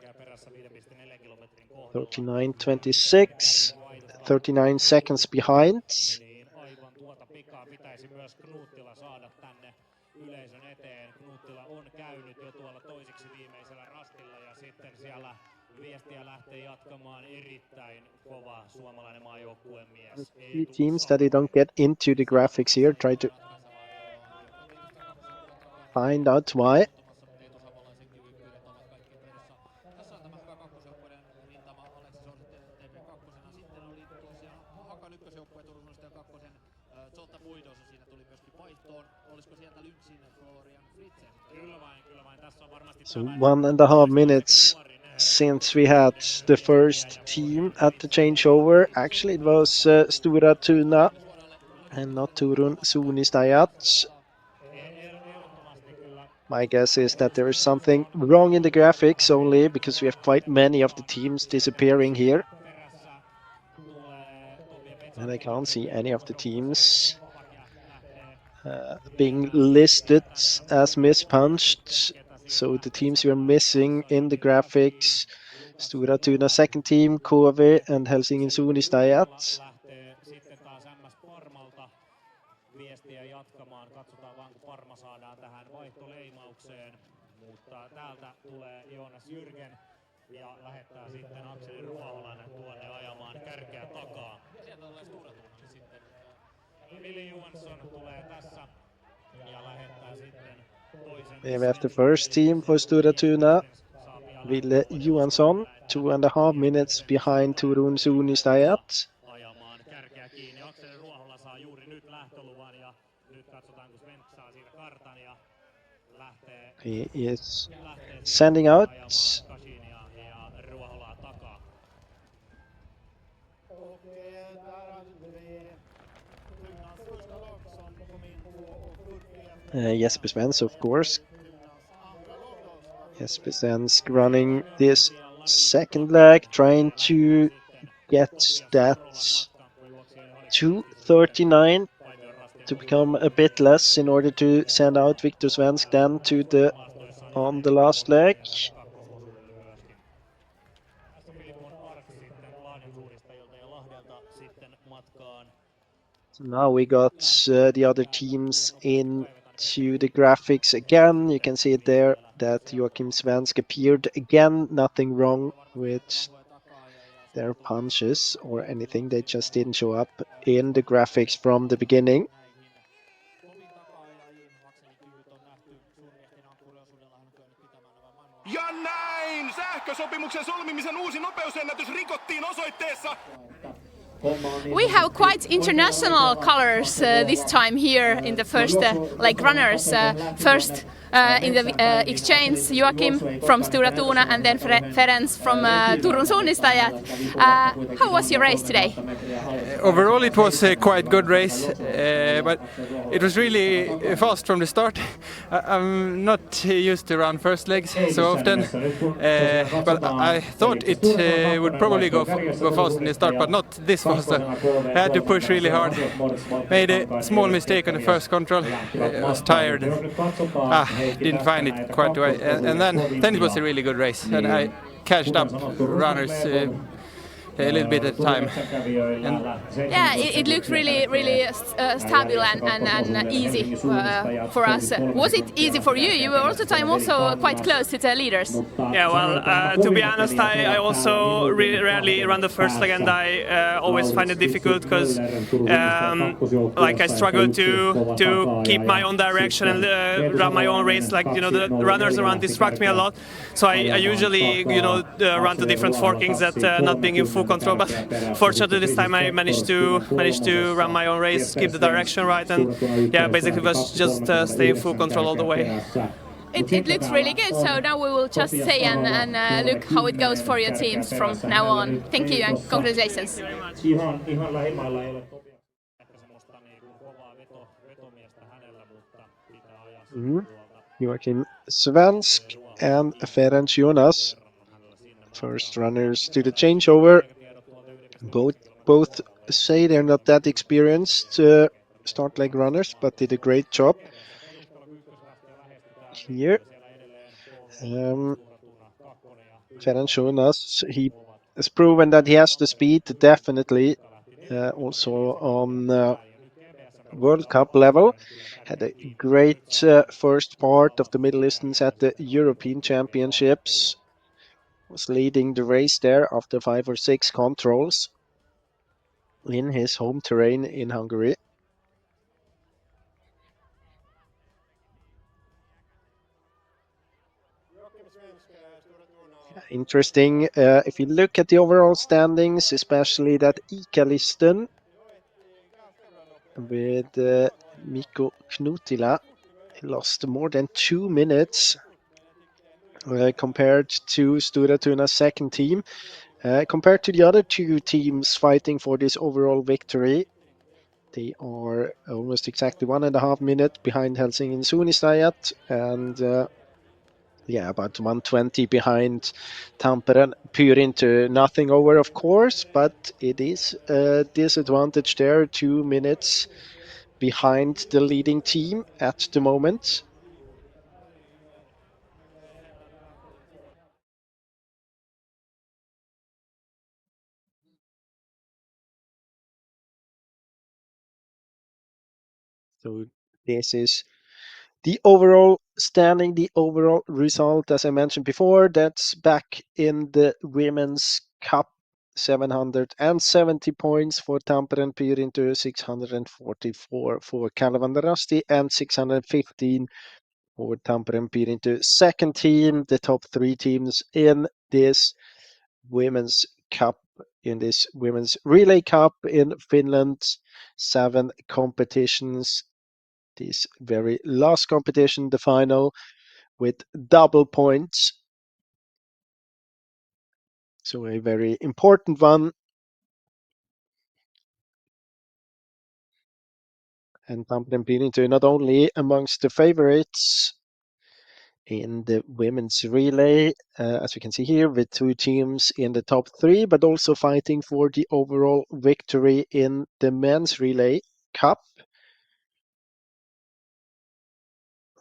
39.26, 39 seconds behind. Aivan tuota pikaa pitäisi myös Knuuttila saada tänne yleisön eteen. Knuuttila on käynyt jo tuolla toiseksi viimeisellä rastilla ja sitten siellä viestiä lähtee jatkamaan erittäin kova suomalainen maajoukkuemies. Few teams that they don't get into the graphics here. Try to find out why. Puidoso siinä tuli myöskin vaihtoon. Olisiko sieltä Lynxin Florian Fritzen? Kyllä vain. Tässä on varmasti So 1.5 minutes since we had the first team at the changeover. Actually, it was Stura Tuna and not Turun Suunistajat. My guess is that there is something wrong in the graphics only because we have quite many of the teams disappearing here. And I can't see any of the teams being listed as mispunched. So the teams we are missing in the graphics, Stura Tuna second team, KV and Helsingin Suunistajat. Viestiä jatkamaan. Katsotaan vaan, kun Parma saadaan tähän vaihtoleimaukseen. Mutta täältä tulee Joonas Jürgen ja lähettää sitten Akseli Ruoholainen tuonne ajamaan kärkeä takaa. Sieltä tulee Sturatuunalle sitten. Vili Johansson tulee tässä ja lähettää sitten toisen. We have the first team for Stura Tuna. Ville Johansson, 2.5 minutes behind Turun Suunistajat. He is sending out. Jesper Svensk, of course. Jesper Svensk running this second leg, trying to get that 2:39 to become a bit less in order to send out Viktor Svensk then to the on the last leg. So now we got the other teams into the graphics again. You can see it there that Joachim Svensk appeared again. Nothing wrong with their punches or anything. They just didn't show up in the graphics from the beginning. Ja näin! Sähkösopimuksen solmimisen uusi nopeusennätys rikottiin osoitteessa. We have quite international colors this time here in the first runners. First in the exchange, Joachim from Stura Tuna and then Ferenc from Turun Suunistajat. How was your race today? Overall it was a quite good race, but it was really fast from the start. I'm not used to run first legs so often, but I thought it would probably go fast in the start, but not this fast. I had to push really hard. Made a small mistake on the first control. I was tired. Didn't find it quite right. And then it was a really good race, and I catched up runners a little bit at a time. Yeah, it looked really stable and easy for us. Was it easy for you? You were also quite close to the leaders. Yeah, well, to be honest, I also rarely run the first leg, and I always find it difficult because I struggle to keep my own direction and run my own race. The runners around distract me a lot, so I usually run to different forkings that not being in full control. But fortunately, this time I managed to run my own race, keep the direction right, and basically was just stay in full control all the way. It looks really good, so now we will just say and look how it goes for your teams from now on. Thank you and congratulations. Joachim Svensk and Ferenc Jonas, first runners to the changeover. Both say they're not that experienced start leg runners, but did a great job here. Ferenc Jonas, he has proven that he has the speed, definitely, also on World Cup level. Had a great first part of the Middle Easterns at the European Championships. Was leading the race there after 5 or 6 controls in his home terrain in Hungary. Interesting. If you look at the overall standings, especially that ICA-listen, with Mikko Knutila. He lost more than 2 minutes compared to Stura Tuna's second team. Compared to the other two teams fighting for this overall victory, they are almost exactly 1.5 minutes behind Helsingin Suunnistajat and about 120 behind Tampere Pyrinty. Nothing over, of course, but it is a disadvantage there. 2 minutes behind the leading team at the moment. So this is the overall standing, the overall result, as I mentioned before. That's back in the Women's Cup. 770 points for Tampere Pyrinty, 644 for Kalevandorasti, and 615 for Tampere Pyrinty. Second team, the top three teams in this Women's Cup, in this Women's Relay Cup in Finland. 7 competitions. This very last competition, the final, with double points. So a very important one. And Tampere Pyrinty not only amongst the favorites in the women's relay, as we can see here, with 2 teams in the top 3, but also fighting for the overall victory in the men's relay cup.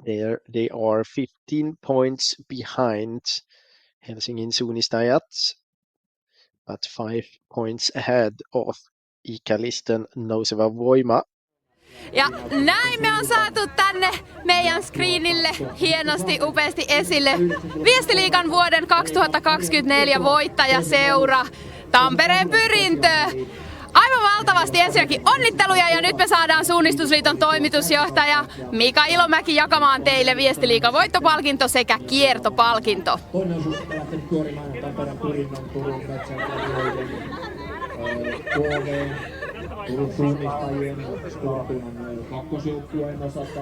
There they are 15 points behind Helsingin Suunnistajat, but 5 points ahead of Ikalisten Nouseva Voima. Ja näin me on saatu tänne meidän screenille hienosti, upeasti esille Viestiliigan vuoden 2024 voittajaseura Tampereen Pyrinty. Aivan valtavasti ensinnäkin onnitteluja ja nyt me saadaan Suunnistusliiton toimitusjohtaja Mika Ilomäki jakamaan teille Viestiliigan voittopalkinto sekä kiertopalkinto. Toinen osuus lähtee pyörimään Tampereen Pyrinnön, Turun Metsänkävijöiden, KV, Turun Suunnistajien, Sturatunan kakkosjoukkueen osalta.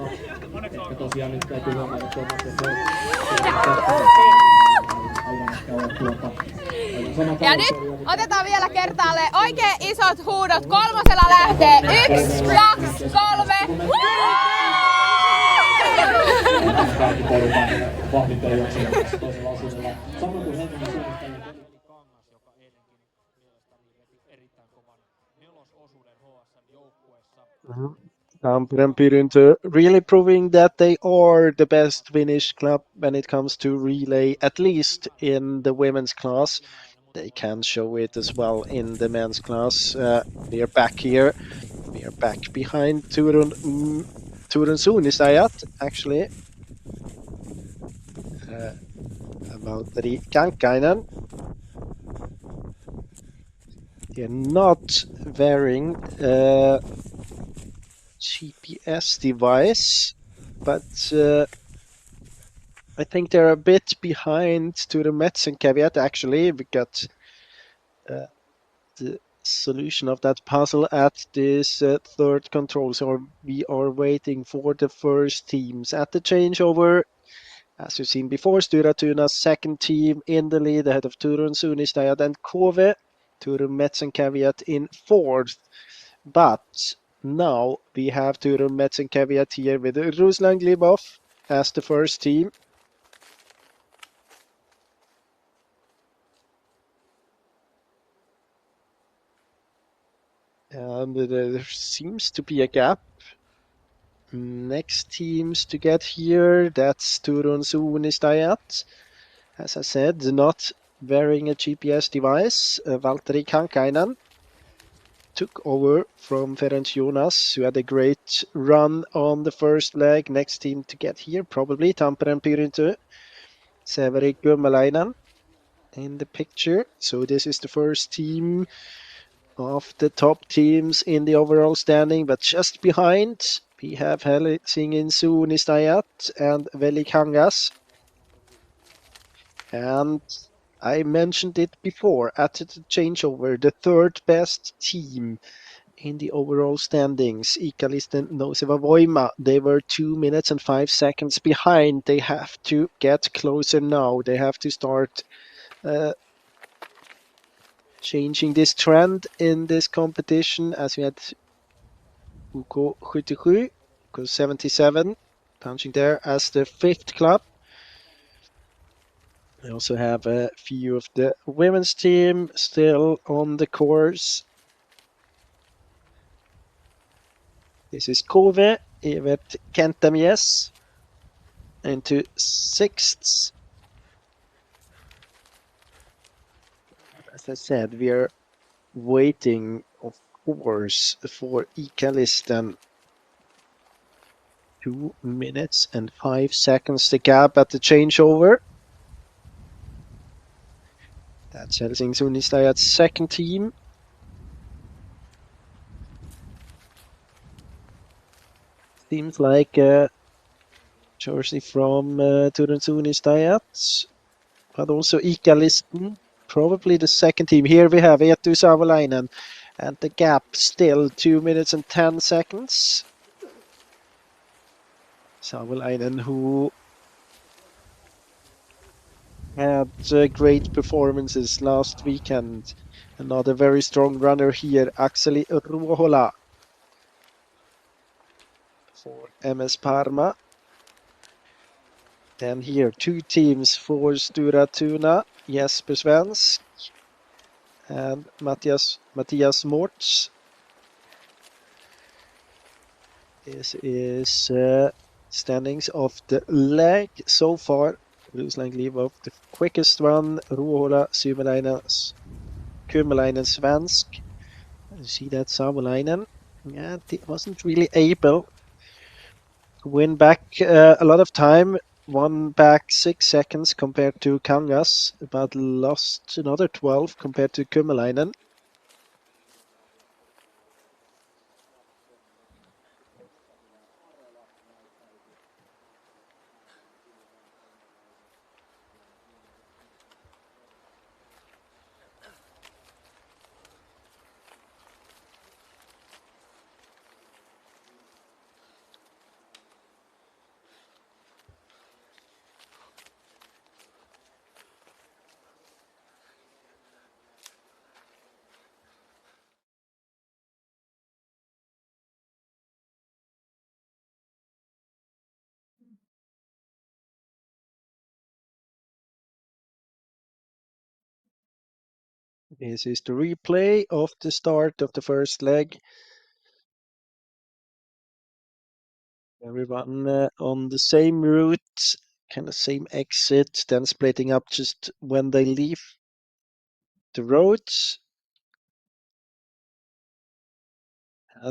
Ehkä tosiaan nyt täytyy huomata Ja nyt otetaan vielä kertaalleen oikein isot huudot. 3 lähtee. 1, 2, 3. Kärkiporukan vahvintelijaksi toisella osuudella. Samoin kuin Helsingin Suunnistajien Kangas, joka eilenkin mielestäni veti erittäin kovan 4-osuuden HSM-joukkueessa. Tampere Pyrinty really proving that they are the best Finnish club when it comes to relay, at least in the women's class. They can show it as well in the men's class. We are back here. We are back behind Turun Suunnistajat, actually. Valtteri Kankkainen. They're not wearing GPS device, but I think they're a bit behind to the Metzen caveat. Actually, we got the solution of that puzzle at this third control, so we are waiting for the first teams at the changeover. As you've seen before, Stura Tuna's second team in the lead ahead of Turun Suunnistajat and KV. Turun Metzen caveat in fourth, but now we have Turun Metzen caveat here with Ruslan Glibov as the first team. And there seems to be a gap. Next teams to get here, that's Turun Suunnistajat. As I said, not wearing a GPS device. Valtteri Kankkainen took over from Ferenc Jonas, who had a great run on the first leg. Next team to get here, probably Tampere Pyrinty. Severi Gummelainen in the picture. So this is the first team of the top teams in the overall standing, but just behind we have Helsingin Suunnistajat and Velikangas. And I mentioned it before at the changeover, the third best team in the overall standings. Ikalisten Noseva Voima, they were 2 minutes and 5 seconds behind. They have to get closer now. They have to start changing this trend in this competition, as we had UK 77, UK 77, punching there as the 5th club. We also have a few of the women's team still on the course. This is Kove, Evert Kentamies into 6th. As I said, we are waiting, of course, for Ikalisten. 2 minutes and 5 seconds the gap at the changeover. That's Helsingin Unistajat's second team. Seems like a jersey from Turun Unistajat, but also Ikalisten, probably the second team. Here we have Eetu Savolainen, and the gap still 2 minutes and 10 seconds. Savolainen, who had great performances last weekend. Another very strong runner here, Akseli Ruohola for MS Parma. Then here, 2 teams for Stura Tuna, Jesper Svensk and Mattias Mortz. This is standings of the leg so far. Ruslank leave of the quickest one, Ruohola, Kymäläinen, Svensk. You see that Savolainen, yeah, wasn't really able to win back a lot of time. Won back 6 seconds compared to Kangas, but lost another 12 compared to Kymäläinen. This is the replay of the start of the first leg. Everyone on the same route, kind of same exit, then splitting up just when they leave the roads.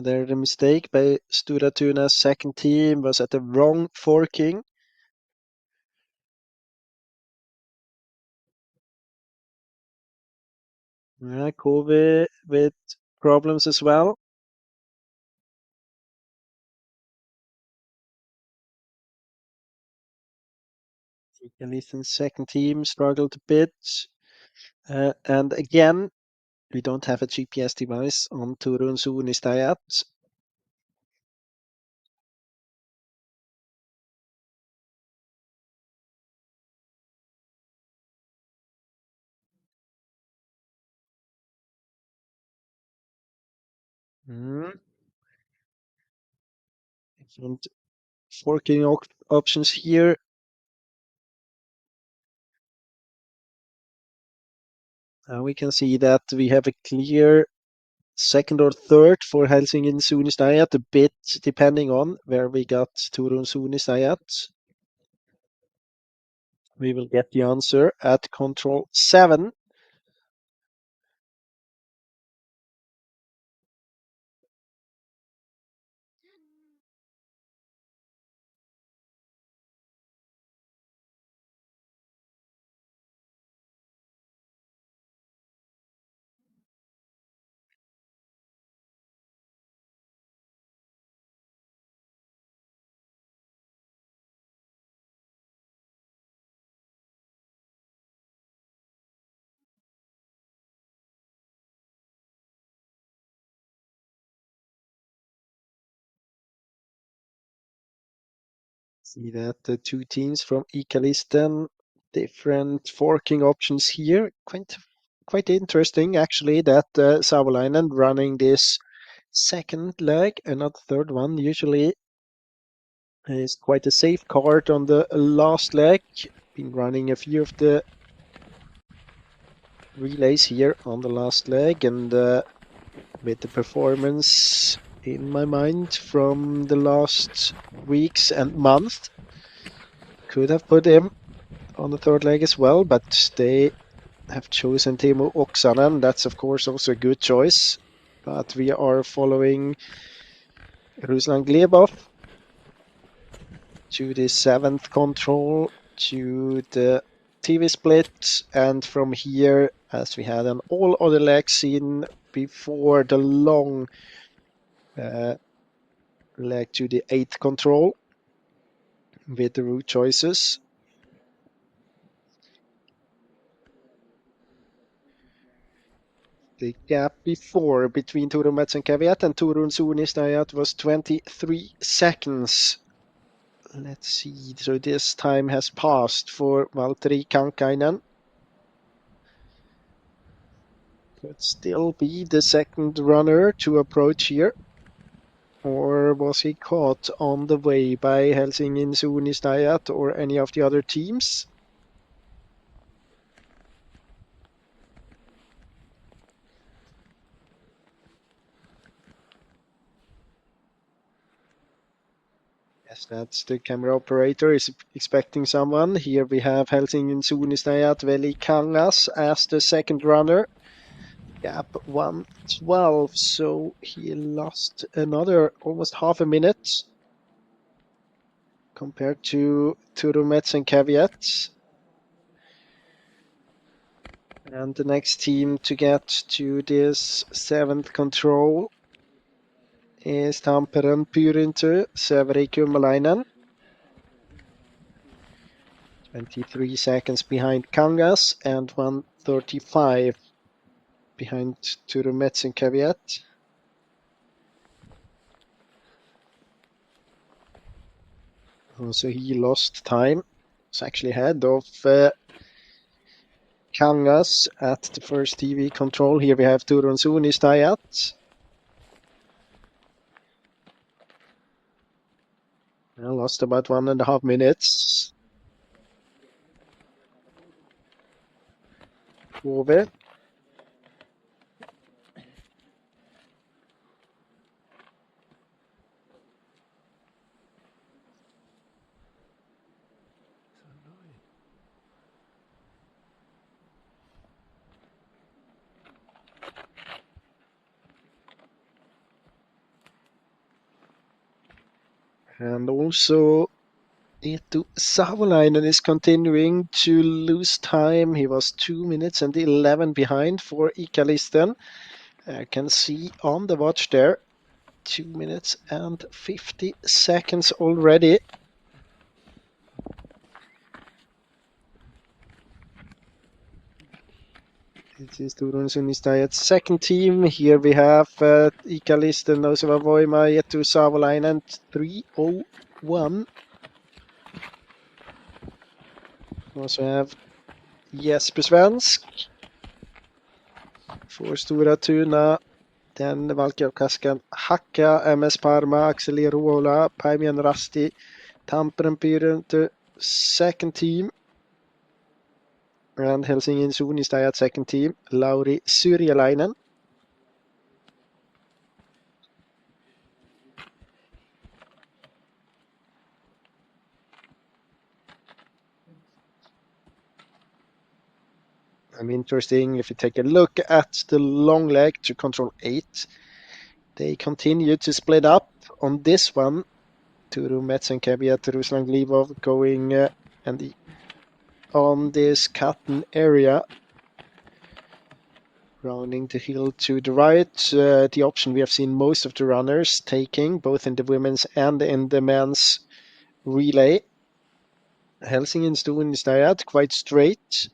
There the mistake by Stura Tuna's second team was at the wrong forking. Kove with problems as well. Ethan's second team struggled a bit. And again, we don't have a GPS device on Turun Suunistajat. Different forking options here. We can see that we have a clear second or third for Helsingin Suunistajat, a bit depending on where we got Turun Suunistajat. We will get the answer at control 7. See that the two teams from Ikalisten, different forking options here. Quite interesting actually that Savolainen running this second leg and not third one. Usually is quite a safe card on the last leg. Been running a few of the relays here on the last leg, and with the performance in my mind from the last weeks and month, could have put him on the third leg as well, but they have chosen Teemu Oksanen. That's of course also a good choice, but we are following Ruslan Glebov to the 7th control, to the TV split, and from here, as we had on all other legs in before the long leg to the 8th control with the route choices. The gap before between Turun Metsenkävijät and Turun Suunnistajat was 23 seconds. Let's see, so this time has passed for Valtteri Kankainen. Could still be the second runner to approach here. Or was he caught on the way by Helsingin Suunnistajat or any of the other teams? Yes, that's the camera operator is expecting someone. Here we have Helsingin Suunnistajat Veli Kangas as the second runner. Gap 1:12, so he lost another almost half a minute compared to Turun Metsenkävijät. And the next team to get to this 7th control is Tampereen Pyrintö, Severi Kymäläinen. 23 seconds behind Kangas and 1:35 behind Turun Metsenkävijät. So he lost time. It's actually ahead of Kangas at the first TV control. Here we have Turun Suunnistajat. Well, lost about 1.5 minutes. Kove. And also Eetu Savolainen is continuing to lose time. He was 2 minutes and 11 behind for Ikalisten. I can see on the watch there, 2 minutes and 50 seconds already. This is Turun Suunnistajat's second team. Here we have Ikalisten, Nouseva Voima, Eetu Savolainen, 3:01. Also have Jesper Svensk for Stora Tuna. Then Valkeakaskan Hakka, MS Parma, Axel Ruola, Paimian Rasti, Tampereen Pyrintö, second team. And Helsingin Suunnistajat second team, Lauri Syrjäläinen. Interesting if you take a look at the long leg to control 8. They continue to split up on this one. Turun Metsenkävijät, Ruslan Glebov going and on this cutting area. Rounding the hill to the right, the option we have seen most of the runners taking, both in the women's and in the men's relay. Helsingin Suunnistajat quite straight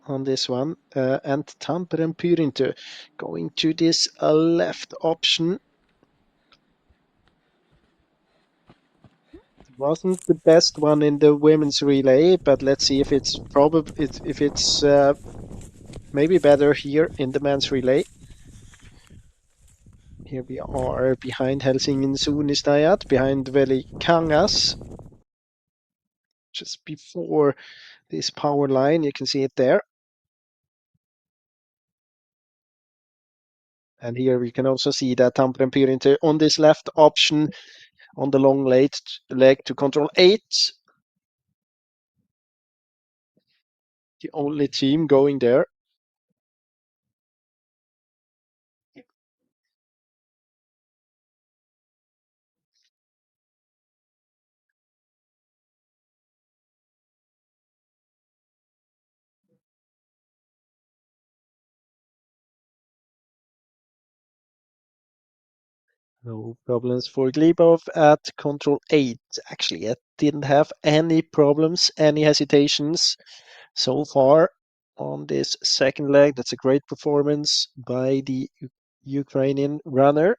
on this one, and Tampereen Pyrintö going to this left option. Wasn't the best one in the women's relay, but let's see if it's maybe better here in the men's relay. Here we are behind Helsingin Suunnistajat, behind Veli Kangas. Just before this power line, you can see it there. And here we can also see that Tampere Pyrinter on this left option on the long leg to control 8. The only team going there. No problems for Glebov at control 8. Actually, it didn't have any problems, any hesitations so far on this second leg. That's a great performance by the Ukrainian runner.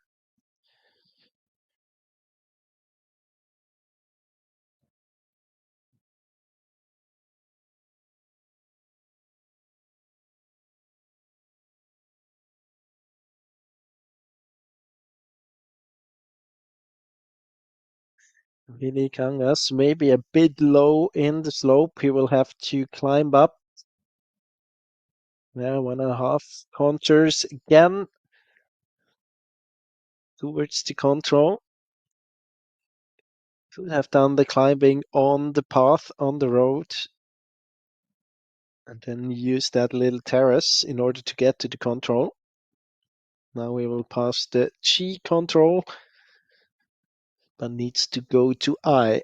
Vili Kangas maybe a bit low in the slope. He will have to climb up. Now 1.5 contours again towards the control. Could have done the climbing on the path on the road and then use that little terrace in order to get to the control. Now we will pass the G control, but needs to go to I.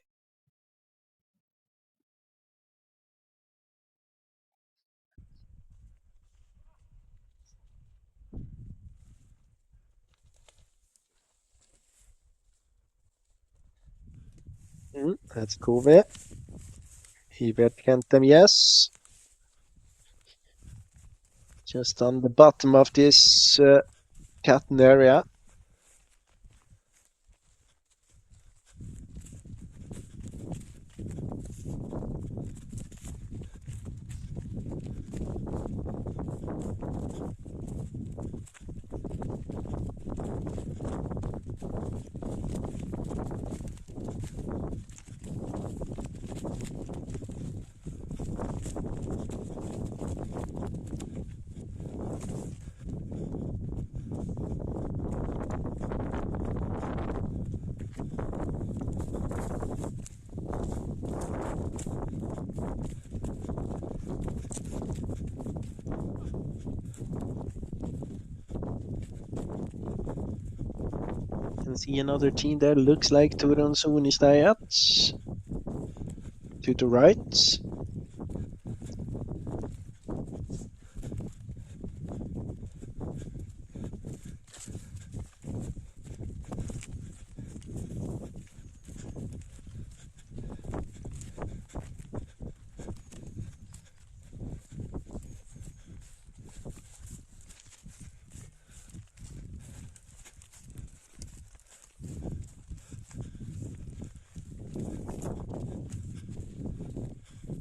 That's Kove. Hubert Kentem, yes. Just on the bottom of this cutting area. Can see another team there. Looks like Turun Suunnistajat to the right.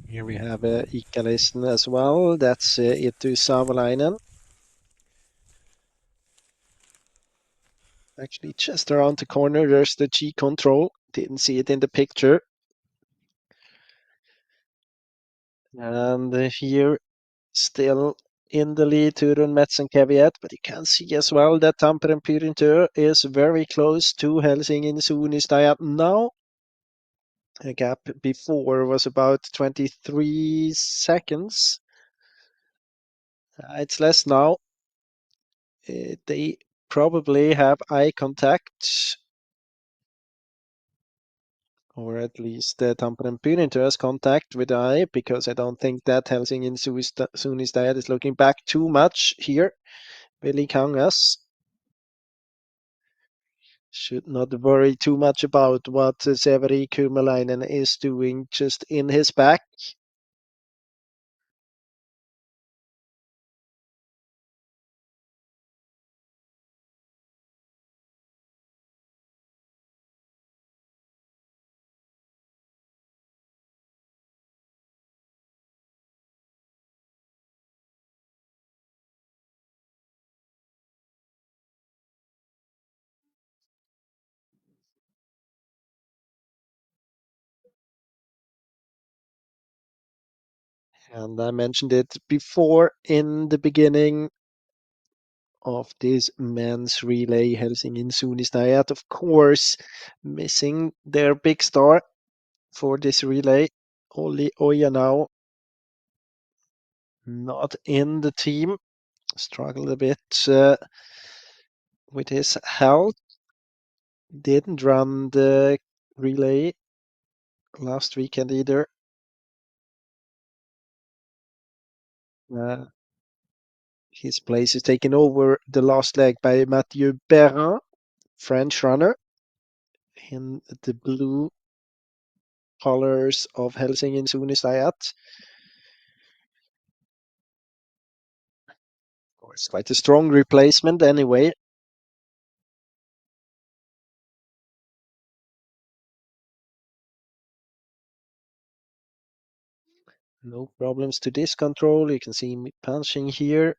Here we have Ikalisten as well. That's Eetu Savolainen. Actually, just around the corner, there's the G control. Didn't see it in the picture. And here, still in the lead, Turun Metsenkäviet, but you can see as well that Tampere Pyrinter is very close to Helsingin Suunnistajat now. The gap before was about 23 seconds. It's less now. They probably have eye contact, or at least Tampere Pyrinter has contact with the eye, because I don't think that Helsingin Suunnistajat is looking back too much here. Veli Kangas should not worry too much about what Severi Kurmalainen is doing just in his back. And I mentioned it before in the beginning of this men's relay, Helsingin Suunnistajat, of course, missing their big star for this relay. Olli Ojanau not in the team, struggled a bit with his health. Didn't run the relay last weekend either. His place is taken over the last leg by Mathieu Perrin, French runner, in the blue colors of Helsingin Suunnistajat. Of course, quite a strong replacement anyway. No problems to this control. You can see me punching here.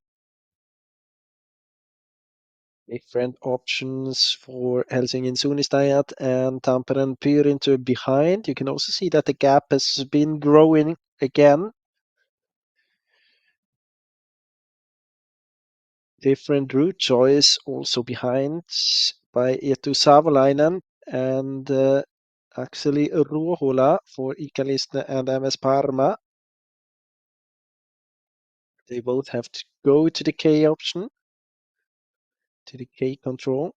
Different options for Helsingin Suunnistajat and Tampere Pyrinto behind. You can also see that the gap has been growing again. Different route choice also behind by Eetu Savolainen and Akseli Ruohola for Ikalista and MS Parma. They both have to go to the K option, to the K control.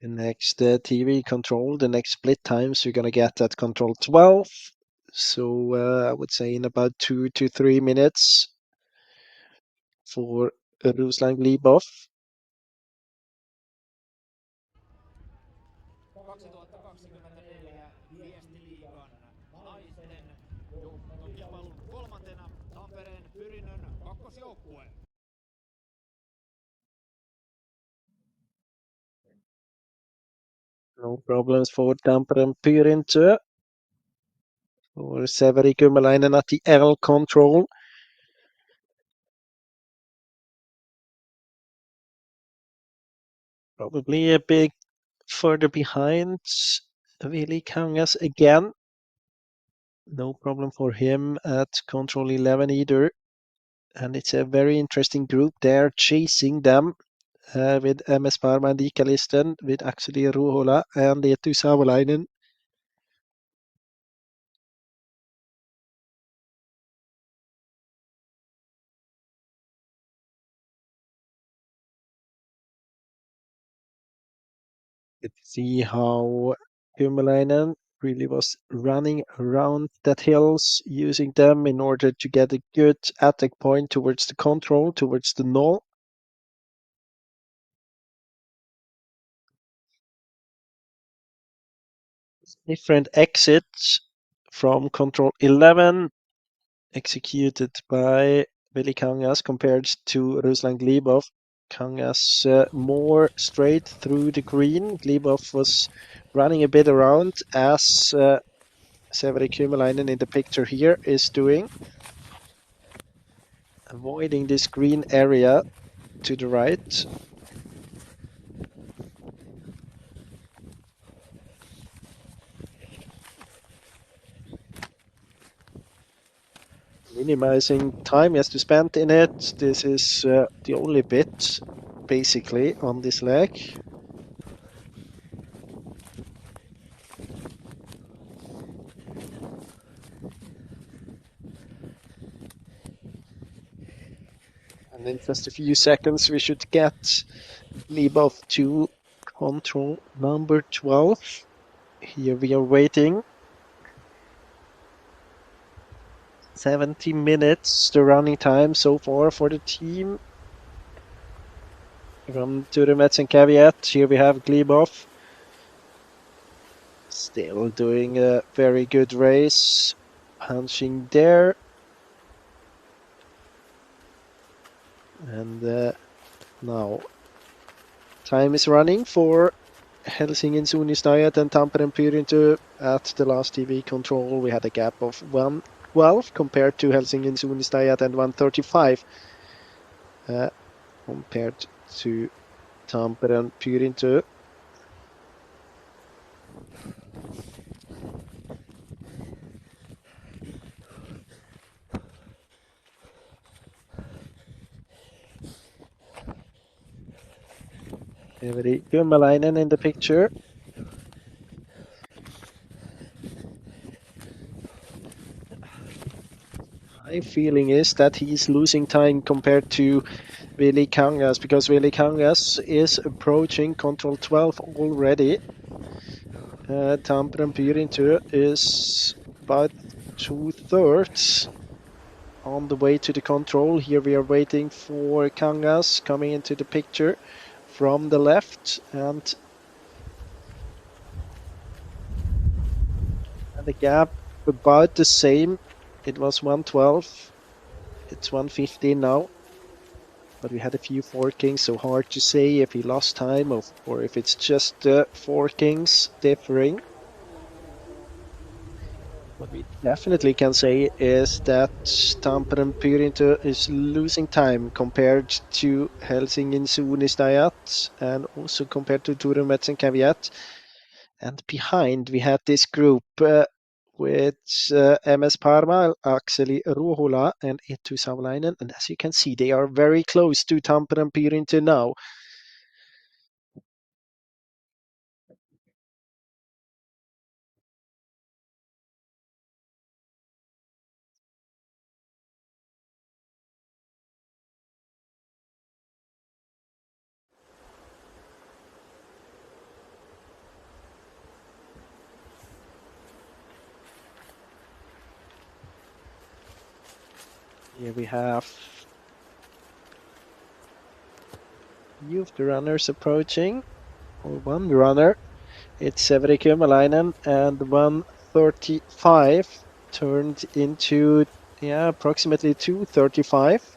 The next TV control, the next split times, you're going to get at control 12. So I would say in about 2 to 3 minutes for Ruslan Glebov. 2024 Viestiliigan naisten kilpailun kolmantena Tampereen Pyrinnön kakkosjoukkue. No problems for Tampere Pyrinto. For Severi Kymäläinen at the L control. Probably a bit further behind Vili Kangas again. No problem for him at control 11 either. And it's a very interesting group there chasing them with MS Parma and Ikalisten, with Akseli Ruohola and Eetu Savolainen. You can see how Kymäläinen really was running around that hills, using them in order to get a good attack point towards the control, towards the null. Different exits from control 11 executed by Veli Kangas compared to Ruslan Glebov. Kangas more straight through the green. Glebov was running a bit around as Severi Kymäläinen in the picture here is doing. Avoiding this green area to the right. Minimizing time he has to spend in it. This is the only bit, basically, on this leg. And in just a few seconds, we should get Glebov to control number 12. Here we are waiting. 70 minutes, the running time so far for the team. From Turemets and Caveat, here we have Glebov. Still doing a very good race. Punching there. And now time is running for Helsingin Suunnistajat and Tampere Pyrintu at the last TV control. We had a gap of 112 compared to Helsingin Suunnistajat and 135 compared to Tampere Pyrintu. Everi Kymmelainen in the picture. My feeling is that he's losing time compared to Willy Kangas because Willy Kangas is approaching control 12 already. Tampere Pyrintu is about 2/3 on the way to the control. Here we are waiting for Kangas coming into the picture from the left, and the gap about the same. It was 112. It's 115 now. But we had a few forkings, so hard to say if he lost time or if it's just the forkings differing. What we definitely can say is that Tampere Pyrintu is losing time compared to Helsingin Suunnistajat and also compared to Turun Metsänkäävijät. And behind we had this group with MS Parma, Akseli Ruohola and Eetu Savolainen. And as you can see, they are very close to Tampere Pyrintu now. Here we have few of the runners approaching, or one runner. It's Everi Kymmelainen, and 135 turned into approximately 235.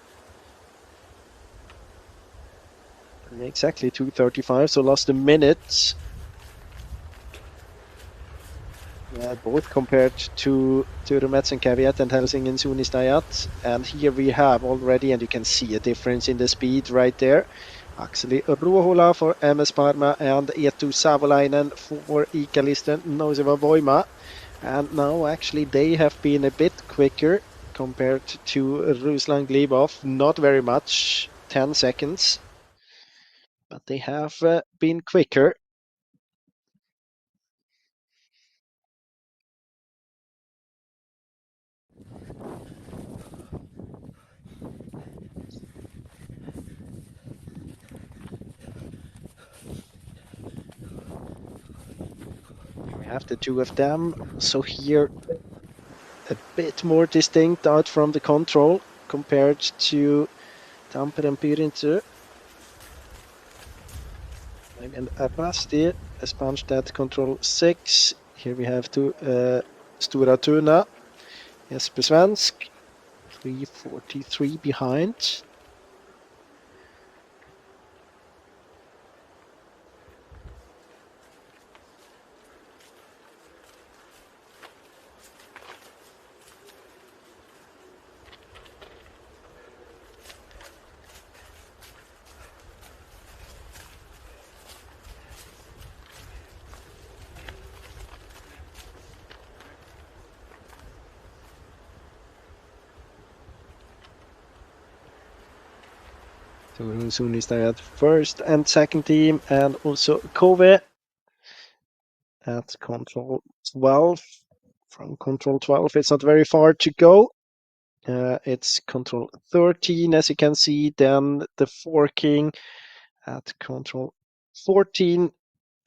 Exactly 235, so lost a minute. Both compared to Turun Metsänkäävijät and Helsingin Suunnistajat. And here we have already, and you can see a difference in the speed right there. Akseli Ruohola for MS Parma and Eetu Savolainen for Iikalisten Nouseva Voima. And now actually they have been a bit quicker compared to Ruslan Glebov. Not very much, 10 seconds. But they have been quicker. We have the two of them. So here a bit more distinct out from the control compared to Tampere Pyrintu. And Avasti has punched at control 6. Here we have to Stora Tuna, Jesper Svensk, 343 behind. Turun Suunnistajat first and second team, and also Kove at control 12. From control 12, it's not very far to go. It's control 13, as you can see, then the forking at control 14,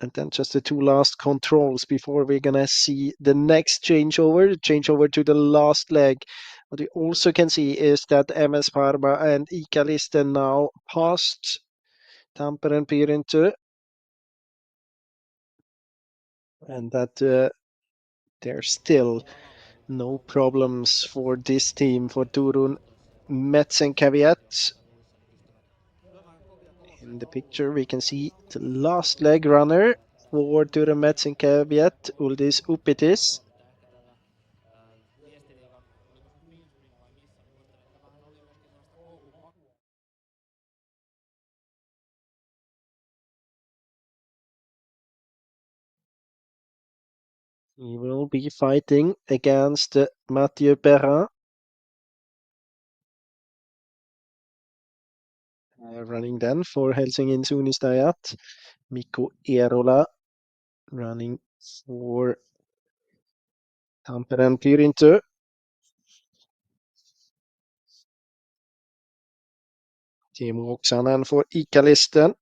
and then just the two last controls before we're gonna see the next changeover to the last leg. What we also can see is that MS Parma and Iikalisten now passed Tampere and Pyrintu, and that there's still no problems for this team, for Turun Metsänkäävijät. In the picture we can see the last leg runner, for Turun Metsänkääviät, Uldis Upitis. He will be fighting against Mathieu Perrin. Running then for Helsingin Suunnistajat, Mikko Eerola running for Tampereen Pyrintö. Teemu Oksanen for Ikalisten.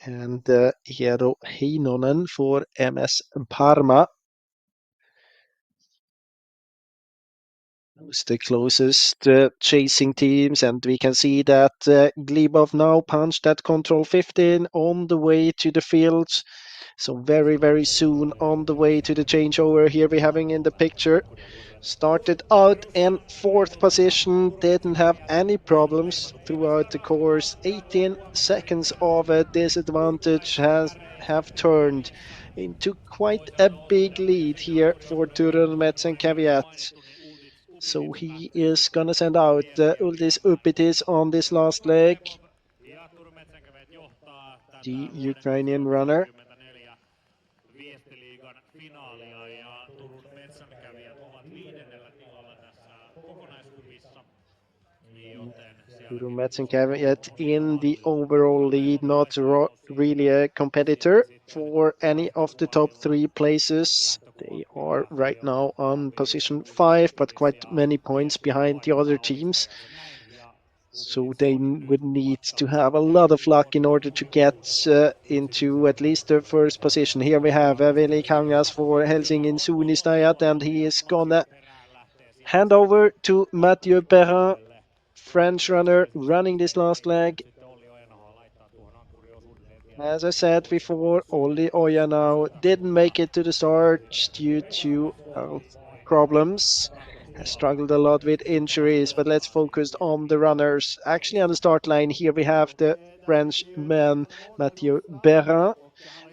And Eero Heinonen for MS Parma. Those the closest chasing teams, and we can see that Glebov now punched at control 15 on the way to the fields. So very, very soon on the way to the changeover. Here we're having in the picture. Started out in 4th position, didn't have any problems throughout the course. 18 seconds of a disadvantage have turned into quite a big lead here for Turun Metsänkääviät. So he is gonna send out Uldis Upitis on this last leg. The Ukrainian runner. Viestiliigan finaalia ja Turun metsänkävijät ovat 5. tilalla tässä kokonaiskuvissa. Turun Metsänkääviät in the overall lead, not really a competitor for any of the top 3 places. They are right now on position 5, but quite many points behind the other teams. So they would need to have a lot of luck in order to get into at least the first position. Here we have Veli Kangas for Helsingin Suunnistajat, and he is gonna hand over to Mathieu Perrin, French runner, running this last leg. As I said before, Olli Ojanau didn't make it to the start due to health problems. Has struggled a lot with injuries, but let's focus on the runners. Actually, on the start line here we have the Frenchman Mathieu Perrin,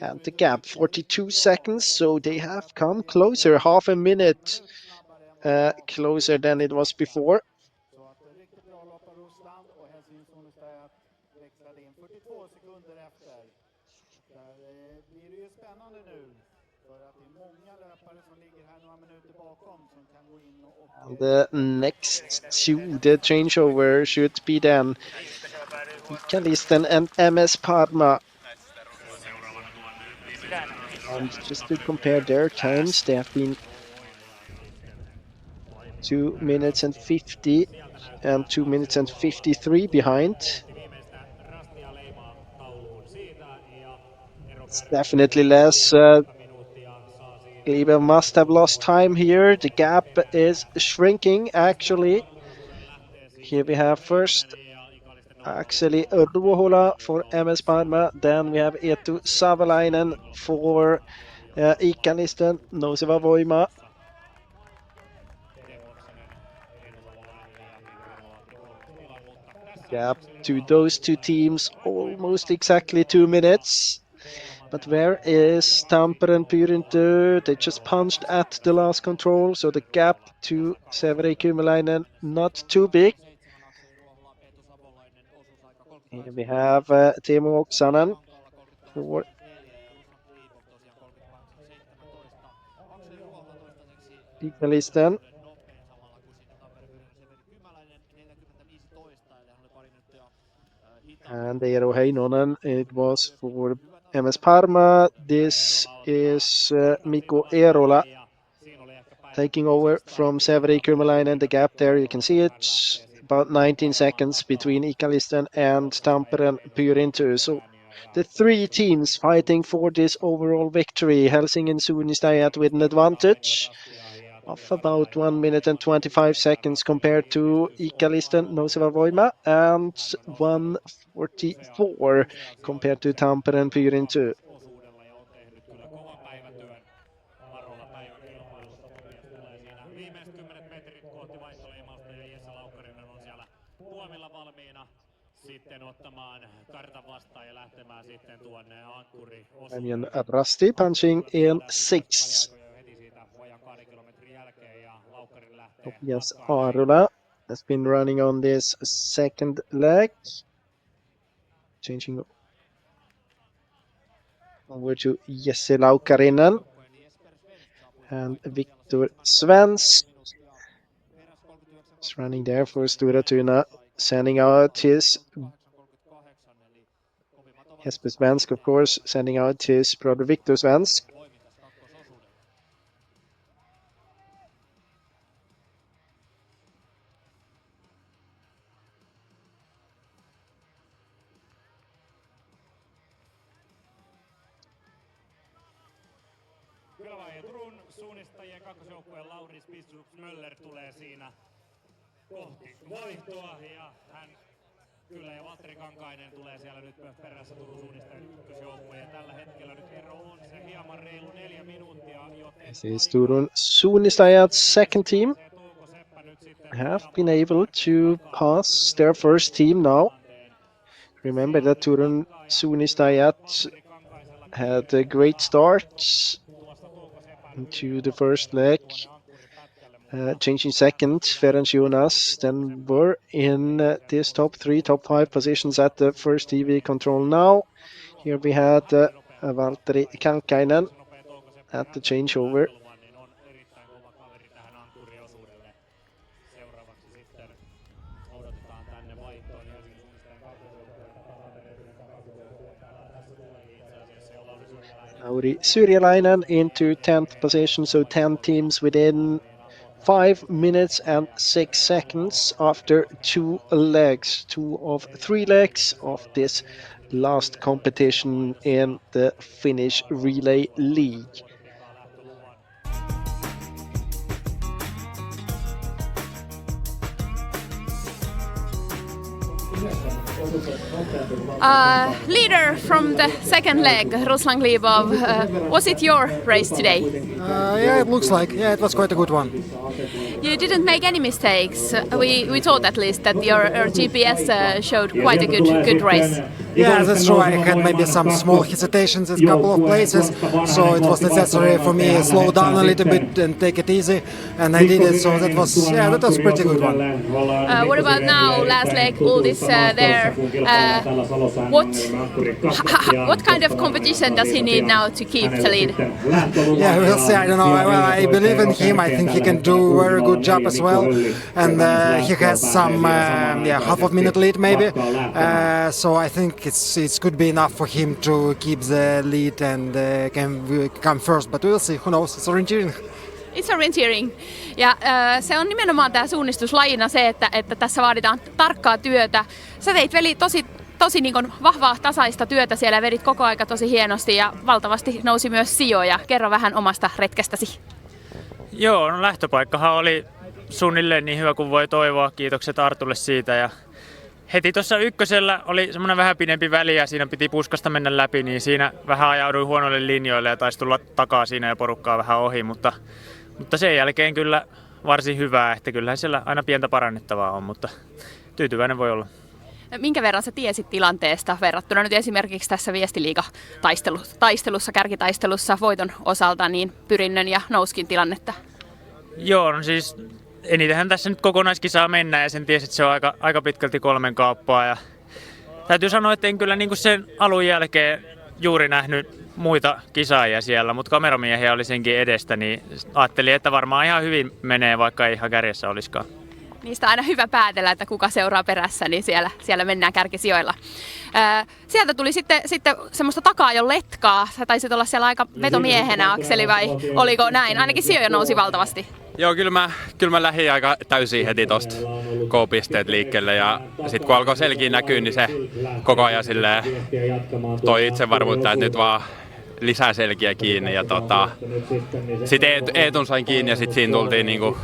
and the gap 42 seconds, so they have come closer, half a minute closer than it was before. Så att riktigt bra lopp av Russland och Helsingin Suunnistajat växlade in 42 sekunder efter. Där blir det ju spännande nu. För att det är många löpare som ligger här några minuter bakom som kan gå in och... The next to the changeover should be then Ikalisten and MS Parma. And just to compare their times, they have been 2 minutes and 50 and 2 minutes and 53 behind. It's definitely less. Glebov must have lost time here. The gap is shrinking actually. Here we have first Akseli Ruohola for MS Parma. Then we have Eetu Savalainen for Ikalisten, Nouseva Voima. Gap to those two teams almost exactly 2 minutes. But where is Tampereen Pyrintö? They just punched at the last control, so the gap to Severi Kymäläinen not too big. Here we have Teemu Oksanen for Ikalisten. And Eero Heinonen, it was for MS Parma. This is Mikko Eerola taking over from Severi Kymäläinen. The gap there, you can see it, about 19 seconds between Ikalisten and Tampereen Pyrintö. So the 3 teams fighting for this overall victory. Helsingin Suunnistajat with an advantage of about 1 minute and 25 seconds compared to Ikalisten Nouseva Voima, and 1:44 compared to Tampereen Pyrintö. Viimeiset 10 metrit kohti vaihtoleimausta ja Jesse Laukkarinen on siellä puomilla valmiina. sitten ottamaan kartan vastaan ja lähtemään sitten tuonne ankkuri Damien Rusty punching in 6. Topias Arula has been running on this second leg. Changing over to Jesse Laukarinen and Viktor Svensk is running there for Stora Tuna, sending out his Jesper Svensk, of course, sending out his brother Viktor Svensk. Turun suunnistajien kakkosjoukkueen Lauri Möller tulee siinä kohti vaihtoa ja hän kyllä ja Valtteri Kankainen tulee siellä nyt perässä Turun suunnistajien ykkösjoukkue ja tällä hetkellä nyt ero on se hieman reilu 4 minuuttia. This is Turun Suunnistajat's second team. Have been able to pass their first team now. Remember that Turun Suunnistajat had a great start into the first leg, changing second. Ferenc Jonas then were in this top 3, top 5 positions at the first TV control now. Here we had Valtteri Kankainen at the changeover. Lauri Syrjäläinen into 10th position, so 10 teams within 5 minutes and 6 seconds after 2 legs, 2 of 3 legs of this last competition in the Finnish Relay League. Leader from the second leg, Ruslan Glebov, was it your race today? Yeah, it looks like. Yeah, it was quite a good one. You didn't make any mistakes. We thought at least that your GPS showed quite a good race. Yeah, that's true. I had maybe some small hesitations in a couple of places, so it was necessary for me to slow down a little bit and take it ezy, and I did it. So that was pretty good one. What about now? Last leg, Uldis there. What kind of competition does he need now to keep the lead? Yeah, we'll see. I don't know. I believe in him. I think he can do a very good job as well, and he has some half of minute lead maybe. So I think it could be enough for him to keep the lead and can come first. But we'll see. Who knows? It's orienteering. It's orienteering. Ja se on nimenomaan tämä suunnistuslajina se, että tässä vaaditaan tarkkaa työtä. Sä teit veli tosi niin kuin vahvaa tasaista työtä siellä ja vedit koko aika tosi hienosti ja valtavasti nousi myös sijoja. Kerro vähän omasta retkestäsi. Joo, no lähtöpaikkahan oli suunnilleen niin hyvä kuin voi toivoa. Kiitokset Artulle siitä. Ja heti tuossa ykkösellä oli semmoinen vähän pidempi väli ja siinä piti puskasta mennä läpi, niin siinä vähän ajauduin huonoille linjoille ja taisi tulla takaa siinä ja porukkaa vähän ohi, mutta sen jälkeen kyllä varsin hyvää, että kyllähän siellä aina pientä parannettavaa on, mutta tyytyväinen voi olla. Minkä verran sä tiesit tilanteesta verrattuna nyt esimerkiksi tässä viestiliigataistelussa, kärkitaistelussa voiton osalta, niin Pyrinnön ja Nouskin tilannetta? Joo, no siis enitenhän tässä nyt kokonaiskisaa mennä ja sen tiesi, että se on aika pitkälti 3 kauppaa. Ja täytyy sanoa, että en kyllä niin kuin sen alun jälkeen juuri nähnyt muita kisaajia siellä, mutta kameramiehiä oli senkin edestä, niin ajattelin, että varmaan ihan hyvin menee, vaikka ei ihan kärjessä olisikaan. Niistä on aina hyvä päätellä, että kuka seuraa perässä, niin siellä mennään kärkisijoilla. Sieltä tuli sitten semmoista takaa jo letkaa. Sä taisit olla siellä aika vetomiehenä, Akseli, vai oliko näin? Ainakin sijoja nousi valtavasti. Joo, kyllä mä lähdin aika täysin heti tosta K-pisteet liikkeelle ja sit kun alkoi selkiä näkyä, niin se koko ajan silleen toi itsevarmuutta, että nyt vaan lisää selkiä kiinni ja sitten Eetun sain kiinni ja sitten siinä tultiin niinku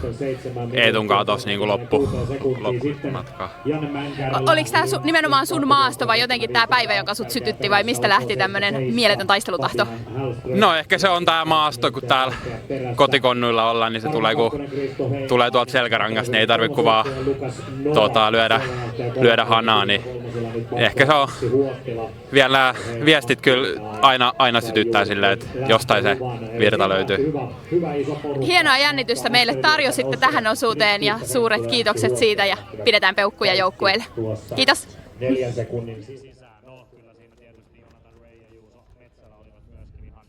Eetun kanssa tossa niinku loppumatkaa. Oliko tämä nimenomaan sun maasto vai jotenkin tämä päivä, joka sut sytytti vai mistä lähti tämmönen mieletön taistelutahto? No ehkä se on tää maasto, kun täällä kotikonnuilla ollaan, niin se tulee kun tulee tuolta selkärangasta, niin ei tarvitse kuin vaan lyödä lyödä hanaa, niin ehkä se on vielä viestit kyllä aina sytyttää silleen, että jostain se virta löytyy. Hienoa jännitystä meille tarjositte tähän osuuteen ja suuret kiitokset siitä ja pidetään peukkuja joukkueelle. Kiitos. 4 sekunnin sisään. No, kyllä siinä tietysti Jonathan Ray ja Juuso Metsälä olivat myöskin ihan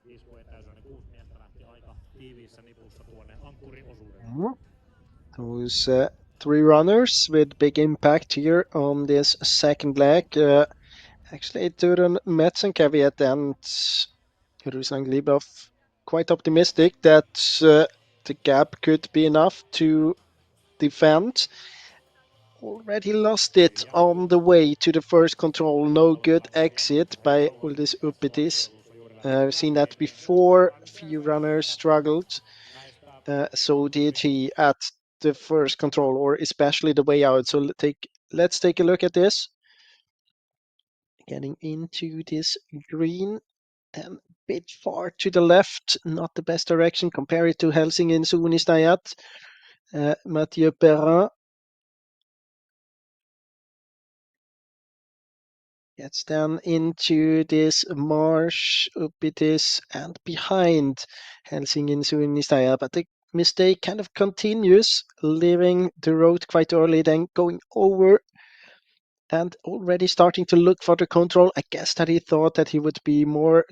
iskuetäisyydellä. 6 miestä lähti aika tiiviissä nipussa tuonne ankkuriosuudelle. Those 3 runners with big impact here on this second leg. Actually, Turun Metsenkävijät and Ruslan Glebov quite optimistic that the gap could be enough to defend. Already lost it on the way to the first control. No good exit by Uldis Upitis. I've seen that before. Few runners struggled. So did he at the first control, or especially the way out. So let's take a look at this. Getting into this green and a bit far to the left. Not the best direction. Compare it to Helsingin Suunistajat. Mathieu Perrin gets down into this marsh, Upitis, and behind Helsingin Suunistajat. But the mistake kind of continues, leaving the road quite early, then going over and already starting to look for the control. I guess that he thought that he would be more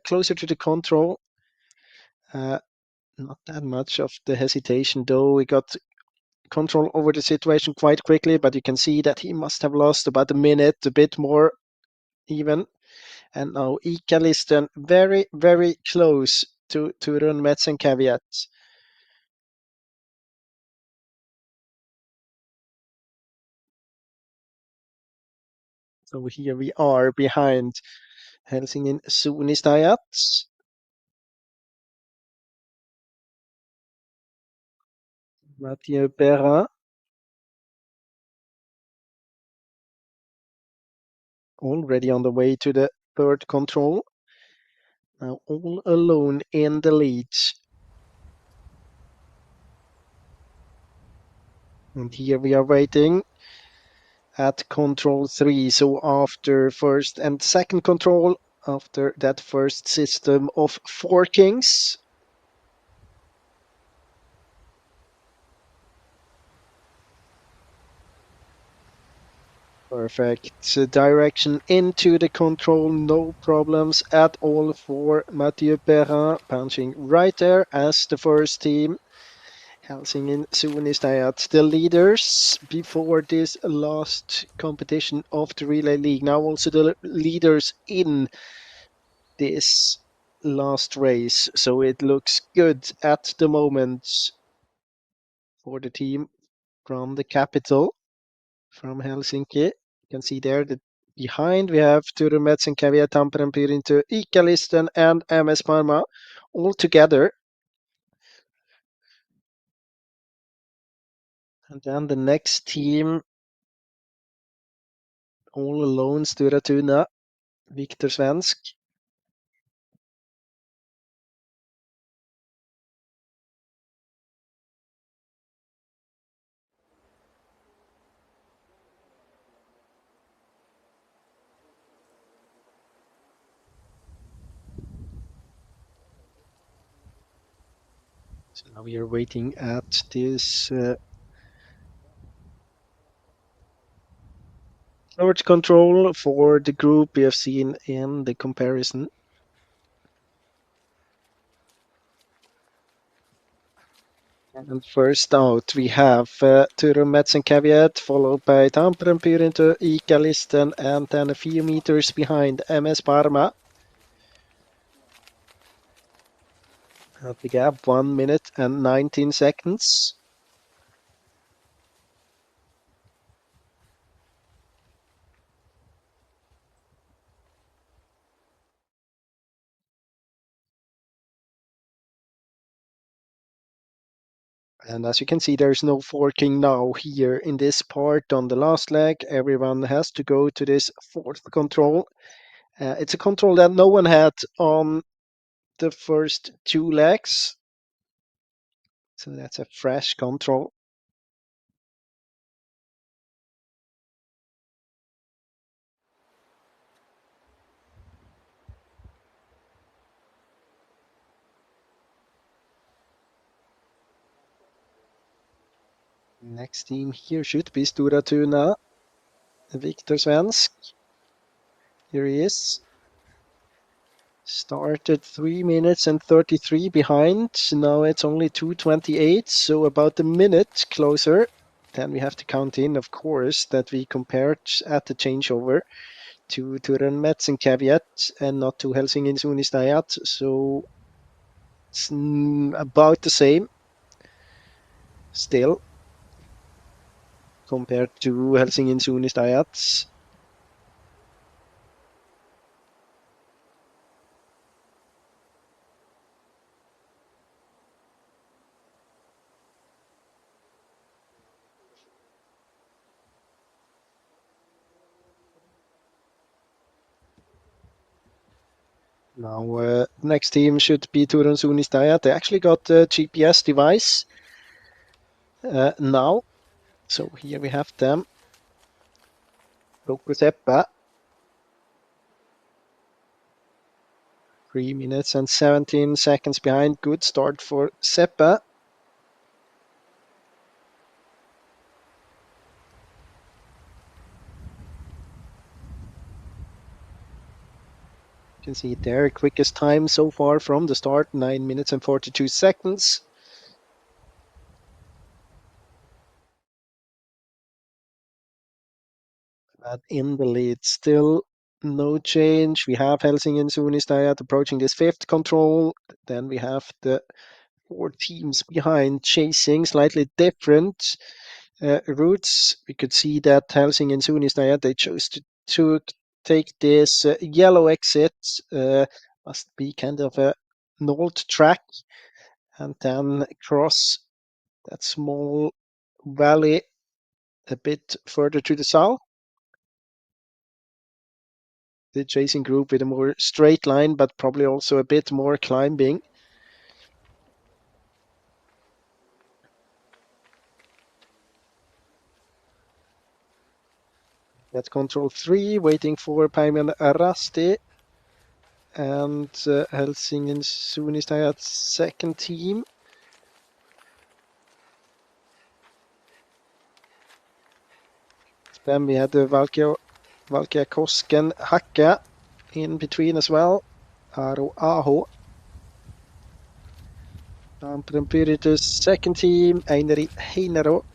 closer to the control. Not that much of the hesitation, though. We got control over the situation quite quickly, but you can see that he must have lost about a minute, a bit more even. And now Ikalisten very, very close to Turun Metsenkävijät. So here we are behind Helsingin Suunistajat. Mathieu Perrin. Already on the way to the third control. Now all alone in the lead. And here we are waiting at control 3. So after first and second control, after that first system of forkings. Perfect direction into the control, no problems at all for Mathieu Perrin, punching right there as the first team. Helsingin Suunistajat, the leaders before this last competition of the Relay League. Now also the leaders in this last race. So it looks good at the moment for the team from the capital, from Helsinki. You can see there that behind we have Turun Metsenkävijät, Tampere Pyrinto, Ikalisten and MS Parma all together. And then the next team, all alone, Stura Tuna, Viktor Svensk. So now we are waiting at this third control for the group we have seen in the comparison. And first out we have Turun Metsenkävijät, followed by Tampere Pyrinto, Ikalisten, and then a few meters behind MS Parma. At the gap, 1 minute and 19 seconds. And as you can see, there's no forking now here in this part on the last leg. Everyone has to go to this fourth control. It's a control that no one had on the first 2 legs. So that's a fresh control. Next team here should be Stora Tuna. Viktor Svensk. Here he is. Started 3 minutes and 33 behind. Now it's only 2:28, so about a minute closer. Then we have to count in, of course, that we compared at the changeover to Turan Metz and Caveat and not to Helsingin Suunnistajat. So it's about the same still compared to Helsingin Suunnistajat. Now, next team should be Turun Suunnistajat. They actually got a GPS device now. So here we have them. Roku Seppa. 3 minutes and 17 seconds behind. Good start for Seppa. You can see there, quickest time so far from the start, 9 minutes and 42 seconds. But in the lead, still no change. We have Helsingin Suunnistajat approaching this fifth control. Then we have the 4 teams behind chasing slightly different routes. We could see that Helsingin Suunnistajat, they chose to take this yellow exit. Must be kind of a old track, and then cross that small valley a bit further to the south. The chasing group with a more straight line, but probably also a bit more climbing. That's control 3, waiting for Paimen Arasti and Helsingin Suunnistajat's second team. Then we had the Valkia Kosken Hakka in between as well. Aro Aho. Tampere Pyrrhitus second team, Einari Heinaro.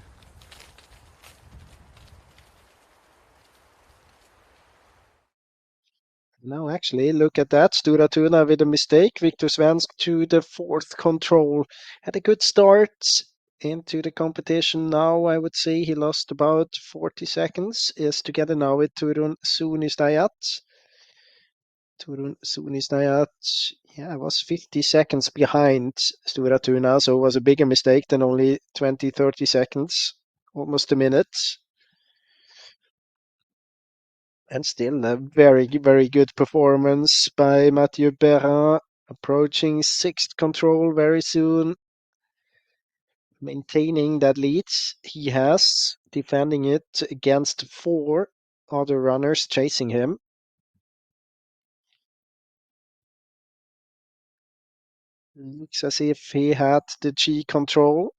Now actually, look at that. Stora Tuna with a mistake. Viktor Svensk to the fourth control. Had a good start into the competition. Now I would say he lost about 40 seconds. Is together now with Turun Suunnistajat. Turun Suunnistajat, yeah, was 50 seconds behind Stora Tuna, so it was a bigger mistake than only 20, 30 seconds, almost a minute. And still a very, very good performance by Mathieu Perrin, approaching sixth control very soon. Maintaining that lead he has, defending it against 4 other runners chasing him. Looks as if he had the G control.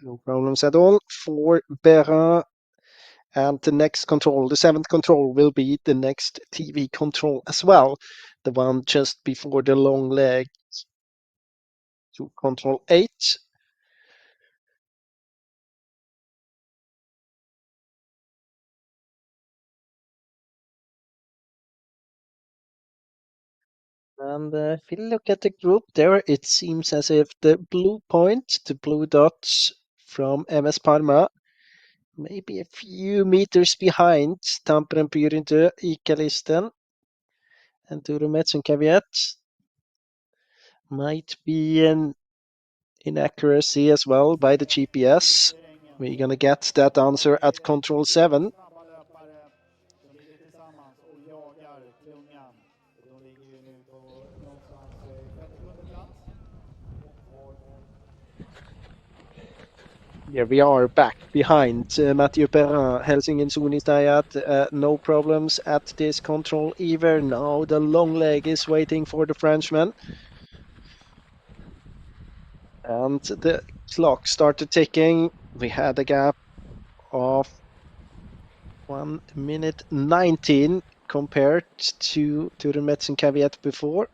No problems at all for Perrin. And the next control, the 7th control, will be the next TV control as well. The one just before the long leg. To control 8. And if you look at the group there, it seems as if the blue point, the blue dots from MS Parma, maybe a few meters behind Tampere and Pyrrhinsö, Ikalisten, and Turun Metz and Caveat, might be an inaccuracy as well by the GPS. We're gonna get that answer at control 7. Here we are back behind Mathieu Perrin, Helsingin Suunnistajat. No problems at this control either. Now the long leg is waiting for the Frenchman. And the clock started ticking. We had a gap of 1 minute 19 compared to the Metz and Caveat before.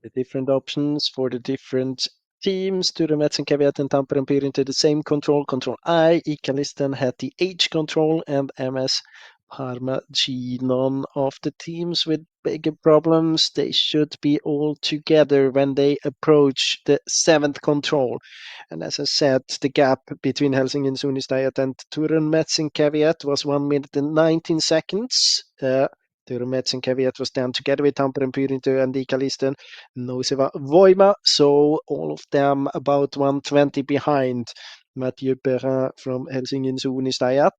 The different options for the different teams. Ture Metz and Caveat and Tampere Pyr into the same control. Control I, Ikalisten had the H control, and MS Parma G. None of the teams with bigger problems. They should be all together when they approach the 7th control. And as I said, the gap between Helsingin Suunnistajat and Turun Metz and Caveat was 1 minute and 19 seconds. Turun Metz and Caveat was down together with Tampere Pyrinto and Ikalisten. Noiseva Voima, so all of them about 120 behind Mathieu Perrin from Helsingin Suunnistajat.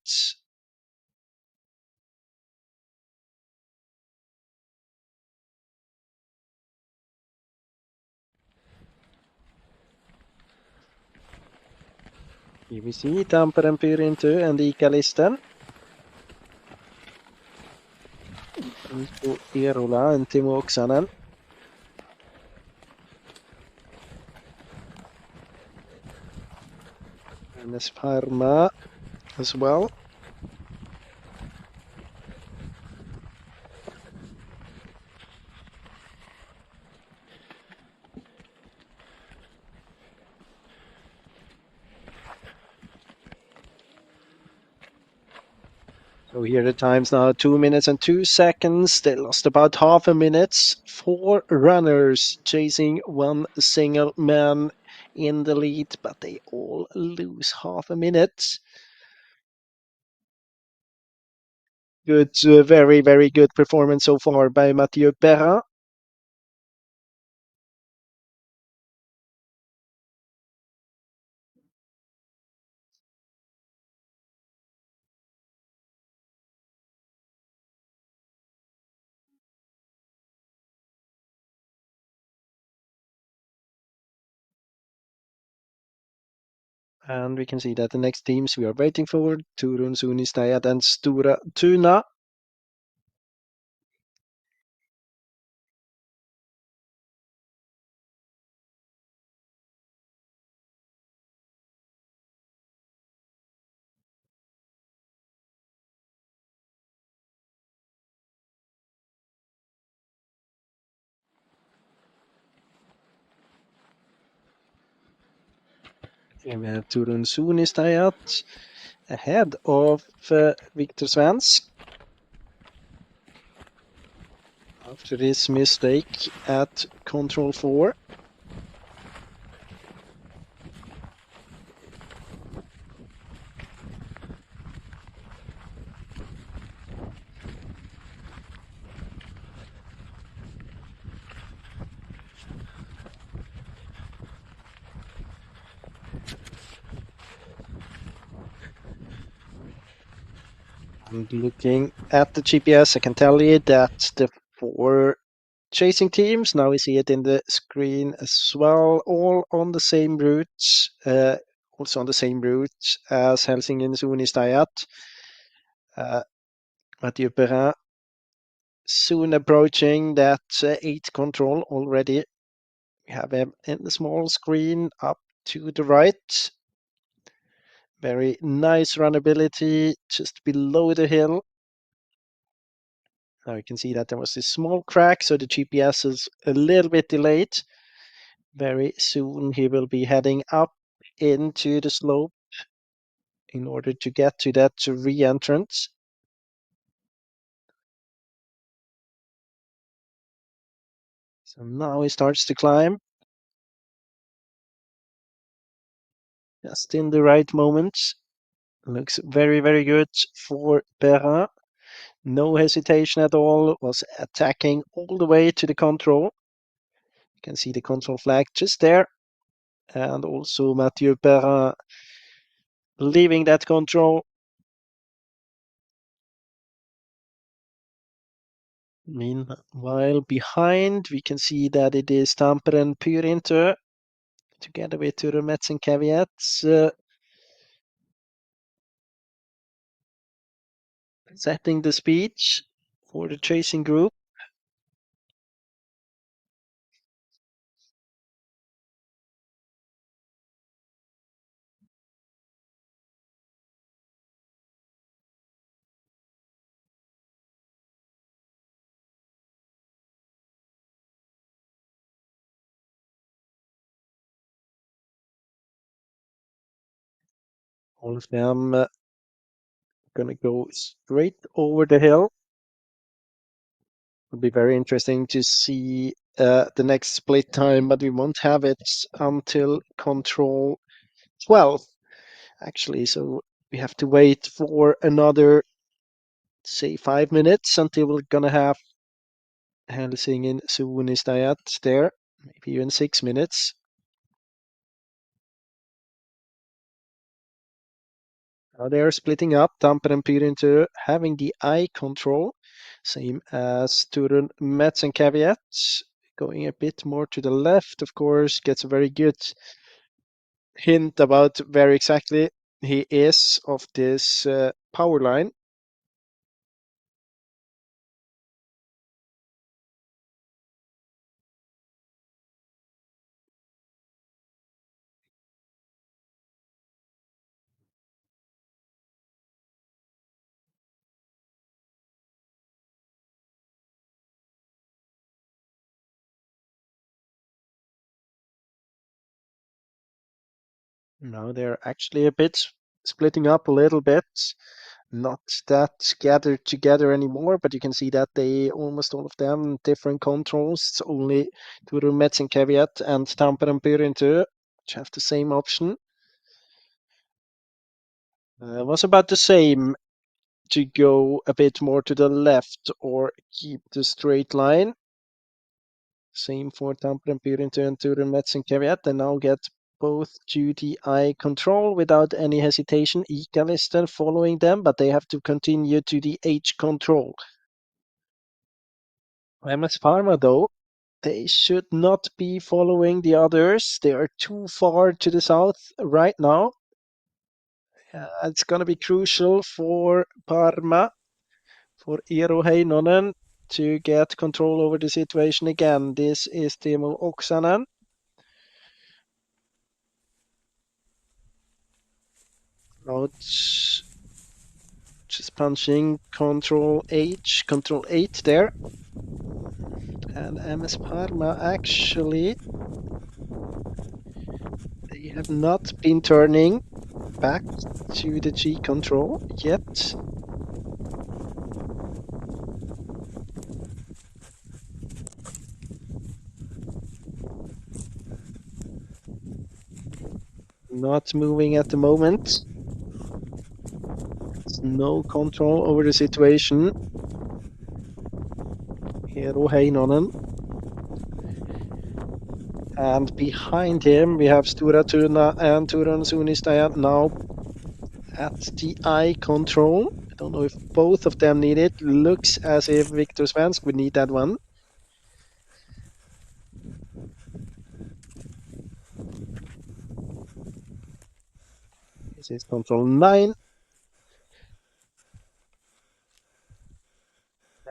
Here we see Tampere Pyrinto and Ikalisten. Niko Eerola and Timo Oksanen. MS Parma as well. So here the times now 2 minutes and 2 seconds. They lost about half a minute. 4 runners chasing one single man in the lead, but they all lose half a minute. Good, very, very good performance so far by Mathieu Perrin. And we can see that the next teams we are waiting for, Turun Suunnistajat and Stora Tuna. And we have Turun Suunnistajat ahead of Victor Svensk. After this mistake at control 4. And looking at the GPS, I can tell you that the 4 chasing teams, now we see it in the screen as well, all on the same route, also on the same route as Helsingin Suunnistajat. Mathieu Perrin soon approaching that 8 control already. We have him in the small screen up to the right. Very nice runnability just below the hill. Now you can see that there was this small crack, so the GPS is a little bit delayed. Very soon he will be heading up into the slope in order to get to that re-entrance. So now he starts to climb. just in the right moment. Looks very, very good for Perrin. No hesitation at all, was attacking all the way to the control. You can see the control flag just there. And also Mathieu Perrin leaving that control. Meanwhile, behind, we can see that it is Tampere Pyrinter together with Turun Metz and Caveats. Setting the speech for the chasing group. All of them gonna go straight over the hill. It'll be very interesting to see the next split time, but we won't have it until control 12, actually. So we have to wait for another, say, 5 minutes until we're gonna have Helsingin Suunistajat there, maybe even 6 minutes. Now they are splitting up. Tampere and Pyrintu having the eye control, same as Turun Metz and Caveats. Going a bit more to the left, of course, gets a very good hint about where exactly he is of this power line. Now they're actually a bit splitting up a little bit. Not that gathered together anymore, but you can see that they almost all of them different controls. It's only Turun Metz and Caveat and Tampere and Pyrintu which have the same option. Was about the same to go a bit more to the left or keep the straight line. Same for Tampere and Pyrintu and Turun Metz and Caveat. They now get both to the eye control without any hesitation. Ikal is still following them, but they have to continue to the H control. MS Pharma, though, they should not be following the others. They are too far to the south right now. It's going to be crucial for Parma, for Eero Heinonen, to get control over the situation again. This is Teemu Oksanen. Out, just punching Control 8 there. And MS Parma actually, they have not been turning back to the G control yet. Not moving at the moment. No control over the situation. Eero Heinonen. And behind him we have Stura Tuna and Turun Suunistajat now at the eye control. I don't know if both of them need it. Looks as if Victor Svensk would need that one. This is control 9.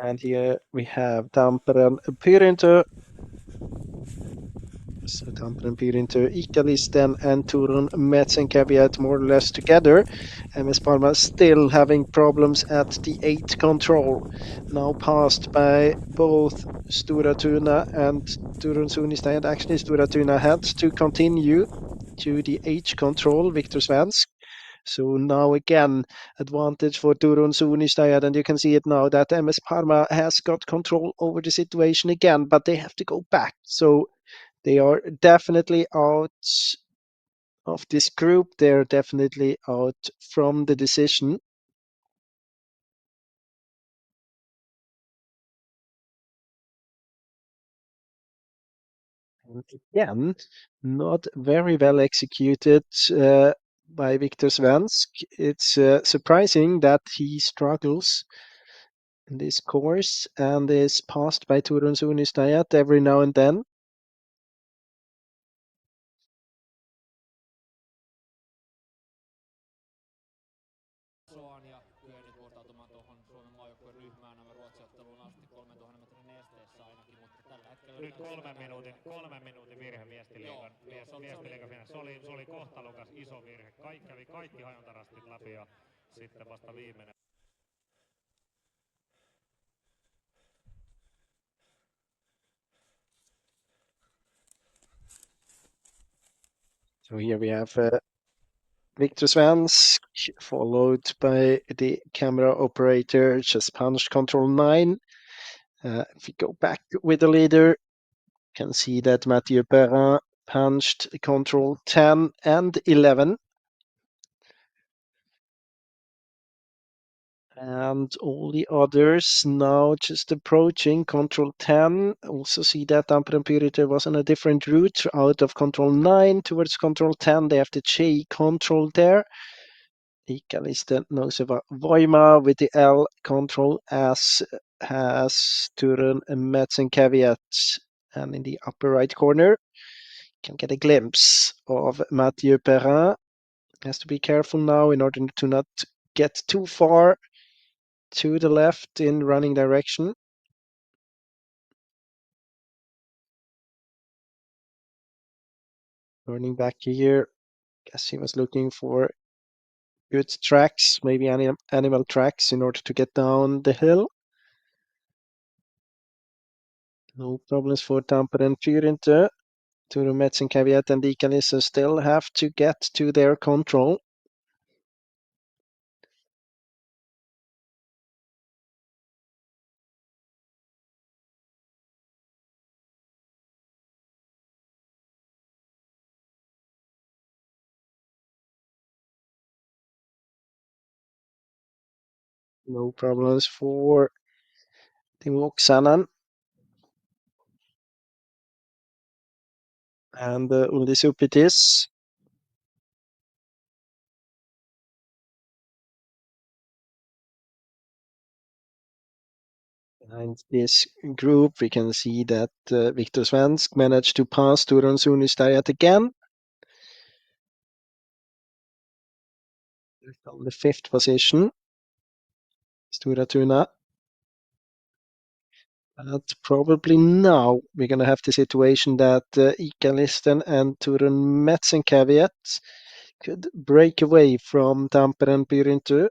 And here we have Tampere and Pyrintu. So Tampere and Pyrintu, Ikalisten and Turun Metz and Caveat more or less together. MS Parma still having problems at the 8 control. Now passed by both Stura Tuna and Turun Suunistajat. Actually, Stura Tuna had to continue to the H control, Victor Svensk. So now again, advantage for Turun Suunistajat, and you can see it now that MS Parma has got control over the situation again, but they have to go back. So they are definitely out of this group, they're definitely out from the decision. And again, not very well executed by Viktor Svensk. It's surprising that he struggles in this course and is passed by Turun Suunnistajat every now and then. Soan ja kyennyt vuotautumaan tuohon Suomen maajoukkueen ryhmään aivan Ruotsi-otteluun asti 3000 metrin esteessä ainakin, mutta tällä hetkellä... Nyt 3 minuutin virhe viestiliigan finaalissa. Se oli kohtalokas iso virhe. Kävi kaikki hajontarastit läpi ja sitten vasta viimeinen. So here we have Viktor Svensk, followed by the camera operator, just punched control 9. If we go back with the leader, you can see that Mathieu Perrin punched control 10 and 11. And all the others now just approaching control 10. Also see that Tampere Pyrite was on a different route out of control 9 towards control 10. They have the J control there. Ikalisten knows about Voima with the L control, as has Turun Metz and Caveat. And in the upper right corner, you can get a glimpse of Mathieu Perrin. Has to be careful now in order to not get too far to the left in running direction. Turning back here, guess he was looking for good tracks, maybe animal tracks in order to get down the hill. No problems for Tampere and Pyrinte. Turun Metz and Caveat and Ikalisten still have to get to their control. No problems for Timo Oksanen and Uldis Upitis. Behind this group, we can see that Viktor Svensk managed to pass Turun Suunnistajat again. On the 5th position, Stura Tuna. But probably now we're going to have the situation that Ikalisten and Turun Metz and Caveat could break away from Tampere and Pyrintö.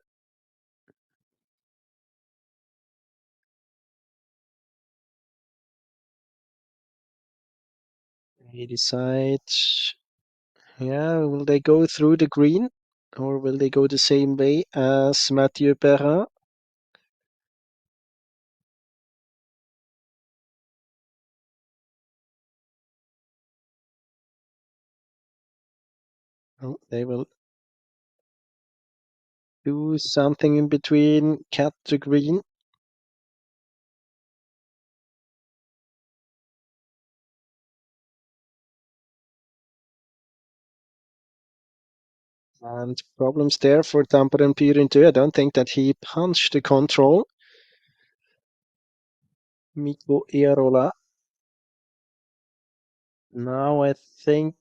He decides, will they go through the green or will they go the same way as Mathieu Perrin? Oh, they will do something in between cat to green. And problems there for Tampere and Pyrintö. I don't think that he punched the control. Mikko Eerola. Now I think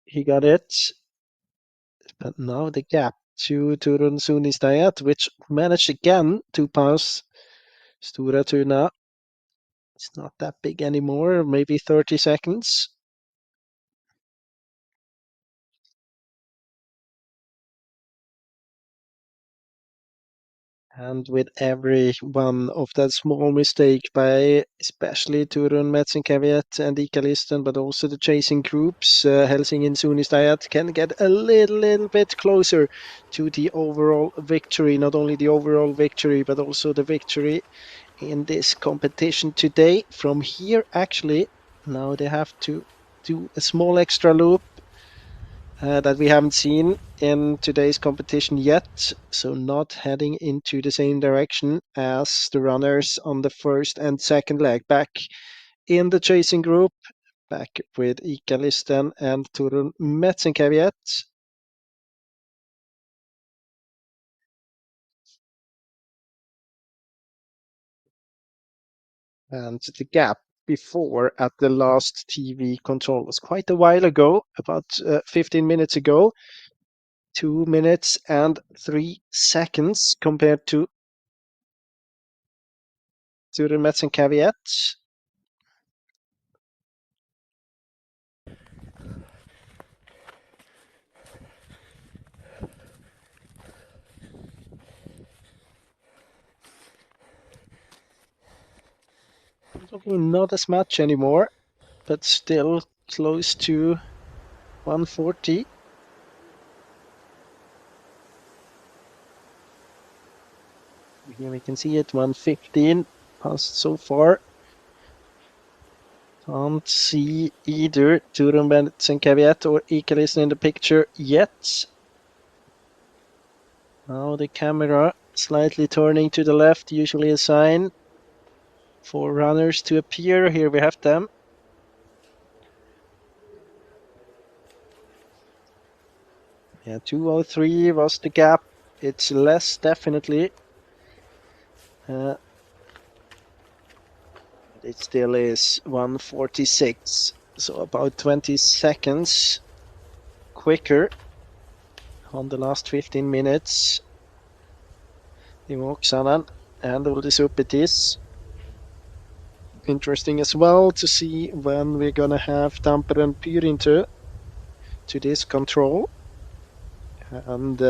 he got it. But now the gap to Turun Suunnistajat, which managed again to pass Stura Tuna. It's not that big anymore, maybe 30 seconds. And with every one of that small mistake by especially Turun Metz and Caveat and Ikalisten, but also the chasing groups, Helsing and Suunnistajat can get a little bit closer to the overall victory. Not only the overall victory, but also the victory in this competition today. From here, actually, now they have to do a small extra loop that we haven't seen in today's competition yet. So not heading into the same direction as the runners on the first and second leg. Back in the chasing group, back with Ika Listen and Torun Metzenkaviet. And the gap before at the last TV control was quite a while ago, about 15 minutes ago. 2 minutes and 3 seconds compared to Torun Metzenkaviet. Not as much anymore, but still close to 140. Here we can see it, 115 passed so far. Can't see either Turun Bentsen-Caviet or Ikalis in the picture yet. Now the camera slightly turning to the left, usually a sign for runners to appear. Here we have them. Yeah, 203 was the gap. It's less, definitely. But it still is 146. So about 20 seconds quicker on the last 15 minutes. Timo Oksanen and Uldis Upitis. Interesting as well to see when we're gonna have Tampere and Pyrinto to this control. And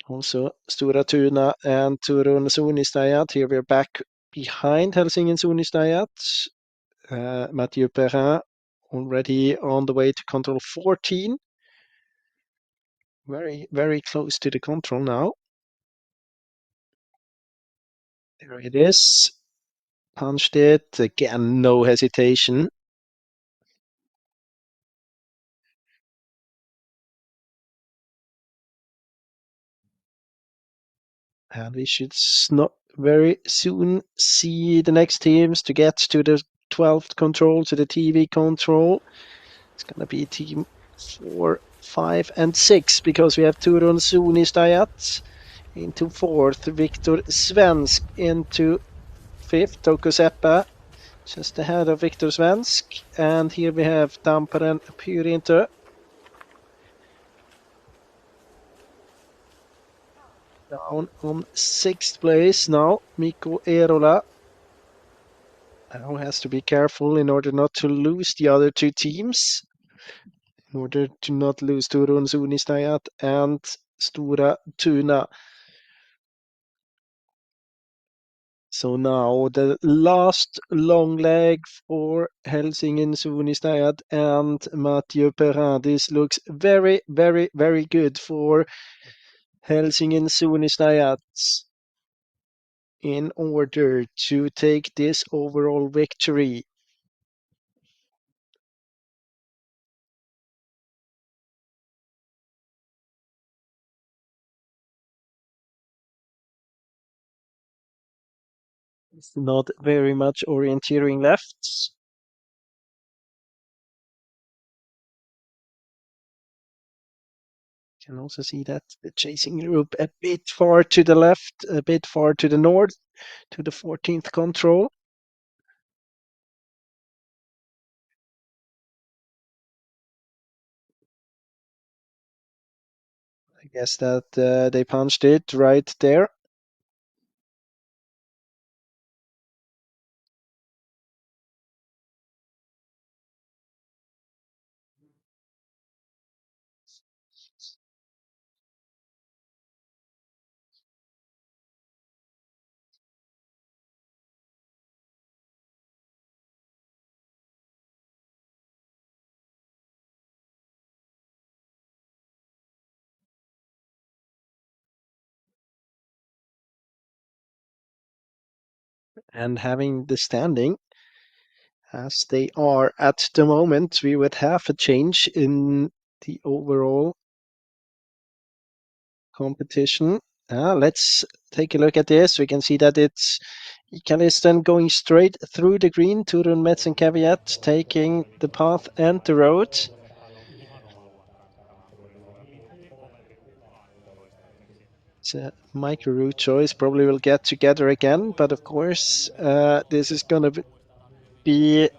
also Stora Tuna and Turun Suunnistajat. Here we're back behind Helsingin Suunnistajat. Mathieu Perrin already on the way to control 14. Very, very close to the control now. There it is. Punched it. Again, no hesitation. And we should not very soon see the next teams to get to the 12th control, to the TV control. It's going to be team 4, 5, and 6 because we have Turun Suunnistajat into 4th, Viktor Svensk into 5th, Touko Seppa just ahead of Viktor Svensk. And here we have Tampere and Pyrinto. Down on 6th place now, Mikko Eerola. Now has to be careful in order not to lose the other two teams. In order to not lose Turun Suunnistajat and Stora Tuna. So now the last long leg for Helsingin Suunnistajat and Mathieu Perrin. This looks very, very, very good for Helsingin Suunnistajat in order to take this overall victory. It's not very much orienteering left. You can also see that the chasing group a bit far to the left, a bit far to the north, to the 14th control. I guess that they punched it right there. And having the standing as they are at the moment, we would have a change in the overall competition. Let's take a look at this. We can see that it's Ikalistan going straight through the green. Turun Mets and Caveat taking the path and the road. It's a micro route choice. Probably will get together again, but of course, this is going to be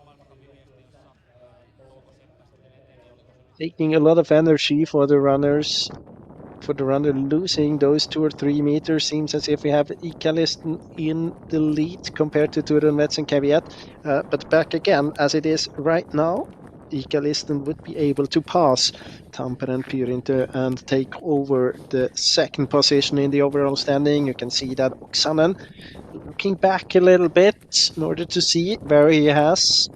taking a lot of energy for the runners. For the runner losing those 2 or 3 meters, seems as if we have Ikalistan in the lead compared to Turun Mets and Caveat. But back again, as it is right now, Ikalistan would be able to pass Tampere and Pyrinto and take over the second position in the overall standing. You can see that Oksanen looking back a little bit in order to see where he has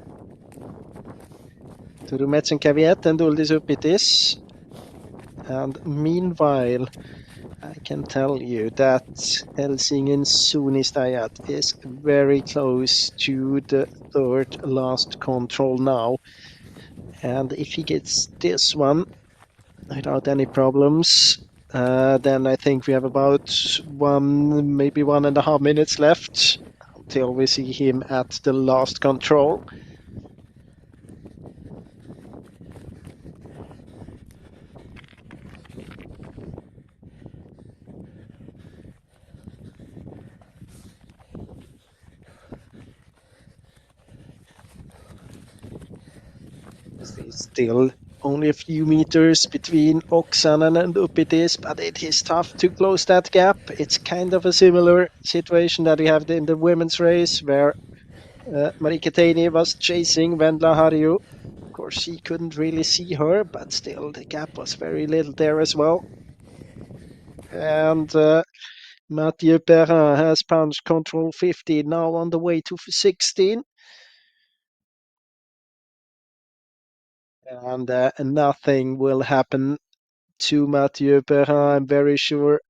Turun Mets and Caveat and Uldis Upitis. And meanwhile, I can tell you that Helsingin Suunnistajat is very close to the third last control now. And if he gets this one without any problems, then I think we have about maybe 1.5 minutes left until we see him at the last control. Still only a few meters between Oksanen and Upitis, but it is tough to close that gap. It's kind of a similar situation that we have in the women's race where Marika Teini was chasing Vendla Harju. Of course, she couldn't really see her, but still the gap was very little there as well. And Mathieu Perrin has punched control 15, now on the way to 16. And nothing will happen to Mathieu Perrin, I'm very sure.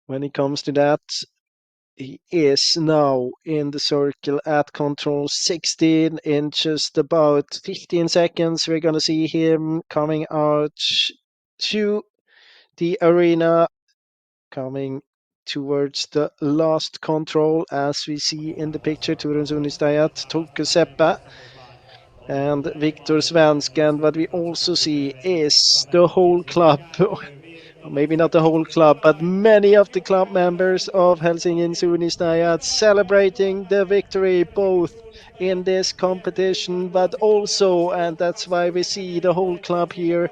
When it comes to that, he is now in the circle at control 16 in just about 15 seconds. We're going to see him coming out to the arena, coming towards the last control, as we see in the picture. Turun Suunnistajat, Tuukka Seppä, and Viktor Svensk. And what we also see is the whole club, maybe not the whole club, but many of the club members of Helsingin Suunnistajat celebrating the victory, both in this competition, but also, and that's why we see the whole club here,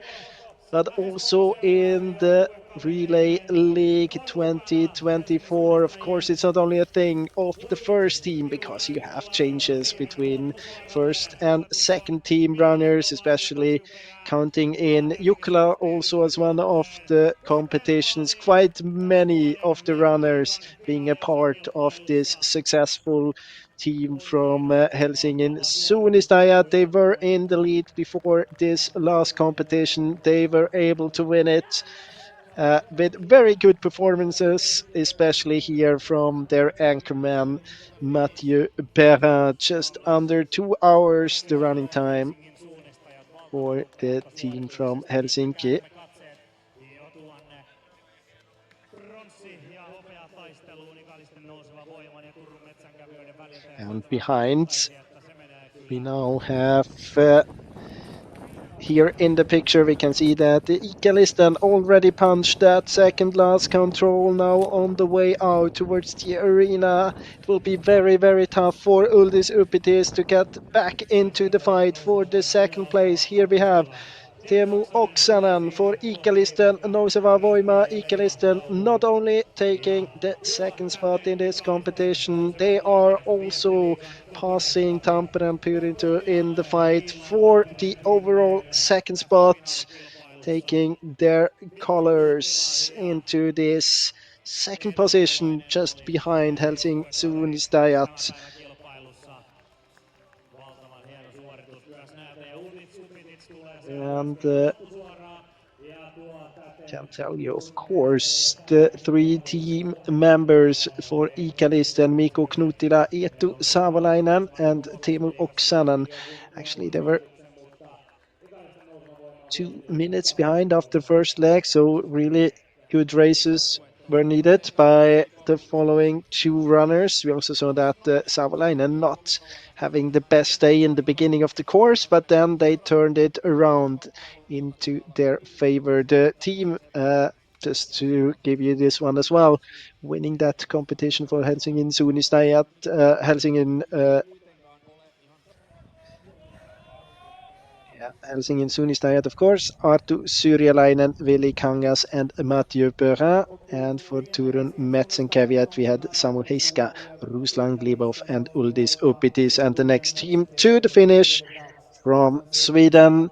but also in the Relay League 2024. Of course, it's not only a thing of the first team, because you have changes between first and second team runners, especially counting in Jukla also as one of the competitions. Quite many of the runners being a part of this successful team from Helsingin Suunnistajat. They were in the lead before this last competition. They were able to win it with very good performances, especially here from their anchorman Mathieu Perrin. Just under 2 hours the running time for the team from Helsinki. And behind, we now have here in the picture, we can see that Ikalistan already punched that second last control, now on the way out towards the arena. It will be very, very tough for Uldis Upitis to get back into the fight for the second place. Here we have Teemu Oksanen for Ikalistan, Nouseva Voima. Ikalistan not only taking the second spot in this competition, they are also passing Tampere and Pyrinto in the fight for the overall second spot, taking their colors into this second position just behind Helsingin Suunnistajat. And can tell you, of course, the three team members for Ikalisten, Mikko Knutila, Eetu Savolainen, and Teemu Oksanen. Actually, they were 2 minutes behind after first leg, so really good races were needed by the following two runners. We also saw that Savolainen not having the best day in the beginning of the course, but then they turned it around into their favored team. Just to give you this one as well, winning that competition for Helsingin Suunnistajat, Helsingin Suunnistajat, of course, Arttu Syrjäläinen, Veli Kangas, and Mathieu Perrin. And for Turun Metsenkävijät, we had Samu Heiska, Ruslan Glebov, and Uldis Upitis. And the next team to the finish from Sweden,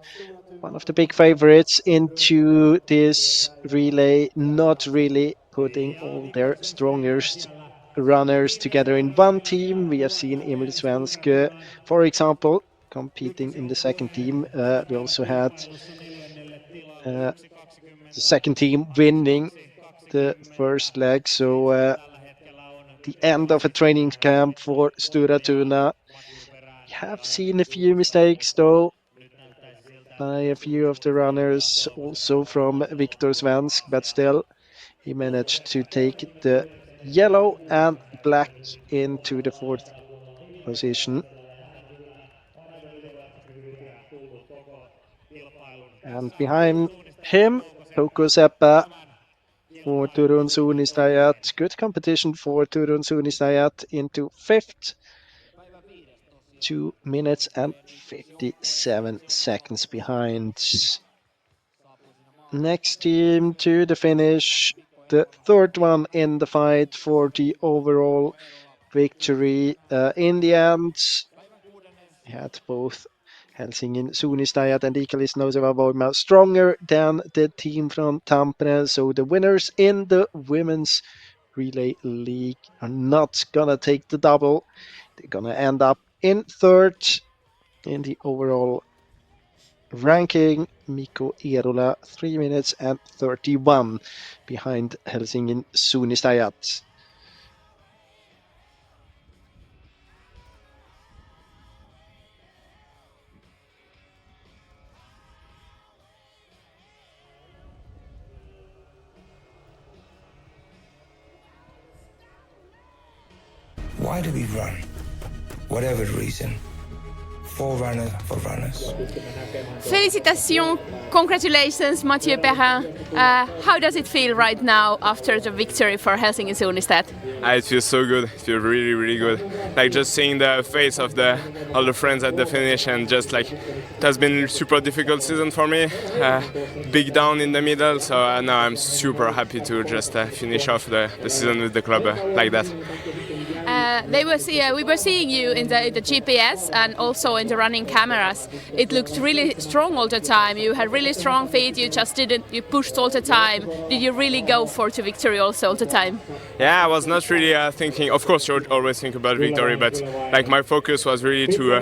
one of the big favorites into this relay, not really putting all their strongest runners together in one team. We have seen Emil Svensk, for example, competing in the second team. We also had the second team winning the first leg. So the end of a training camp for Stura Tuna. We have seen a few mistakes though by a few of the runners, also from Viktor Svensk, but still he managed to take the yellow and black into the fourth position. And behind him, Touko Seppä for Turun Suunnistajat. Good competition for Turun Suunnistajat into fifth. 2 minutes and 57 seconds behind. Next team to the finish, the third one in the fight for the overall victory. In the end, we had both Helsingin Suunnistajat and Ikalisten Nouseva Voima stronger than the team from Tampere. So the winners in the women's relay league are not gonna take the double. They're gonna end up in third in the overall ranking. Mikko Eerola 3 minutes and 31 behind Helsingin Suunnistajat. Why do we run? Whatever the reason. Forerunner for runners. Félicitations, congratulations, Mathieu Perrin. How does it feel right now after the victory for Helsingin Suunnistajat? It feels so good. It feels really, really good. Like just seeing the face of all the friends at the finish, and just like it has been a super difficult season for me. Big down in the middle, so now I'm super happy to just finish off the season with the club like that. We were seeing you in the GPS and also in the running cameras. It looked really strong all the time. You had really strong feet. You pushed all the time. Did you really go for the victory also all the time? Yeah, I was not really thinking. Of course, you always think about victory, but like my focus was really to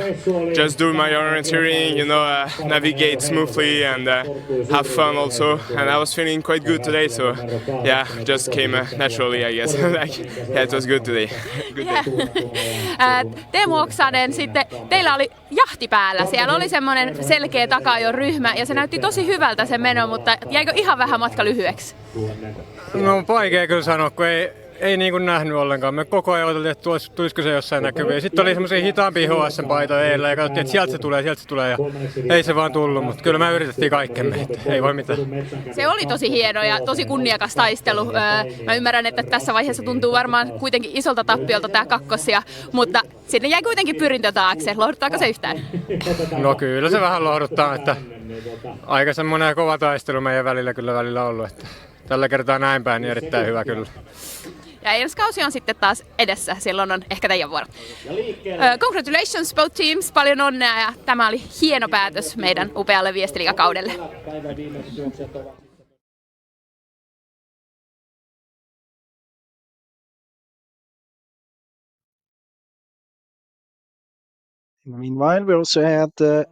just do my orienteering, navigate smoothly and have fun also. And I was feeling quite good today, so yeah, just came naturally, I guess. It was good today. Good day. Teemu Oksanen, sitten teillä oli jahti päällä. Siellä oli semmoinen selkeä takaajon ryhmä ja se näytti tosi hyvältä se meno, mutta jäikö ihan vähän matka lyhyeksi? No vaikea kyllä sanoa, kun ei niin kuin nähnyt ollenkaan. Me koko ajan odoteltiin, että tulisiko se jossain näkyviin. Sitten oli semmoisia hitaampia HSM-paitoja eilen ja katsottiin, että sieltä se tulee ja ei se vaan tullut, mutta kyllä me yritettiin kaikkemme, että ei voi mitään. Se oli tosi hieno ja tosi kunniakas taistelu. Mä ymmärrän, että tässä vaiheessa tuntuu varmaan kuitenkin isolta tappiolta tää kakkosia, mutta sinne jäi kuitenkin pyrintö taakse. Lohduttaako se yhtään? No kyllä se vähän lohduttaa, että aika semmoinen kova taistelu meidän välillä ollut, että tällä kertaa näin päin, niin erittäin hyvä kyllä. Ja ensi kausi on sitten taas edessä, silloin on ehkä teidän vuoro. Congratulations both teams, paljon onnea ja tämä oli hieno päätös meidän upealle viestiliigakaudelle. Meanwhile, we also had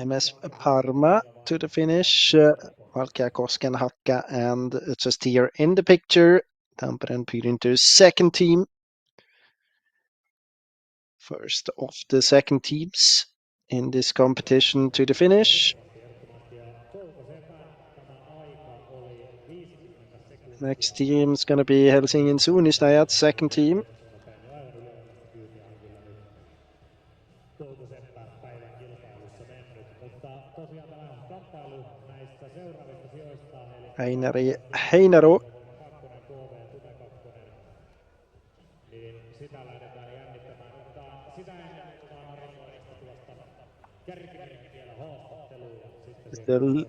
MS Parma to the finish. Valkea, Kosken, Hakka, and just here in the picture, Tampere and Pyrinter's second team. First of the second teams in this competition to the finish. Next team is going to be Helsingin Suunnistajat, second team. Einari Heinaro.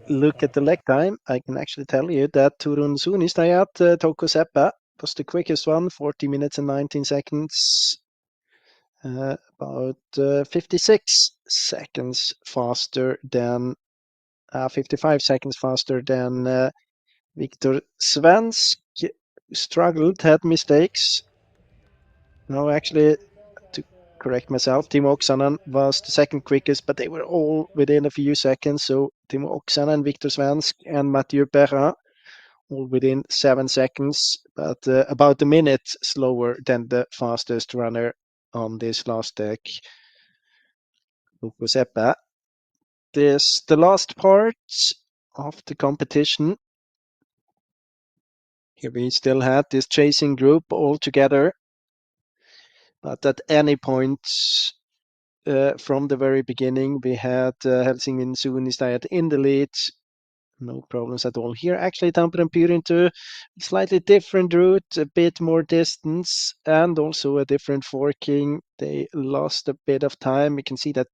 Look at the leg time. I can actually tell you that Turun Suunnistajat, Touko Seppä was the quickest one, 40 minutes and 19 seconds. About 56 seconds faster than 55 seconds faster than Viktor Svensk. Struggled, had mistakes. No, actually, to correct myself, Timo Oksanen was the second quickest, but they were all within a few seconds. So Timo Oksanen, Viktor Svensk, and Mathieu Perrin all within 7 seconds, but about a minute slower than the fastest runner on this last deck, Touko Seppä. This the last part of the competition. Here we still had this chasing group all together, but at any point from the very beginning, we had Helsingin Suunnistajat in the lead. No problems at all here. Actually, Tampere and Pyrinter, slightly different route, a bit more distance, and also a different forking. They lost a bit of time. You can see that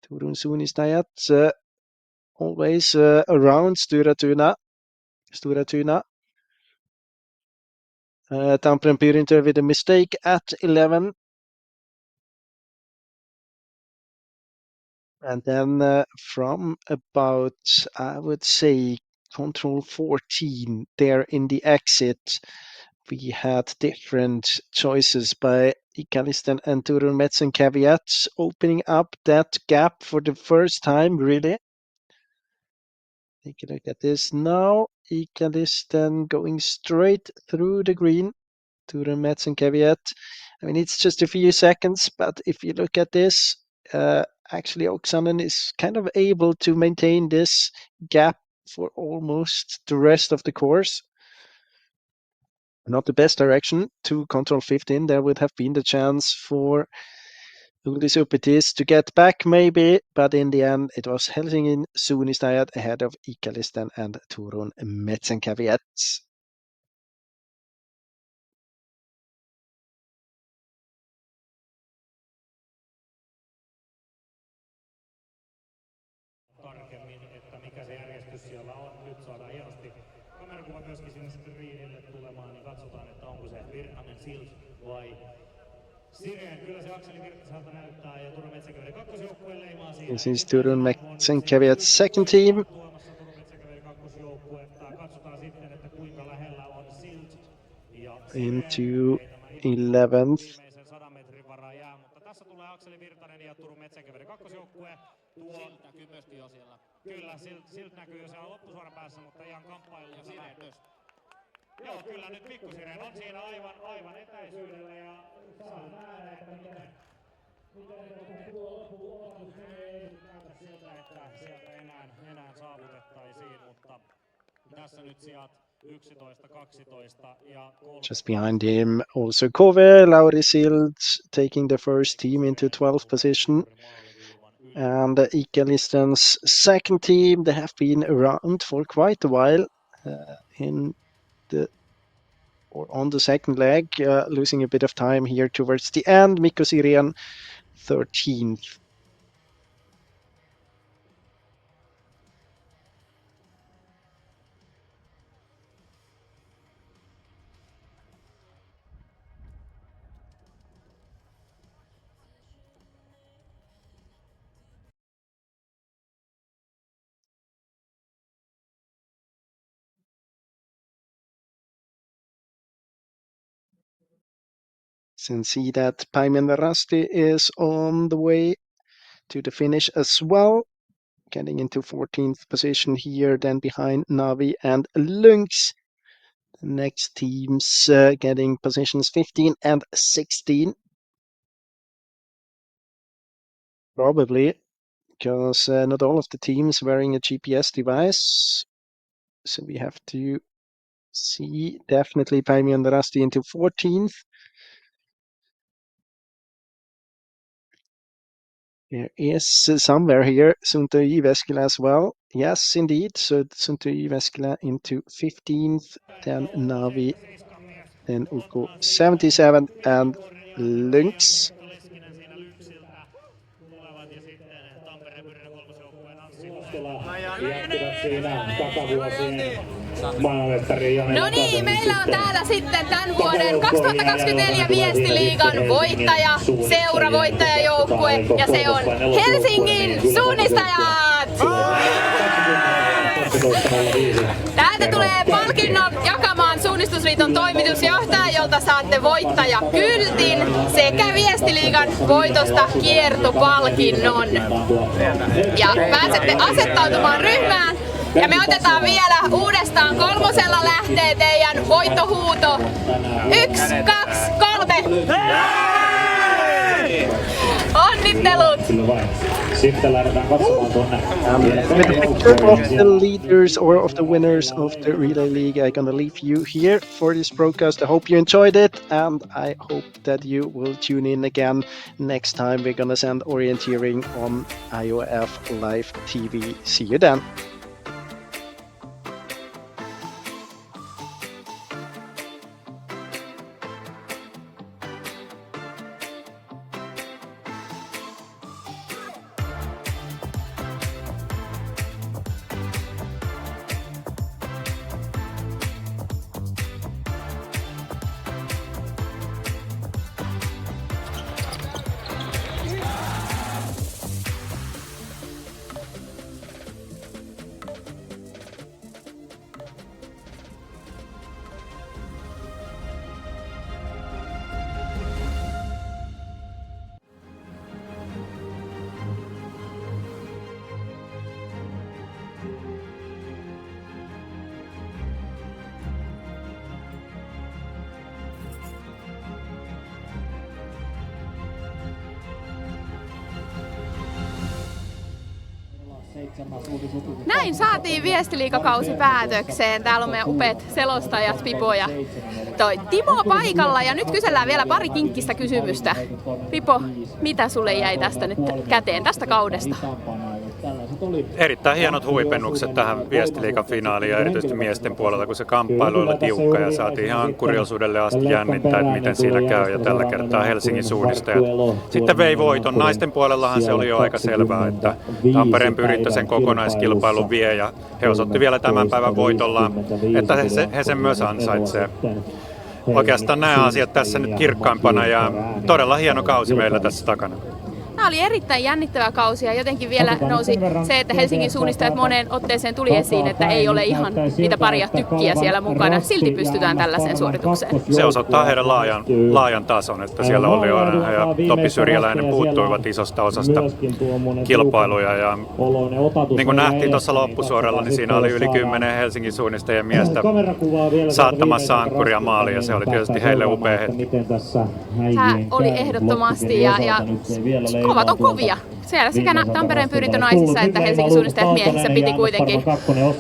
Turun Suunnistajat always around Stura Tuna. Tampere and Pyrinter with a mistake at 11. And then from about, I would say, control 14 there in the exit, we had different choices by Ikalisten and Turun Metsenkävijät opening up that gap for the first time, really. Take a look at this now. Ikalisten going straight through the green. Turun Metsenkävijät. I mean, it's just a few seconds, but if you look at this, actually Oksanen is kind of able to maintain this gap for almost the rest of the course. Not the best direction to control 15. There would have been the chance for Uldis Upetis to get back maybe, but in the end it was Helsingin Suunnistajat ahead of Ikalisten and Turun Metsenkävijät. Tarkemmin, että mikä se järjestys siellä on. Nyt saadaan hienosti kamerakuva myöskin sinne sitten riidille tulemaan, niin katsotaan, että onko se Virtanen, Silt vai Sireen. Kyllä se Akseli Virtaselta näyttää ja Turun Metsäkävijän kakkosjoukkueen leimaa siinä. This is Turun Metsenkävijät's second team. Tuomassa Turun Metsäkävijän kakkosjoukkuetta. Katsotaan sitten, että kuinka lähellä on Silt ja Into 11th. 100 metrin varaa jää, mutta tässä tulee Akseli Virtanen ja Turun Metsäkävijän kakkosjoukkue. Silt näkyy myöskin jo siellä. Kyllä, Silt näkyy jo siellä loppusuoran päässä, mutta ihan kamppailussa. Ja Sireen myös. Joo, kyllä nyt Pikkusireen on siinä aivan etäisyydellä ja saa nähdä, että miten tuo loppuotus menee. Ei näytä siltä, että sieltä enää saavutettaisiin, mutta tässä nyt sijat 11, 12 ja 13. Just behind him, also Kove, Lauri Silt taking the first team into 12th position. And Ikalisten's second team, they have been around for quite a while on the second leg, losing a bit of time here towards the end. Mikko Sirén, 13th. And see that Paimen Rasti is on the way to the finish as well. getting into 14th position here, then behind Navi and Lynx. The next teams getting positions 15 and 16. Probably because not all of the teams wearing a GPS device. So we have to see. Definitely Päimi and Rasti into 14th. There is somewhere here Sunto Jyväskylä as well. Yes, indeed. So Sunto Jyväskylä into 15th, then Navi, then UK 77 and Lynx. No niin, meillä on täällä sitten tämän vuoden 2024 Viestiliigan voittaja, seuravoittajajoukkue, ja se on Helsingin suunnistajat! Täältä tulee palkinnon jakamaan Suunnistusliiton toimitusjohtaja, jolta saatte voittajakyltin sekä Viestiliigan voitosta kiertopalkinnon. Ja pääsette asettautumaan ryhmään. Ja me otetaan vielä uudestaan 3 lähtee teidän voittohuuto. 1, 2, 3. Onnittelut! With a picture of the leaders or of the winners of the Relay League, I'm gonna leave you here for this broadcast. I hope you enjoyed it, and I hope that you will tune in again next time. We're gonna send orienteering on IOF Live TV. See you then. Näin saatiin Viestiliigakausi päätökseen. Täällä on meidän upeat selostajat Pipo ja toi Timo paikalla. Ja nyt kysellään vielä pari kinkkistä kysymystä. Pipo, mitä sulle jäi tästä nyt käteen tästä kaudesta? Erittäin hienot huipennukset tähän Viestiliigan finaaliin ja erityisesti miesten puolella, kun se kamppailu oli tiukka ja saatiin ihan ankkuriosuudelle asti jännittää, että miten siinä käy. Ja tällä kertaa Helsingin suunnistajat sitten vei voiton. Naisten puolellahan se oli jo aika selvää, että Tampereen Pyrintö sen kokonaiskilpailun vie ja he osoitti vielä tämän päivän voitollaan, että he sen myös ansaitsee. Oikeastaan nämä asiat tässä nyt kirkkaimpana ja todella hieno kausi meillä tässä takana. Tämä oli erittäin jännittävä kausi ja jotenkin vielä nousi se, että Helsingin suunnistajat moneen otteeseen tuli esiin, että ei ole ihan niitä paria tykkiä siellä mukana. Silti pystytään tällaiseen suoritukseen. Se osoittaa heidän laajan tason, että siellä Olli Oinonen ja Topi Syrjäläinen puuttuivat isosta osasta kilpailuja. Ja niin kuin nähtiin tuossa loppusuoralla, niin siinä oli yli 10 Helsingin suunnistajien miestä saattamassa ankkuria maaliin ja se oli tietysti heille upea hetki. Tämä oli ehdottomasti ja kovat on kovia. Siellä sekä Tampereen Pyrintö naisissa että Helsingin suunnistajat miehissä piti kuitenkin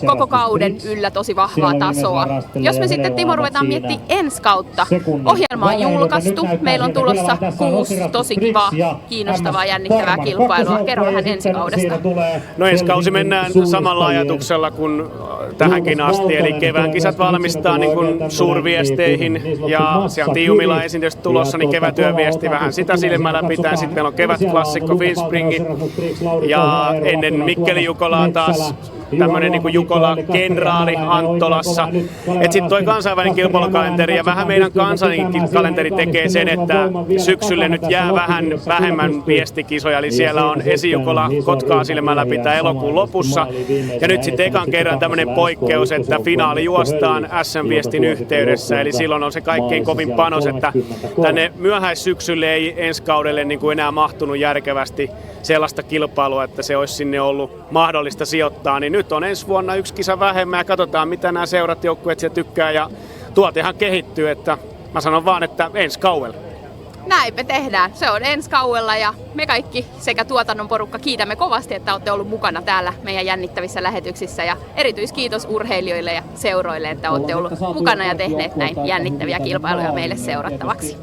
koko kauden yllä tosi vahvaa tasoa. Jos me sitten, Timo, ruvetaan miettimään ensi kautta. Ohjelma on julkaistu. Meillä on tulossa 6 tosi kivaa, kiinnostavaa, jännittävää kilpailua. Kerro vähän ensi kaudesta. No ensi kausi mennään samalla ajatuksella kuin tähänkin asti. Eli kevään kisat valmistaa niin kuin suurviesteihin. Ja se on Tiumilla ensin tietysti tulossa, niin kevätyöviesti vähän sitä silmällä pitää. Sitten meillä on kevätklassikko Finspringi. Ja ennen Mikkeli Jukolaa taas tämmöinen niin kuin Jukola-kenraali Anttolassa. Sitten toi kansainvälinen kilpailukalenteri ja vähän meidän kansallinen kalenteri tekee sen, että syksylle nyt jää vähän vähemmän viestikisoja, eli siellä on esijukola Kotkaa silmällä pitää elokuun lopussa. Ja nyt sitten ekan kerran tämmöinen poikkeus, että finaali juostaan SM-viestin yhteydessä, eli silloin on se kaikkein kovin panos, että tänne myöhäissyksylle ei ensi kaudelle niin kuin enää mahtunut järkevästi sellaista kilpailua, että se olisi sinne ollut mahdollista sijoittaa, niin nyt on ensi vuonna yksi kisa vähemmän ja katsotaan mitä nämä seurat joukkueet siellä tykkää ja tuotehan kehittyy, että mä sanon vaan, että ensi kaudella. Näin me tehdään. Se on ensi kaudella ja me kaikki sekä tuotannon porukka kiitämme kovasti, että olette ollut mukana täällä meidän jännittävissä lähetyksissä ja erityiskiitos urheilijoille ja seuroille, että olette ollut mukana ja tehneet näin jännittäviä kilpailuja meille seurattavaksi.